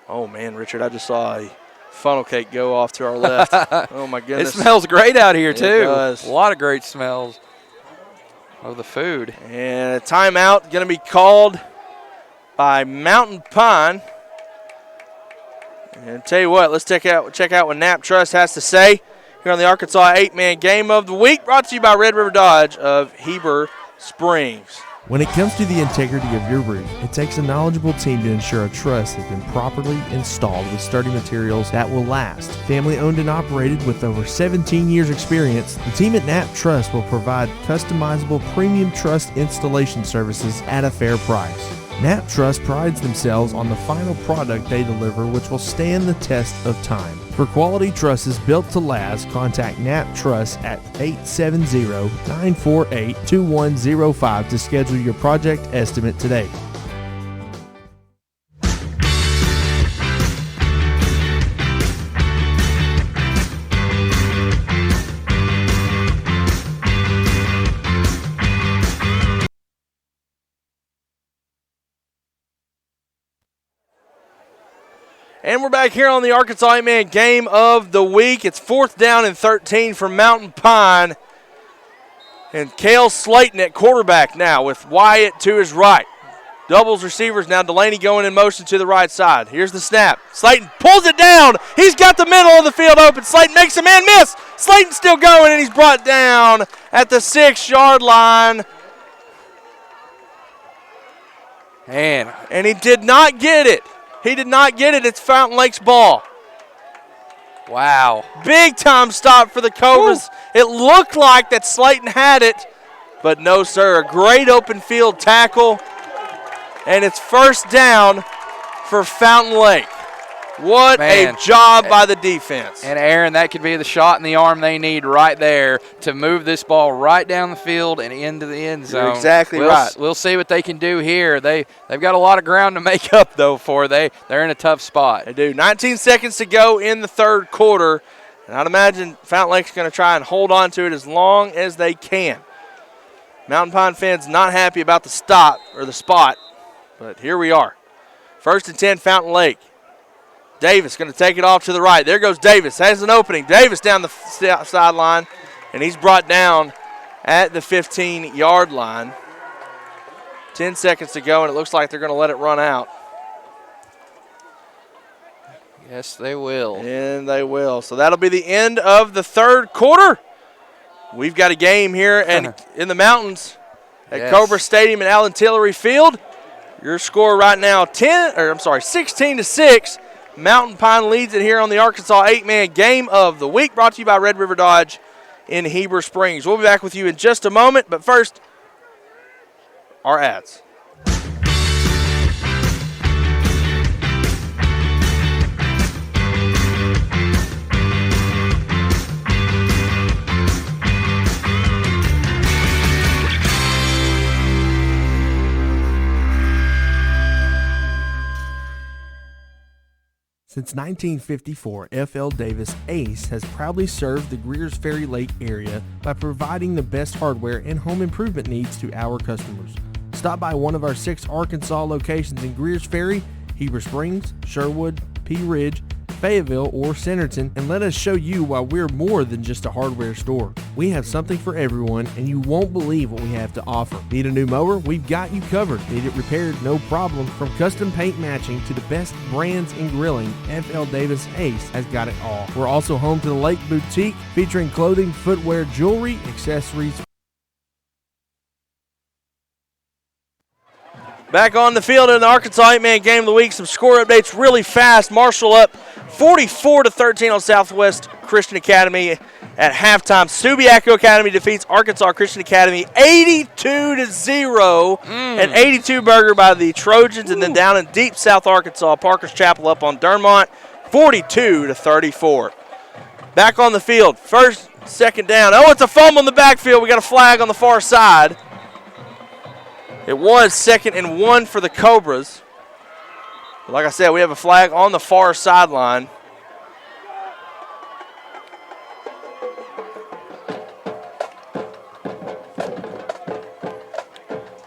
B: Oh, man, Richard, I just saw a funnel cake go off to our left. Oh, my goodness.
C: It smells great out here, too.
B: It does.
C: A lot of great smells of the food.
B: And a timeout going to be called by Mountain Pine. And tell you what, let's check out what Knapp Trust has to say here on the Arkansas 8-man Game of the Week, brought to you by Red River Dodge of Heber Springs.
A: When it comes to the integrity of your roof, it takes a knowledgeable team to ensure a truss has been properly installed with sturdy materials that will last. Family owned and operated with over 17 years experience, the team at Knapp Truss will provide customizable premium truss installation services at a fair price. Knapp Truss prides themselves on the final product they deliver, which will stand the test of time. For quality trusses built to last, contact Knapp Truss at 870-948-2105 to schedule your project estimate today.
B: And we're back here on the Arkansas 8-Man Game of the Week. It's 4th down and 13 for Mountain Pine. And Cale Slayton at quarterback now with Wyatt to his right. Doubles receivers now. Delaney going in motion to the right side. Here's the snap. Slayton pulls it down. He's got the middle of the field open. Slayton makes a man miss. Slayton's still going, and he's brought down at the 6-yard line. And he did not get it. He did not get it. It's Fountain Lake's ball.
C: Wow.
B: Big time stop for the Cobras. Woo. It looked like that Slayton had it, but no, sir. A great open field tackle. And it's 1st down for Fountain Lake. What a job by the defense.
C: And, Aaron, that could be the shot in the arm they need right there to move this ball right down the field and into the end zone.
B: You're exactly right.
C: We'll see what they can do here. They've got a lot of ground to make up, though, they're in a tough spot.
B: They do. 19 seconds to go in the 3rd quarter. And I'd imagine Fountain Lake's going to try and hold on to it as long as they can. Mountain Pine fans not happy about the stop or the spot, but here we are. 1st and 10, Fountain Lake. Davis going to take it off to the right. There goes Davis. Has an opening. Davis down the sideline, and he's brought down at the 15-yard line. 10 seconds to go, and it looks like they're going to let it run out.
C: Yes, they will.
B: And they will. So that'll be the end of the 3rd quarter. We've got a game here in the mountains at Cobra Stadium at Allen Tillery Field. Your score right now 16-6. Mountain Pine leads it here on the Arkansas 8-Man Game of the Week, brought to you by Red River Dodge in Heber Springs. We'll be back with you in just a moment, but first, our ads.
A: Since 1954, F.L. Davis Ace has proudly served the Greers Ferry Lake area by providing the best hardware and home improvement needs to our customers. Stop by one of our 6 Arkansas locations in Greers Ferry, Heber Springs, Sherwood, Pea Ridge, Fayetteville, or Centerton, and let us show you why we're more than just a hardware store. We have something for everyone, and you won't believe what we have to offer. Need a new mower? We've got you covered. Need it repaired? No problem. From custom paint matching to the best brands in grilling, F.L. Davis Ace has got it all. We're also home to the Lake Boutique, featuring clothing, footwear, jewelry, accessories.
B: Back on the field in the Arkansas 8-Man Game of the Week. Some score updates really fast. Marshall up 44-13 on Southwest Christian Academy at halftime. Subiaco Academy defeats Arkansas Christian Academy 82-0. An 82 burger by the Trojans. And then down in deep South Arkansas, Parker's Chapel up on Dermont 42-34. Back on the field. 2nd down. Oh, it's a fumble in the backfield. We got a flag on the far side. It was 2nd and 1 for the Cobras. Like I said, we have a flag on the far sideline.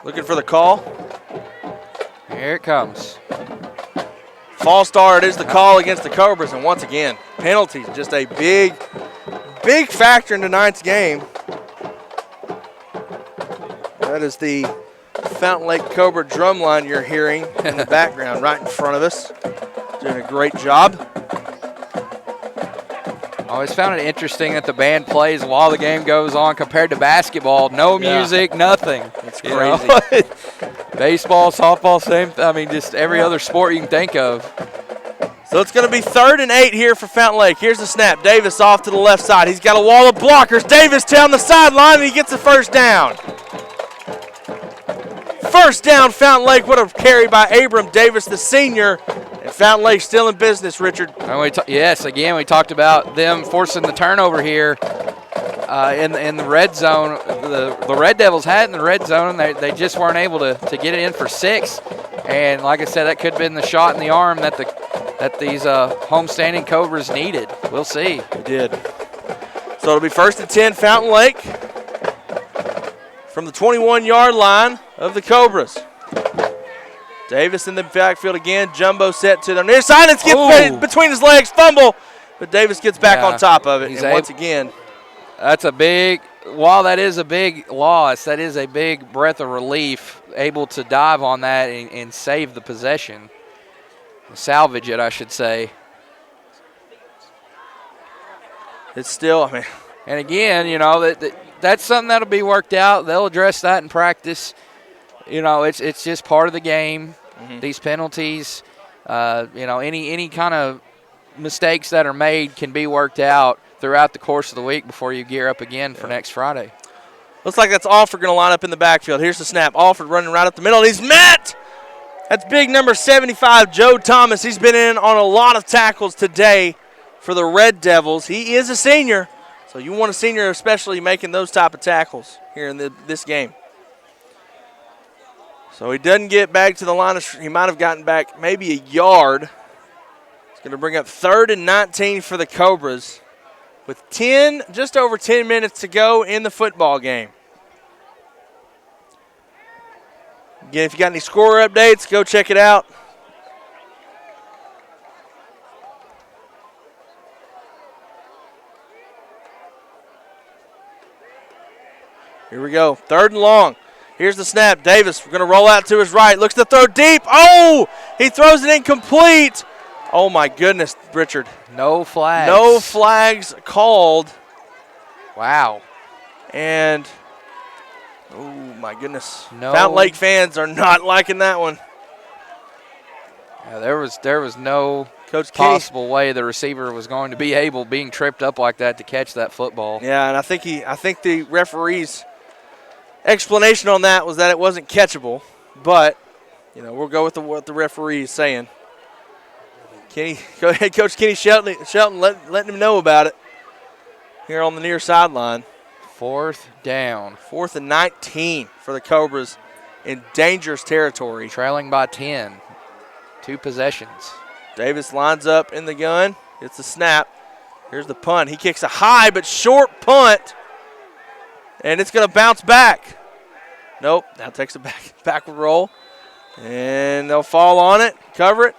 B: Looking for the call.
C: Here it comes.
B: False start is the call against the Cobras, and once again, penalties, just a big factor in tonight's game. That is the Fountain Lake Cobra drumline you're hearing in the background right in front of us. Doing a great job.
C: I always found it interesting that the band plays while the game goes on compared to basketball. No music, nothing.
B: It's crazy.
C: Baseball, softball, same. Just every other sport you can think of.
B: So it's going to be 3rd and 8 here for Fountain Lake. Here's the snap. Davis off to the left side. He's got a wall of blockers. Davis down the sideline, and he gets the 1st down. 1st down, Fountain Lake. What a carry by Abram Davis, the senior. And Fountain Lake still in business, Richard.
C: And again, we talked about them forcing the turnover here in the red zone. The Red Devils had in the red zone, and they just weren't able to get it in for 6. And like I said, that could have been the shot in the arm that these homestanding Cobras needed. We'll see.
B: They did. So it'll be 1st and 10, Fountain Lake, from the 21-yard line of the Cobras. Davis in the backfield again. Jumbo set to the near side. It gets between his legs. Fumble. But Davis gets back on top of it. And once again.
C: That's a big, while that is a big loss, that is a big breath of relief, able to dive on that and save the possession. Salvage it, I should say.
B: It's still, I mean.
C: And again, you know, that's something that'll be worked out. They'll address that in practice. You know, it's just part of the game. These penalties, you know, any kind of mistakes that are made can be worked out throughout the course of the week before you gear up again for next Friday.
B: Looks like that's Alford going to line up in the backfield. Here's the snap. Alford running right up the middle, and he's met. That's big number 75, Joe Thomas. He's been in on a lot of tackles today for the Red Devils. He is a senior, so you want a senior especially making those type of tackles here in this game. So he doesn't get back to the line. He might have gotten back maybe a yard. It's going to bring up 3rd and 19 for the Cobras with just over 10 minutes to go in the football game. Again, if you got any score updates, go check it out. Here we go. 3rd and long. Here's the snap. Davis, we're going to roll out to his right. Looks to throw deep. Oh! He throws it incomplete. Oh, my goodness, Richard.
C: No flags.
B: No flags called.
C: Wow.
B: And, oh, my goodness. Fountain Lake fans are not liking that one.
C: Yeah, there was no possible way the receiver was going to be being tripped up like that to catch that football.
B: Yeah, and I think the referee's explanation on that was that it wasn't catchable, but you know, we'll go with what the referee is saying. Go ahead, Coach Kenny Shelton letting him know about it here on the near sideline.
C: 4th down.
B: 4th and 19 for the Cobras in dangerous territory.
C: Trailing by 10. 2 possessions.
B: Davis lines up in the gun. It's the snap. Here's the punt. He kicks a high but short punt. And it's going to bounce back. Nope. Now takes a backward roll. And they'll fall on it, cover it.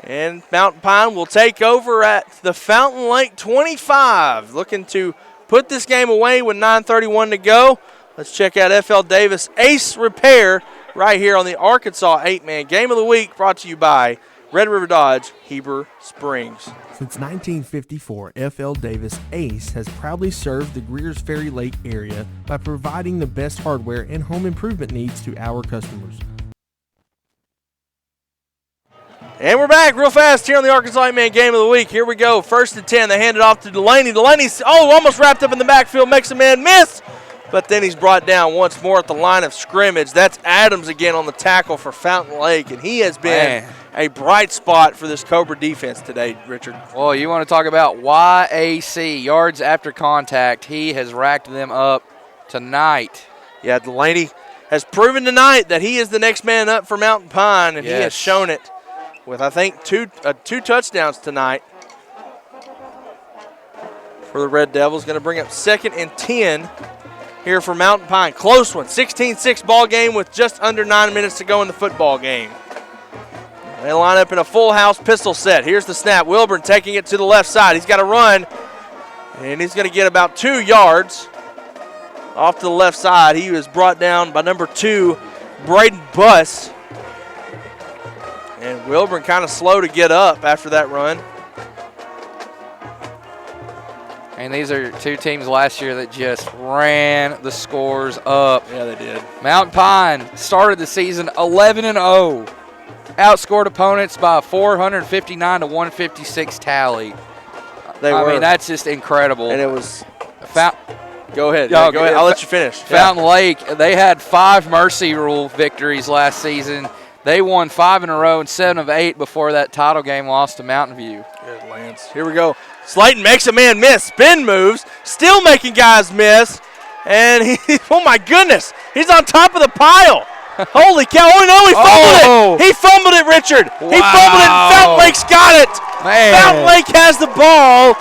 B: And Mountain Pine will take over at the Fountain Lake 25. Looking to put this game away with 9:31 to go. Let's check out FL Davis Ace Repair right here on the Arkansas 8-Man Game of the Week, brought to you by Red River Dodge, Heber Springs.
A: Since 1954, FL Davis Ace has proudly served the Greers Ferry Lake area by providing the best hardware and home improvement needs to our customers.
B: And we're back real fast here on the Arkansas 8-Man Game of the Week. Here we go. 1st and 10. They hand it off to Delaney. Delaney's almost wrapped up in the backfield, makes a man miss. But then he's brought down once more at the line of scrimmage. That's Adams again on the tackle for Fountain Lake, and he has been a bright spot for this Cobra defense today, Richard.
C: Well, you want to talk about YAC, yards after contact. He has racked them up tonight.
B: Yeah, Delaney has proven tonight that he is the next man up for Mountain Pine, and he has shown it with, I think, two touchdowns tonight for the Red Devils. Going to bring up 2nd and 10 here for Mountain Pine. Close one, 16-6 ball game with just under 9 minutes to go in the football game. They line up in a full house pistol set. Here's the snap. Wilburn taking it to the left side. He's got to run, and he's going to get about 2 yards off to the left side. He was brought down by number 2, Braden Buss. And Wilburn kind of slow to get up after that run.
C: And these are 2 teams last year that just ran the scores up.
B: Yeah, they did.
C: Mountain Pine started the season 11-0. Outscored opponents by a 459 to 156 tally. I mean, that's just incredible.
B: And it was.
C: Go ahead.
B: Go ahead. I'll let you finish.
C: Fountain Lake, they had 5 Mercy Rule victories last season. They won 5 in a row and 7 of 8 before that title game loss to Mountain View.
B: Good, Lance. Here we go. Slayton makes a man miss. Spin moves. Still making guys miss. And he, oh my goodness, he's on top of the pile. Holy cow. Oh no, he fumbled it. He fumbled it, Richard.
C: Wow.
B: He fumbled it, and Fountain Lake's got it.
C: Man.
B: Fountain Lake has the ball.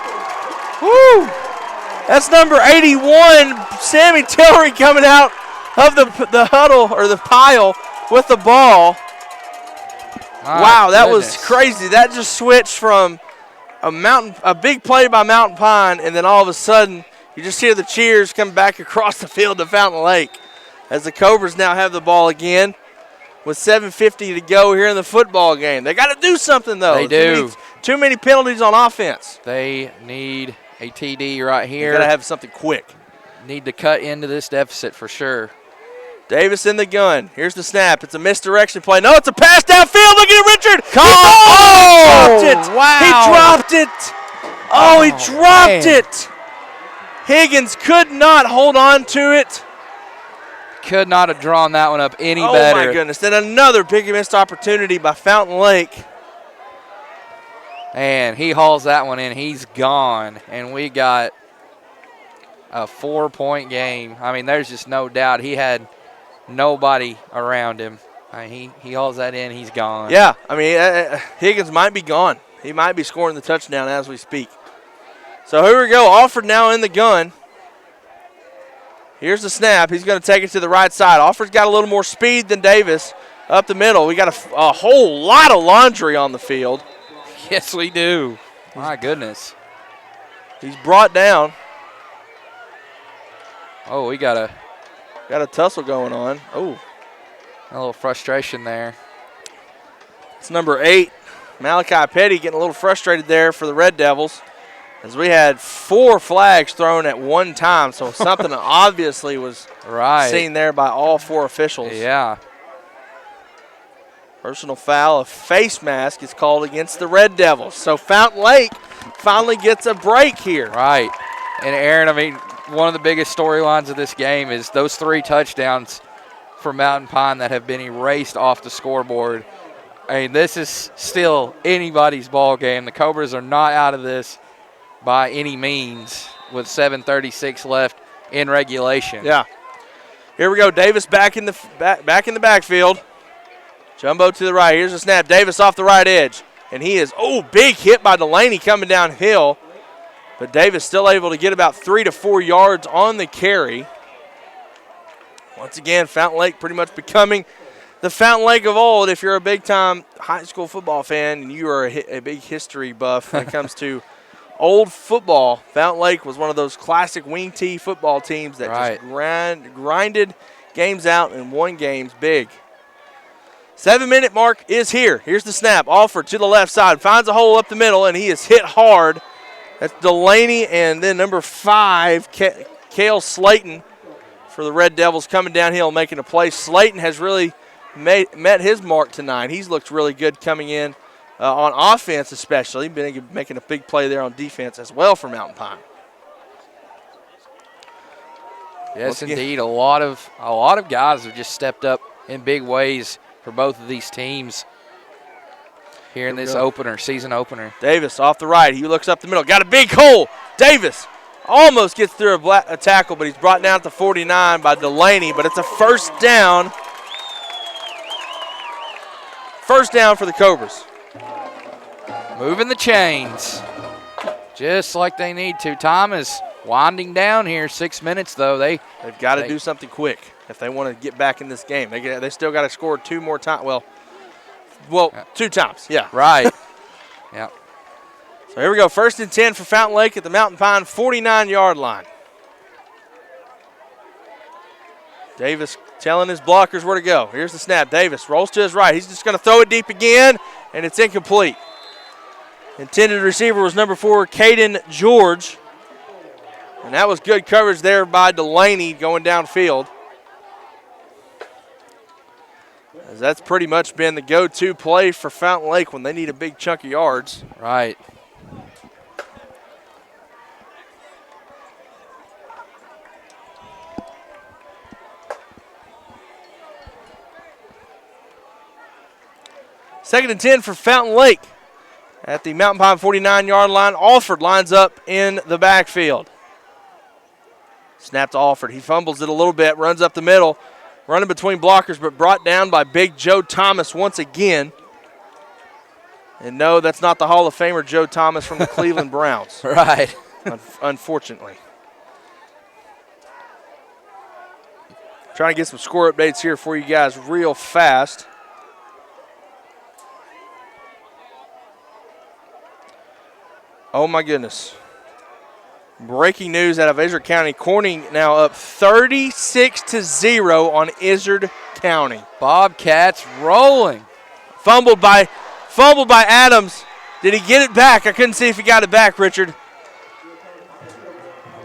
B: Woo. That's number 81, Sammy Tillery, coming out of the huddle or the pile with the ball. Wow, that was crazy. That just switched from a big play by Mountain Pine, and then all of a sudden you just hear the cheers come back across the field to Fountain Lake as the Cobras now have the ball again with 7:50 to go here in the football game. They got to do something, though.
C: They do.
B: Too many penalties on offense.
C: They need a TD right here.
B: They got to have something quick.
C: Need to cut into this deficit for sure.
B: Davis in the gun. Here's the snap. It's a misdirection play. No, it's a pass downfield. Look at Richard.
C: He
B: dropped it.
C: Wow.
B: He dropped it. Oh, he dropped it. Higgins could not hold on to it.
C: Could not have drawn that one up any better.
B: Oh, my goodness. Then another big missed opportunity by Fountain Lake.
C: And he hauls that one in. He's gone. And we got a 4-point game. I mean, there's just no doubt. He had nobody around him. I mean, he hauls that in. He's gone.
B: Yeah. I mean, Higgins might be gone. He might be scoring the touchdown as we speak. So here we go. Alford now in the gun. Here's the snap. He's going to take it to the right side. Alford's got a little more speed than Davis up the middle. We got a whole lot of laundry on the field.
C: Yes, we do. My goodness.
B: He's brought down.
C: Oh, we got
B: a tussle going on. Oh,
C: a little frustration there.
B: It's number 8, Malachi Petty, getting a little frustrated there for the Red Devils, as we had 4 flags thrown at one time, so something obviously was seen there by all 4 officials.
C: Yeah.
B: Personal foul, a face mask is called against the Red Devils. So Fountain Lake finally gets a break here.
C: Right. And Aaron, I mean, one of the biggest storylines of this game is those 3 touchdowns for Mountain Pine that have been erased off the scoreboard. I mean, this is still anybody's ball game. The Cobras are not out of this by any means with 7:36 left in regulation.
B: Yeah. Here we go. Davis back in the backfield. Jumbo to the right. Here's a snap. Davis off the right edge. And he is, big hit by Delaney coming downhill. But Davis still able to get about 3 to 4 yards on the carry. Once again, Fountain Lake pretty much becoming the Fountain Lake of old. If you're a big-time high school football fan and you are a big history buff when it comes to old football, Fountain Lake was one of those classic wing tee football teams that just grinded games out and won games big. 7-minute mark is here. Here's the snap. Alford to the left side. Finds a hole up the middle, and he is hit hard. That's Delaney and then number 5, Cale Slayton for the Red Devils coming downhill making a play. Slayton has really met his mark tonight. He's looked really good coming in on offense especially. Been making a big play there on defense as well for Mountain Pine.
C: Yes, indeed. A lot of guys have just stepped up in big ways for both of these teams here in this season opener.
B: Davis off the right. He looks up the middle. Got a big hole. Davis almost gets through a tackle, but he's brought down to 49 by Delaney, but it's a first down. First down for the Cobras.
C: Moving the chains just like they need to. Time is winding down here. 6 minutes, though. They've
B: got to do something quick if they want to get back in this game. They still got to score 2 more times. Well, 2 times, yeah.
C: Right. Yeah.
B: So here we go. 1st and 10 for Fountain Lake at the Mountain Pine 49-yard line. Davis telling his blockers where to go. Here's the snap. Davis rolls to his right. He's just going to throw it deep again, and it's incomplete. Intended receiver was number 4, Caden George. And that was good coverage there by Delaney going downfield. As that's pretty much been the go-to play for Fountain Lake when they need a big chunk of yards.
C: Right.
B: Second and 10 for Fountain Lake. At the Mountain Pine 49-yard line, Alford lines up in the backfield. Snap to Alford. He fumbles it a little bit, runs up the middle, running between blockers, but brought down by Big Joe Thomas once again. And no, that's not the Hall of Famer Joe Thomas from the Cleveland Browns.
C: Right.
B: Unfortunately. Trying to get some score updates here for you guys real fast. Oh, my goodness. Breaking news out of Izard County. Corning now up 36-0 on Izard County.
C: Bobcats rolling.
B: Fumbled by Adams. Did he get it back? I couldn't see if he got it back, Richard.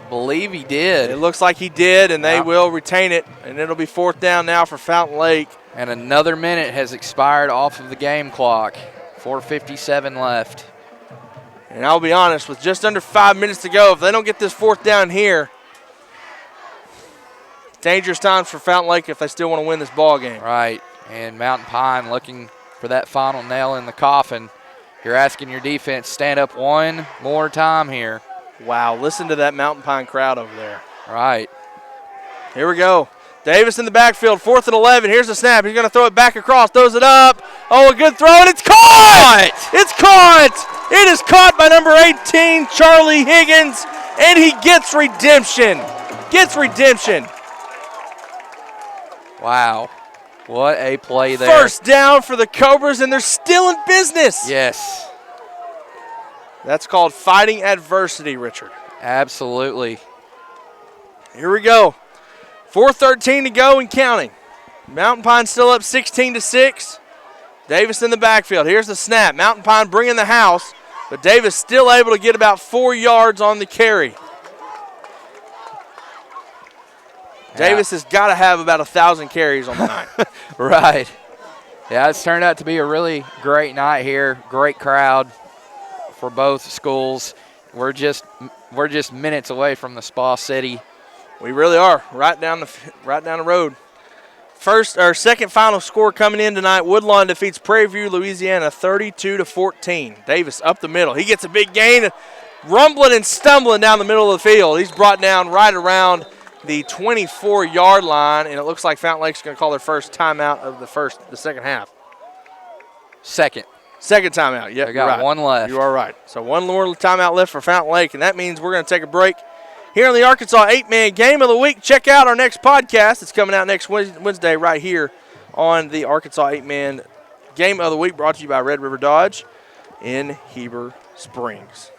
C: Believe he did.
B: It looks like he did, and they will retain it, and it'll be 4th down now for Fountain Lake.
C: And another minute has expired off of the game clock. 4:57 left.
B: And I'll be honest, with just under 5 minutes to go, if they don't get this 4th down here, dangerous times for Fountain Lake if they still want to win this ball game.
C: Right, and Mountain Pine looking for that final nail in the coffin. You're asking your defense stand up one more time here.
B: Wow, listen to that Mountain Pine crowd over there.
C: Right.
B: Here we go. Davis in the backfield, 4th and 11. Here's the snap. He's going to throw it back across, throws it up. Oh, a good throw, and it's caught! It's caught! It is caught by number 18, Charlie Higgins, and he gets redemption.
C: Wow. What a play there.
B: First down for the Cobras, and they're still in business.
C: Yes.
B: That's called fighting adversity, Richard.
C: Absolutely.
B: Here we go. 4:13 to go and counting. Mountain Pine still up 16-6. Davis in the backfield. Here's the snap. Mountain Pine bringing the house, but Davis still able to get about 4 yards on the carry. Davis has got to have about 1,000 carries on the night.
C: Right. Yeah, it's turned out to be a really great night here. Great crowd for both schools. We're just minutes away from the Spa City.
B: We really are, right down the road. Second final score coming in tonight. Woodlawn defeats Prairie View, Louisiana, 32-14. Davis up the middle. He gets a big gain, rumbling and stumbling down the middle of the field. He's brought down right around the 24-yard line, and it looks like Fountain Lake's going to call their first timeout of the second half.
C: Second
B: timeout. Yeah,
C: they got
B: right.
C: one left.
B: You are right. So one more timeout left for Fountain Lake, and that means we're going to take a break here on the Arkansas 8-Man Game of the Week. Check out our next podcast. It's coming out next Wednesday right here on the Arkansas 8-Man Game of the Week, brought to you by Red River Dodge in Heber Springs.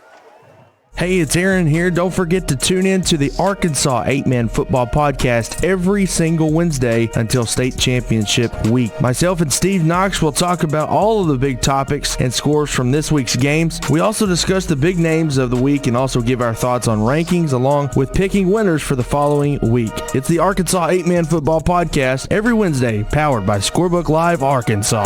A: Hey, it's Aaron here. Don't forget to tune in to the Arkansas 8-Man Football Podcast every single Wednesday until state championship week. Myself and Steve Knox will talk about all of the big topics and scores from this week's games. We also discuss the big names of the week and also give our thoughts on rankings along with picking winners for the following week. It's the Arkansas 8-Man Football Podcast every Wednesday, powered by Scorebook Live Arkansas.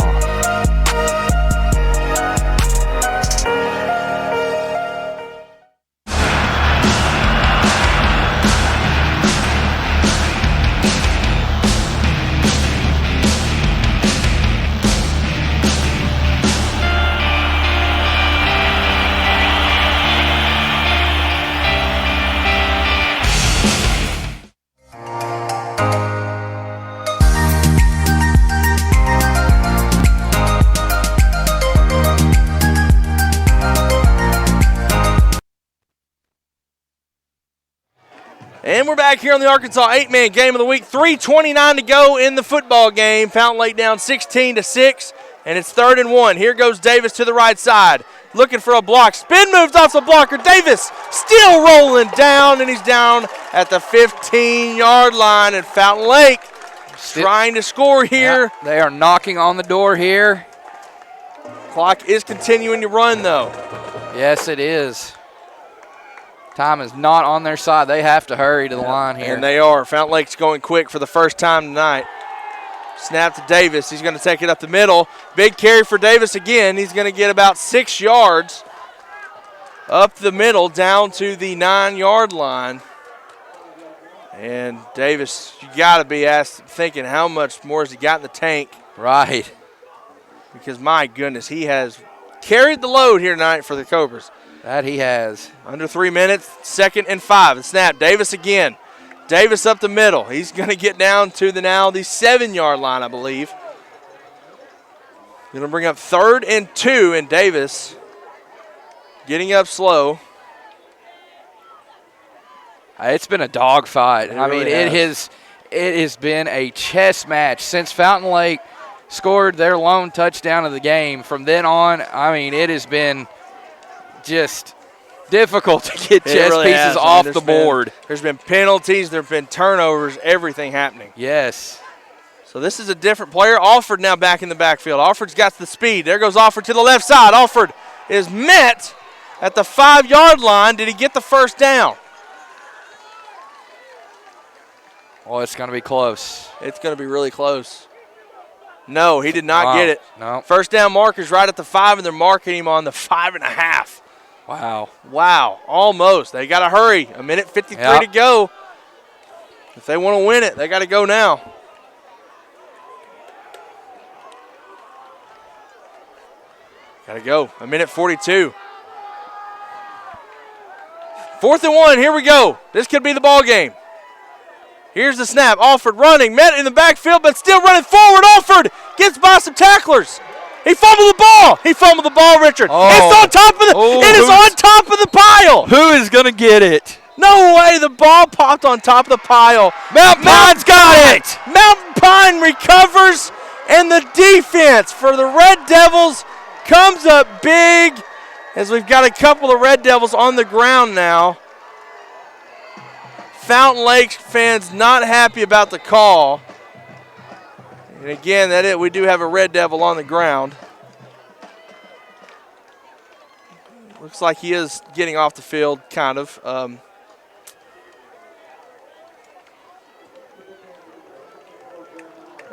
B: And we're back here on the Arkansas 8-Man Game of the Week. 3:29 to go in the football game. Fountain Lake down 16-6, and it's 3rd and 1. Here goes Davis to the right side, looking for a block. Spin moves off the blocker. Davis still rolling down, and he's down at the 15-yard line. And Fountain Lake trying to score here.
C: Yeah, they are knocking on the door here.
B: Clock is continuing to run, though.
C: Yes, it is. Time is not on their side. They have to hurry to the line here.
B: And they are. Fountain Lake's going quick for the first time tonight. Snap to Davis. He's going to take it up the middle. Big carry for Davis again. He's going to get about 6 yards up the middle down to the 9-yard line. And Davis, you got to be thinking how much more has he got in the tank.
C: Right.
B: Because, my goodness, he has carried the load here tonight for the Cobras.
C: That he has.
B: Under 3 minutes, 2nd and 5. The snap, Davis again. Davis up the middle. He's going to get down to the 7-yard line, I believe. Going to bring up 3rd and 2, and Davis getting up slow.
C: It's been a dogfight.
B: It
C: has been a chess match since Fountain Lake scored their lone touchdown of the game. From then on, it has been just difficult to get chess
B: really
C: pieces
B: has.
C: off
B: There's
C: the board.
B: There's been penalties. There have been turnovers, everything happening.
C: Yes.
B: So this is a different player. Alford now back in the backfield. Alford's got the speed. There goes Alford to the left side. Alford is met at the 5-yard line. Did he get the first down?
C: Oh, it's going to be close.
B: It's going to be really close. No, he did not get it.
C: No.
B: First down marker's right at the 5, and they're marking him on the 5.5.
C: Wow.
B: Wow, almost. They got to hurry. 1:53 to go. If they want to win it, they got to go now. Got to go. 1:42. 4th and 1. Here we go. This could be the ball game. Here's the snap. Alford running. Met in the backfield, but still running forward. Alford gets by some tacklers. He fumbled the ball. He fumbled the ball, Richard.
C: Oh.
B: It's on top of the. It is on top of the pile.
C: Who is going to get it?
B: No way. The ball popped on top of the pile.
C: Mountain Pine's got it.
B: Mountain Pine recovers, and the defense for the Red Devils comes up big as we've got a couple of Red Devils on the ground now. Fountain Lake fans not happy about the call. And again, we do have a Red Devil on the ground. Looks like he is getting off the field, kind of.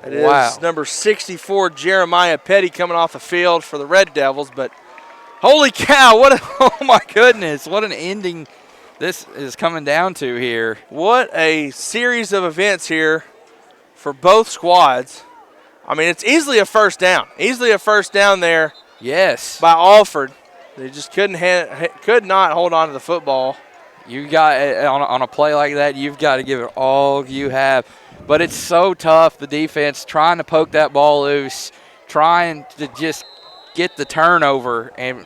B: It is number 64, Jeremiah Petty, coming off the field for the Red Devils. But holy cow,
C: oh my goodness, what an ending this is coming down to here.
B: What a series of events here for both squads. I mean, it's easily a first down. Easily a first down there.
C: Yes.
B: By Alford. They just could not hold on to the football.
C: You got on a play like that, you've got to give it all you have. But it's so tough, the defense trying to poke that ball loose, trying to just get the turnover and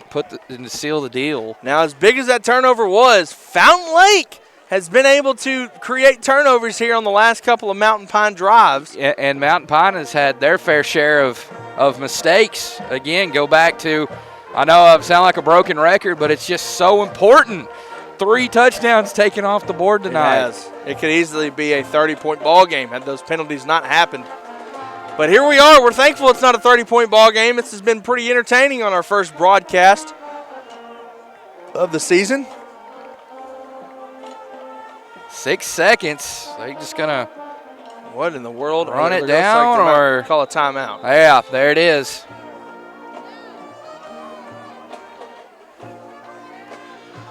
C: and seal the deal.
B: Now, as big as that turnover was, Fountain Lake has been able to create turnovers here on the last couple of Mountain Pine drives.
C: And Mountain Pine has had their fair share of mistakes. Again, go back to, I know I sound like a broken record, but it's just so important. 3 touchdowns taken off the board tonight.
B: It could easily be a 30-point ball game had those penalties not happened. But here we are. We're thankful it's not a 30-point ball game. This has been pretty entertaining on our first broadcast of the season.
C: 6 seconds. They're just going to
B: what in the world?
C: Run it down or
B: call a timeout?
C: Yeah, there it is.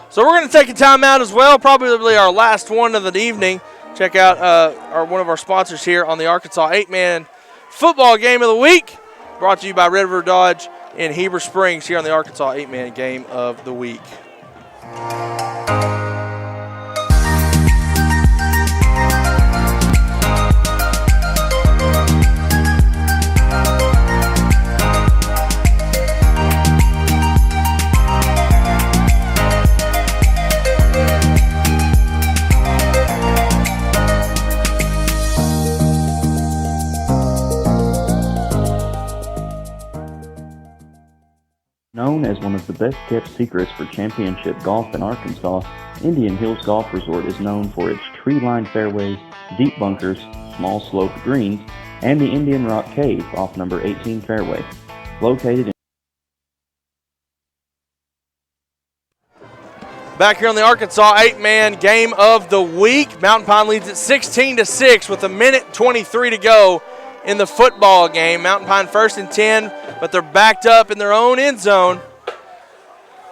B: So we're going to take a timeout as well, probably our last one of the evening. Check out one of our sponsors here on the Arkansas 8-Man Football Game of the Week, brought to you by Red River Dodge in Heber Springs here on the Arkansas 8-Man Game of the Week.
D: Known as one of the best-kept secrets for championship golf in Arkansas, Indian Hills Golf Resort is known for its tree-lined fairways, deep bunkers, small sloped greens, and the Indian Rock Cave off number 18 fairway. Located in
B: Back here on the Arkansas 8-Man Game of the Week, Mountain Pine leads at 16-6 with 1:23 to go in the football game. Mountain Pine 1st and 10, but they're backed up in their own end zone.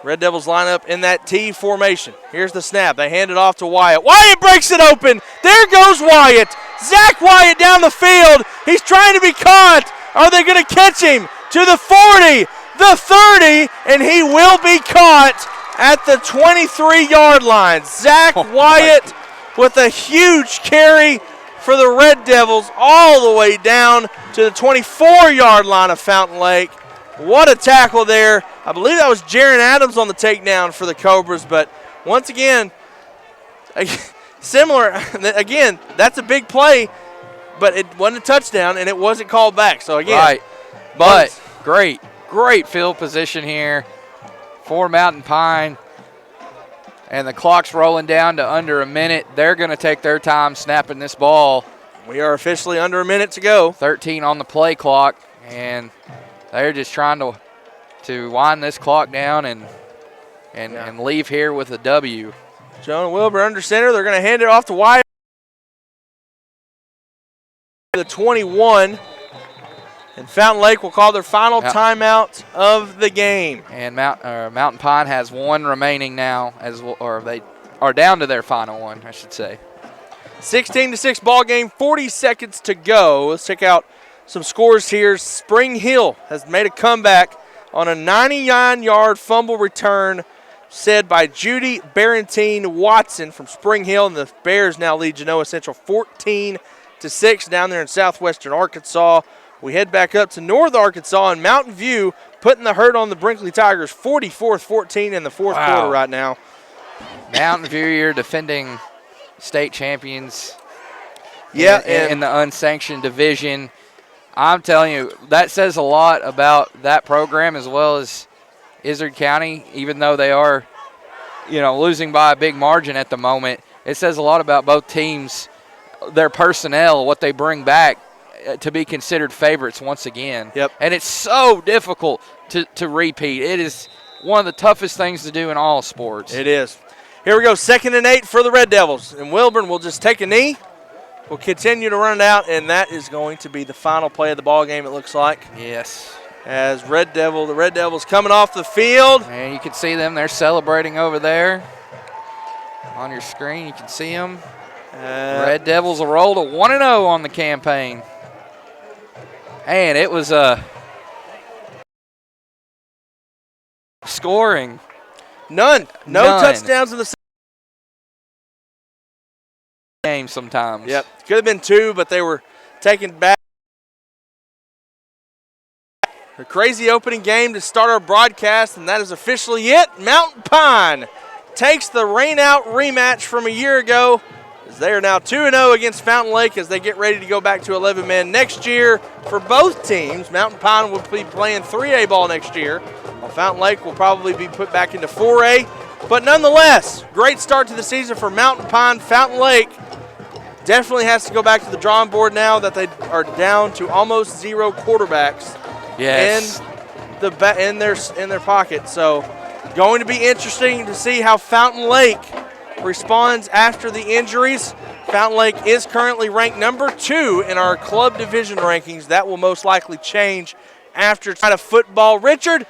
B: Red Devils line up in that T formation. Here's the snap. They hand it off to Wyatt. Wyatt breaks it open. There goes Wyatt. Zach Wyatt down the field. He's trying to be caught. Are they going to catch him? To the 40, the 30, and he will be caught at the 23-yard line. Zach Wyatt with a huge carry for the Red Devils all the way down to the 24-yard line of Fountain Lake. What a tackle there. I believe that was Jaron Adams on the takedown for the Cobras, but once again, similar, again, that's a big play, but it wasn't a touchdown, and it wasn't called back. So, again.
C: Right, but great field position here for Mountain Pine. and the clock's rolling down to under a minute. They're going to take their time snapping this ball.
B: We are officially under a minute to go.
C: 13 on the play clock, and they're just trying to wind this clock down and leave here with a W.
B: Jonah Wilbur under center. They're going to hand it off to Wyatt. The 21. And Fountain Lake will call their final timeout of the game.
C: And Mountain Pine has one remaining now, or they are down to their final one, I should say.
B: 16-6 ball game, 40 seconds to go. Let's check out some scores here. Spring Hill has made a comeback on a 99-yard fumble return said by Judy Barentine Watson from Spring Hill, and the Bears now lead Genoa Central 14-6 down there in southwestern Arkansas. We head back up to North Arkansas, and Mountain View putting the hurt on the Brinkley Tigers 44-14 in the fourth quarter right now.
C: Mountain View, you're defending state champions
B: in
C: the unsanctioned division. I'm telling you, that says a lot about that program as well as Izard County, even though they are, losing by a big margin at the moment. It says a lot about both teams, their personnel, what they bring back to be considered favorites once again.
B: Yep.
C: And it's so difficult to repeat. It is one of the toughest things to do in all sports.
B: It is. Here we go, 2nd and 8 for the Red Devils. And Wilburn will just take a knee. We'll continue to run it out, and that is going to be the final play of the ball game, it looks like.
C: Yes.
B: As the Red Devils coming off the field.
C: And you can see them. They're celebrating over there. On your screen, you can see them. Red Devils will roll to 1-0 on the campaign. And it was scoring.
B: None. No touchdowns in the
C: game sometimes.
B: Yep. Could have been 2, but they were taken back. A crazy opening game to start our broadcast, and that is officially it. Mountain Pine takes the rain-out rematch from a year ago, as they are now 2-0 against Fountain Lake as they get ready to go back to 11 men next year for both teams. Mountain Pine will be playing 3A ball next year, while Fountain Lake will probably be put back into 4A. But nonetheless, great start to the season for Mountain Pine. Fountain Lake definitely has to go back to the drawing board now that they are down to almost 0 quarterbacks.
C: Yes.
B: In their pocket. So going to be interesting to see how Fountain Lake responds after the injuries. Fountain Lake is currently ranked number 2 in our club division rankings. That will most likely change after kind of football. Richard,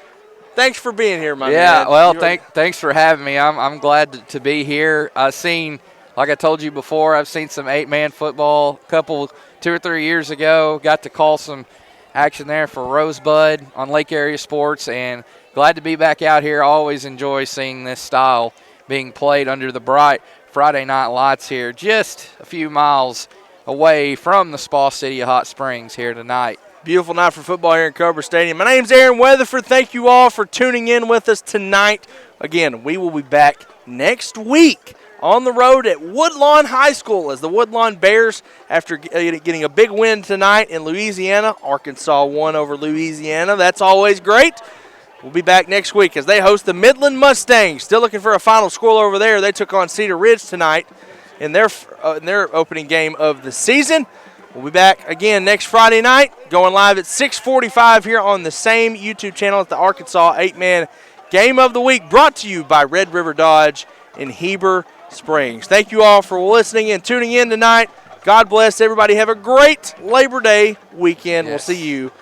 B: thanks for being here, my man.
C: Yeah, well, thanks for having me. I'm glad to be here. I've seen, like I told you before, I've seen some 8-man football a 2 or 3 years ago. Got to call some action there for Rosebud on Lake Area Sports, and glad to be back out here. I always enjoy seeing this style being played under the bright Friday night lights here, just a few miles away from the Spa City of Hot Springs here tonight.
B: Beautiful night for football here in Cobra Stadium. My name's Aaron Weatherford. Thank you all for tuning in with us tonight. Again, we will be back next week on the road at Woodlawn High School as the Woodlawn Bears, after getting a big win tonight in Louisiana. Arkansas won over Louisiana. That's always great. We'll be back next week as they host the Midland Mustangs. Still looking for a final score over there. They took on Cedar Ridge tonight in their opening game of the season. We'll be back again next Friday night, going live at 6:45 here on the same YouTube channel at the Arkansas 8-Man Game of the Week, brought to you by Red River Dodge in Heber Springs. Thank you all for listening and tuning in tonight. God bless everybody. Have a great Labor Day weekend.
C: Yes.
B: We'll see you